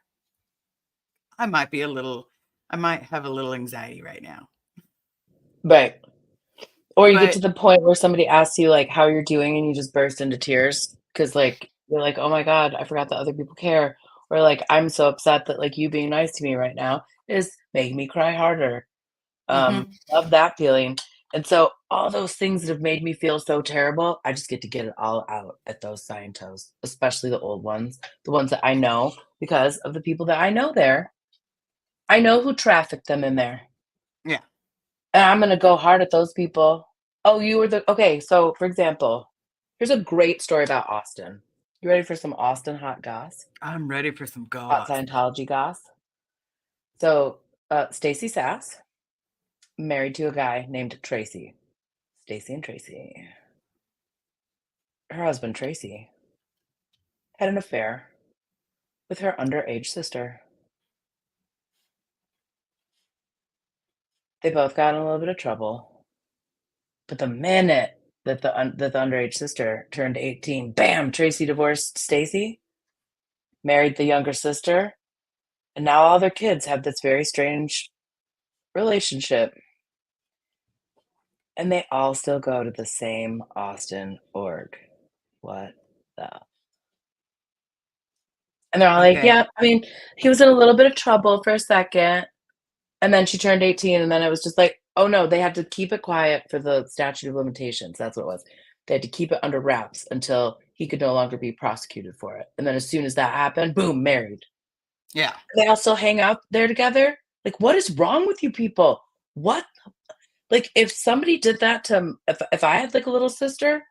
Speaker 3: I might have a little anxiety right now.
Speaker 2: Right. Or you get to the point where somebody asks you like how you're doing and you just burst into tears, because like you're like, oh my God, I forgot that other people care. Or like, I'm so upset that like you being nice to me right now is making me cry harder. Love that feeling. And so all those things that have made me feel so terrible, I just get to get it all out at those Scientos, especially the old ones, the ones that I know because of the people that I know there. I know who trafficked them in there.
Speaker 3: Yeah.
Speaker 2: And I'm going to go hard at those people. Oh, you were okay. So, for example, here's a great story about Austin. You ready for some Austin hot goss?
Speaker 3: I'm ready for some
Speaker 2: Hot
Speaker 3: goss.
Speaker 2: Scientology goss. So, Stacy Sass married to a guy named Tracy. Stacy and Tracy. Her husband, Tracy, had an affair with her underage sister. They both got in a little bit of trouble. But the minute that the underage sister turned 18, bam, Tracy divorced Stacy, married the younger sister, and now all their kids have this very strange relationship. And they all still go to the same Austin org. What the? And they're all like,
Speaker 3: Okay.
Speaker 2: yeah, I mean, he was in a little bit of trouble for a second. And then she turned 18, and then it was just like, oh no, they had to keep it quiet for the statute of limitations. That's what it was. They had to keep it under wraps until he could no longer be prosecuted for it. And then as soon as that happened, boom, married.
Speaker 3: Yeah.
Speaker 2: They all still hang out there together. Like, what is wrong with you people? What? Like, if somebody did that to, if I had like a little sister,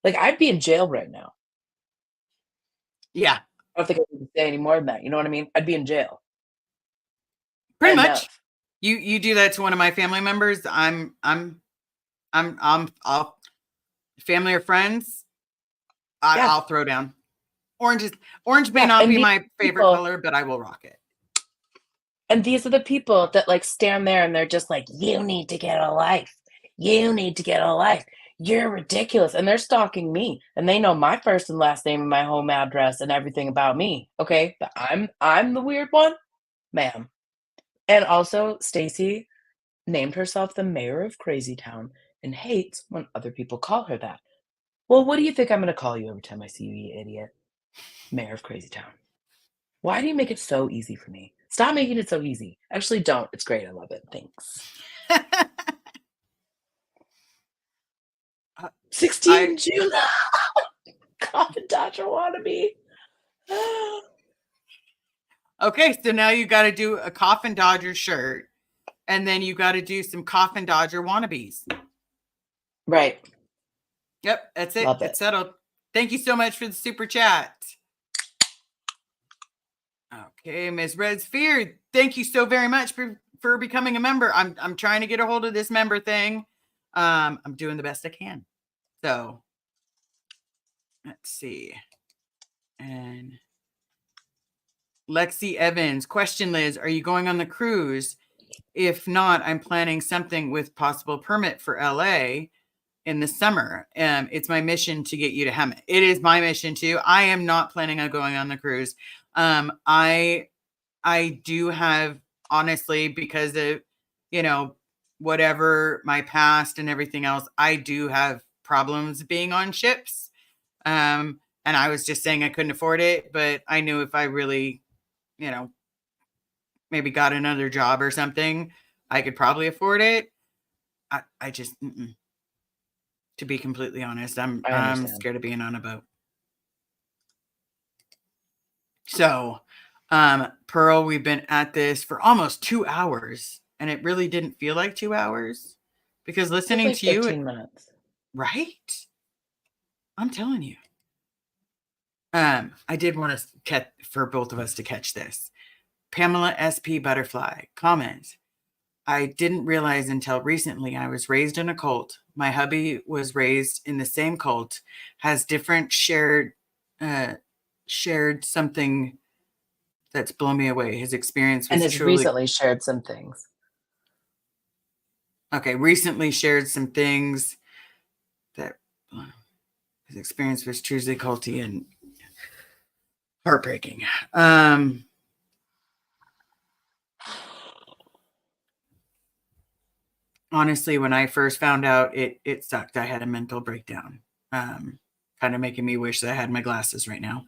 Speaker 2: like I'd be in jail right now.
Speaker 3: Yeah.
Speaker 2: I don't think I can say any more than that. You know what I mean? I'd be in jail.
Speaker 3: Pretty
Speaker 2: End
Speaker 3: much.
Speaker 2: of.
Speaker 3: You do that to one of my family members, I'll family or friends,
Speaker 2: Yeah.
Speaker 3: I'll throw down. Orange may
Speaker 2: Yeah,
Speaker 3: not
Speaker 2: and
Speaker 3: be
Speaker 2: these
Speaker 3: my favorite
Speaker 2: people-
Speaker 3: color, but I will rock it.
Speaker 2: And these are the people that like stand there and they're just like, you need to get a life. You need to get a life. You're ridiculous. And they're stalking me. And they know my first and last name and my home address and everything about me. Okay. But I'm the weird one, ma'am. And also Stacy named herself the mayor of Crazy Town and hates when other people call her that. Well, what do you think I'm gonna call you every time I see you, you idiot? Mayor of Crazy Town. Why do you make it so easy for me? Stop making it so easy. Actually, don't. It's great. I love it. Thanks. 16 June. Coffin Dodger wannabe.
Speaker 3: Okay, so now you got to do a Coffin Dodger shirt, and then you got to do some Coffin Dodger wannabes.
Speaker 2: Right.
Speaker 3: Yep, that's it.
Speaker 2: Love it.
Speaker 3: It's settled. Thank you so much for the super chat. Okay, Ms. Red Sphere, thank you so very much for becoming a member. I'm trying to get a hold of this member thing. I'm doing the best I can. So let's see. And Lexi Evans, question, Liz, are you going on the cruise? If not, I'm planning something with possible permit for LA in the summer. It's my mission to get you to Hemet. It is my mission too. I am not planning on going on the cruise. I do have, honestly, because of, whatever my past and everything else, I do have problems being on ships. And I was just saying I couldn't afford it, but I knew if I really, maybe got another job or something, I could probably afford it. I just, to be completely honest, I'm scared of being on a boat. So, Pearl, we've been at this for almost 2 hours, and it really didn't feel like 2 hours because listening
Speaker 2: like
Speaker 3: to you,
Speaker 2: 15 minutes.
Speaker 3: Right? I'm telling you. I did want to for both of us to catch this. Pamela SP Butterfly comments, I didn't realize until recently I was raised in a cult. My hubby was raised in the same cult, has different shared something that's blown me away. His experience was
Speaker 2: and has
Speaker 3: truly
Speaker 2: recently shared some things.
Speaker 3: Okay, recently shared some things that his experience was truly culty and heartbreaking. Honestly, when I first found out, it sucked. I had a mental breakdown, kind of making me wish that I had my glasses right now.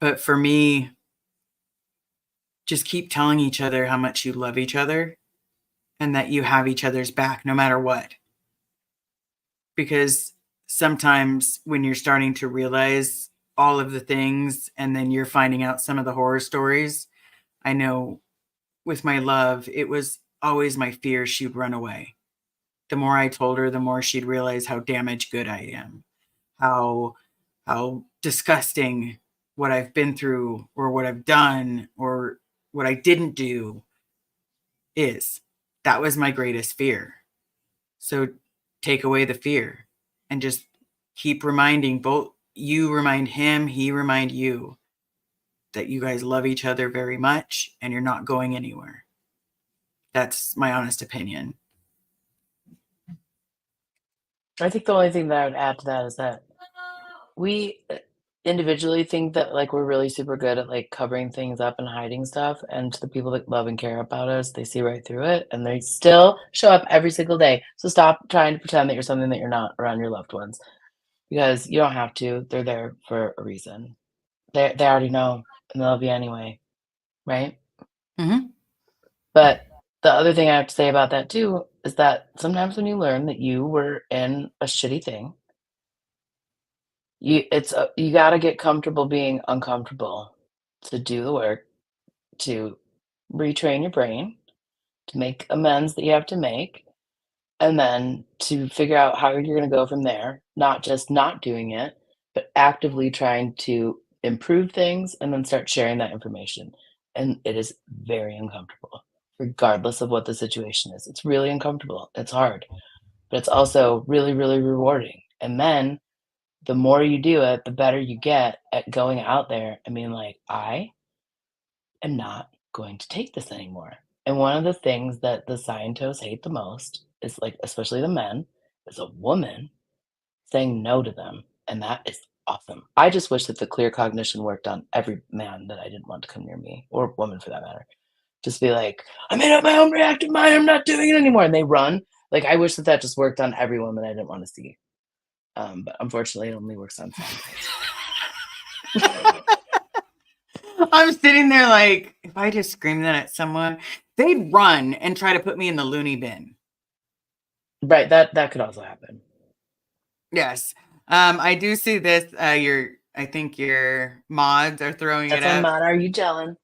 Speaker 3: But for me, just keep telling each other how much you love each other and that you have each other's back no matter what. Because sometimes when you're starting to realize all of the things, and then you're finding out some of the horror stories. I know with my love, it was always my fear she'd run away. The more I told her, the more she'd realize how damaged good I am, how disgusting what I've been through or what I've done or what I didn't do is. That was my greatest fear. So take away the fear and just keep reminding both you remind him, he remind you that you guys love each other very much and you're not going anywhere. That's my honest opinion.
Speaker 2: I think the only thing that I would add to that is that we individually think that like we're really super good at like covering things up and hiding stuff. And to the people that love and care about us, they see right through it and they still show up every single day. So stop trying to pretend that you're something that you're not around your loved ones because you don't have to. They're there for a reason. They already know and they love you anyway. Right.
Speaker 3: Mm-hmm.
Speaker 2: But the other thing I have to say about that too is that sometimes when you learn that you were in a shitty thing, you got to get comfortable being uncomfortable to do the work, to retrain your brain, to make amends that you have to make, and then to figure out how you're going to go from there, not just not doing it, but actively trying to improve things and then start sharing that information. And it is very uncomfortable, regardless of what the situation is. It's really uncomfortable. It's hard, but it's also really, really rewarding. And then the more you do it, the better you get at going out there and being like, I am not going to take this anymore. And one of the things that the scientists hate the most is like, especially the men, is a woman saying no to them. And that is awesome. I just wish that the clear cognition worked on every man that I didn't want to come near me, or woman for that matter. Just be like, I made up my own reactive mind. I'm not doing it anymore. And they run. Like, I wish that that just worked on every woman I didn't want to see. But unfortunately, it only works on some.
Speaker 3: I'm sitting there like, if I just screamed that at someone, they'd run and try to put me in the loony bin.
Speaker 2: Right, that could also happen.
Speaker 3: Yes. I do see this. I think your mods are throwing
Speaker 2: That's
Speaker 3: it
Speaker 2: my
Speaker 3: up.
Speaker 2: mod. Are you gelling?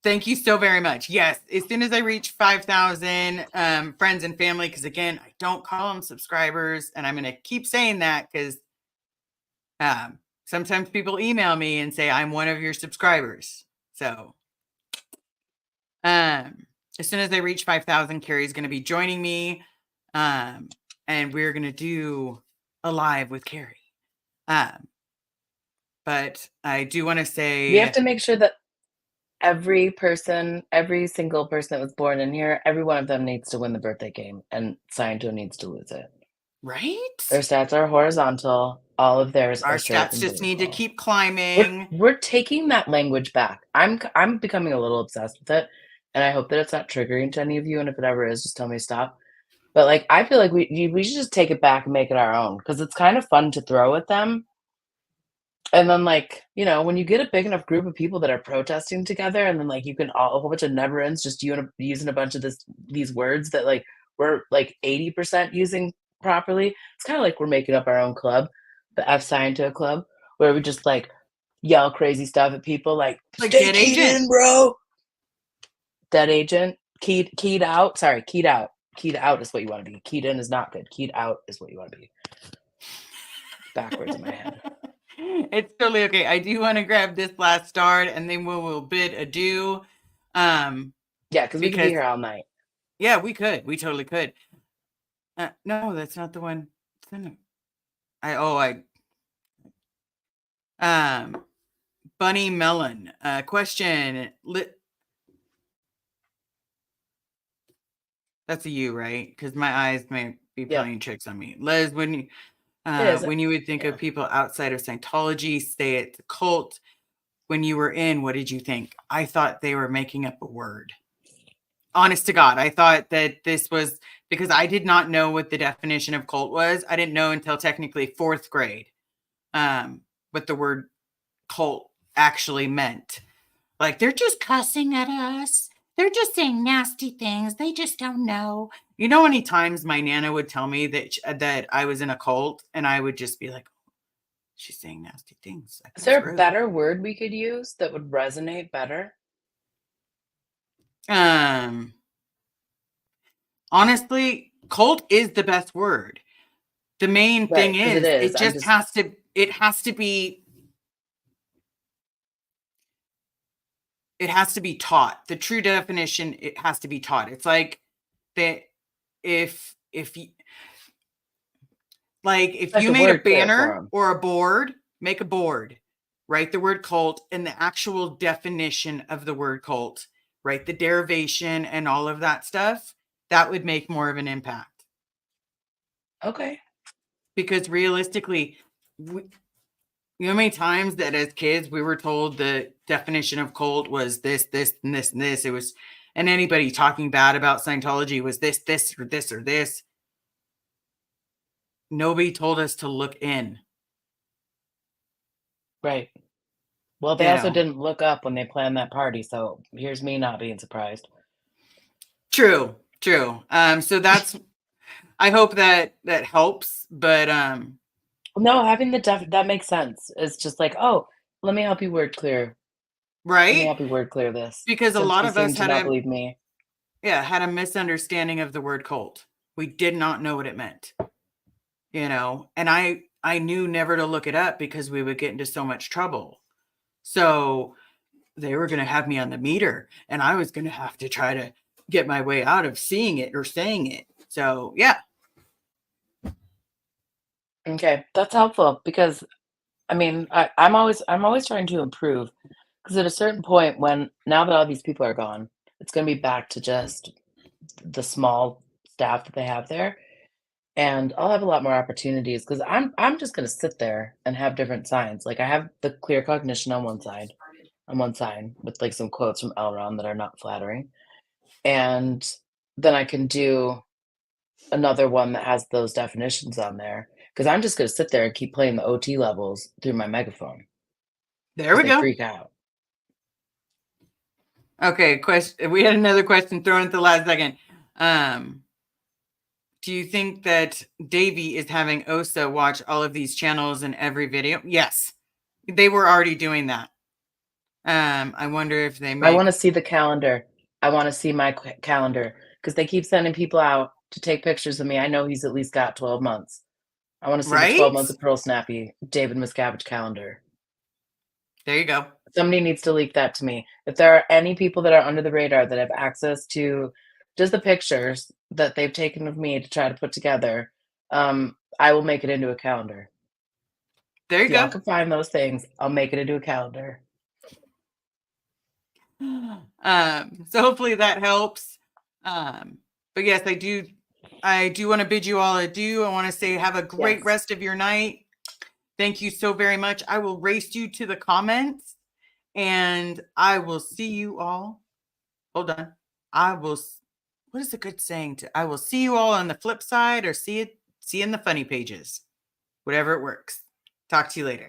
Speaker 3: Thank you so very much. Yes, as soon as I reach 5,000 friends and family, because again, I don't call them subscribers, and I'm going to keep saying that because sometimes people email me and say I'm one of your subscribers. So, as soon as I reach 5,000, Carrie's going to be joining me, and we're going to do a live with Carrie. But I do want to say
Speaker 2: We have to make sure that every single person that was born in here, every one of them needs to win the birthday game, and Sciento needs to lose it.
Speaker 3: right.
Speaker 2: Their stats are horizontal. All of theirs
Speaker 3: Our
Speaker 2: are straight up
Speaker 3: stats
Speaker 2: and
Speaker 3: just need to
Speaker 2: vertical.
Speaker 3: keep climbing.
Speaker 2: We're taking that language back. I'm becoming a little obsessed with it, and I hope that it's not triggering to any of you. And if it ever is, just tell me to stop. But like, I feel like we should just take it back and make it our own because it's kind of fun to throw at them. And then, like, you know, when you get a big enough group of people that are protesting together, and then like you can all a whole bunch of never ends, just using a bunch of these words that like we're like 80% using properly. It's kind of like we're making up our own club, the F Sciento Club, where we just like yell crazy stuff at people like stay
Speaker 3: Dead
Speaker 2: keyed
Speaker 3: Agent.
Speaker 2: in, bro. Dead agent, keyed out. Sorry, keyed out. Keyed out is what you want to be. Keyed in is not good. Keyed out is what you want to be. Backwards in my head.
Speaker 3: It's totally okay. I do want to grab this last start and then we will bid adieu.
Speaker 2: Yeah, because we could be here all night.
Speaker 3: Yeah, we could. We totally could. No, that's not the one. Bunny Melon. Question. That's a you, right? Because my eyes may be playing tricks on me. Liz, when you would think of people outside of Scientology, say it's a cult, when you were in, what did you think? I thought they were making up a word. Honest to God, I thought that this was because I did not know what the definition of cult was. I didn't know until technically 4th grade what the word cult actually meant. Like, they're just cussing at us. They're just saying nasty things. They just don't know. You know, many times my Nana would tell me that I was in a cult, and I would just be like, She's saying nasty things.
Speaker 2: Is there a better word we could use that would resonate better?
Speaker 3: Honestly, cult is the best word. The main thing
Speaker 2: Right, 'cause
Speaker 3: is,
Speaker 2: it is.
Speaker 3: it just has to, it has to be taught. The true definition, it has to be taught. It's like that if you like, if
Speaker 2: Like
Speaker 3: you
Speaker 2: a
Speaker 3: made a
Speaker 2: word clear for
Speaker 3: banner
Speaker 2: 'em.
Speaker 3: or a board, make a board, write the word cult and the actual definition of the word cult, write the derivation and all of that stuff. That would make more of an impact.
Speaker 2: Okay.
Speaker 3: Because realistically, you know how many times that as kids we were told the definition of cult was this, this, and this, and this. It was, and anybody talking bad about Scientology was this, this, or this, or this. Nobody told us to look in.
Speaker 2: Right. Well, they
Speaker 3: You
Speaker 2: also
Speaker 3: know.
Speaker 2: didn't look up when they planned that party, so here's me not being surprised.
Speaker 3: True. So that's, I hope that helps, but
Speaker 2: No, having the that makes sense. It's just like, "Oh, let me help you word clear. Let me
Speaker 3: right?
Speaker 2: help you word clear this."
Speaker 3: Because a
Speaker 2: Since
Speaker 3: lot
Speaker 2: you
Speaker 3: of us
Speaker 2: seem to not believe me.
Speaker 3: had a misunderstanding of the word cult. We did not know what it meant. You know, and I knew never to look it up because we would get into so much trouble. So they were going to have me on the meter and I was going to have to try to get my way out of seeing it or saying it. So, yeah.
Speaker 2: Okay, that's helpful because I mean, I'm always trying to improve because at a certain point when now that all these people are gone, it's going to be back to just the small staff that they have there, and I'll have a lot more opportunities because I'm just going to sit there and have different signs. Like I have the clear cognition on one side, with like some quotes from Elrond that are not flattering, and then I can do another one that has those definitions on there because I'm just going to sit there and keep playing the OT levels through my megaphone.
Speaker 3: There we
Speaker 2: They
Speaker 3: go.
Speaker 2: freak out.
Speaker 3: Okay, question. We had another question thrown at the last second. Do you think that Davey is having Osa watch all of these channels in every video? Yes, they were already doing that. I wonder if they
Speaker 2: I want
Speaker 3: make.
Speaker 2: to see the calendar. I want to see my calendar because they keep sending people out to take pictures of me. I know he's at least got 12 months. I want to see the 12
Speaker 3: Right?
Speaker 2: months of Pearl Snappy David Miscavige calendar.
Speaker 3: There you go.
Speaker 2: Somebody needs to leak that to me. If there are any people that are under the radar that have access to just the pictures that they've taken of me to try to put together, I will make it into a calendar.
Speaker 3: There you
Speaker 2: If y'all
Speaker 3: go.
Speaker 2: can find those things, I'll make it into a calendar.
Speaker 3: So hopefully that helps. But yes, I do want to bid you all adieu. I want to say have a great
Speaker 2: Yes.
Speaker 3: rest of your night. Thank you so very much. I will race you to the comments and I will see you all. Hold on. What is a good saying I will see you all on the flip side or see you in the funny pages. Whatever it works. Talk to you later.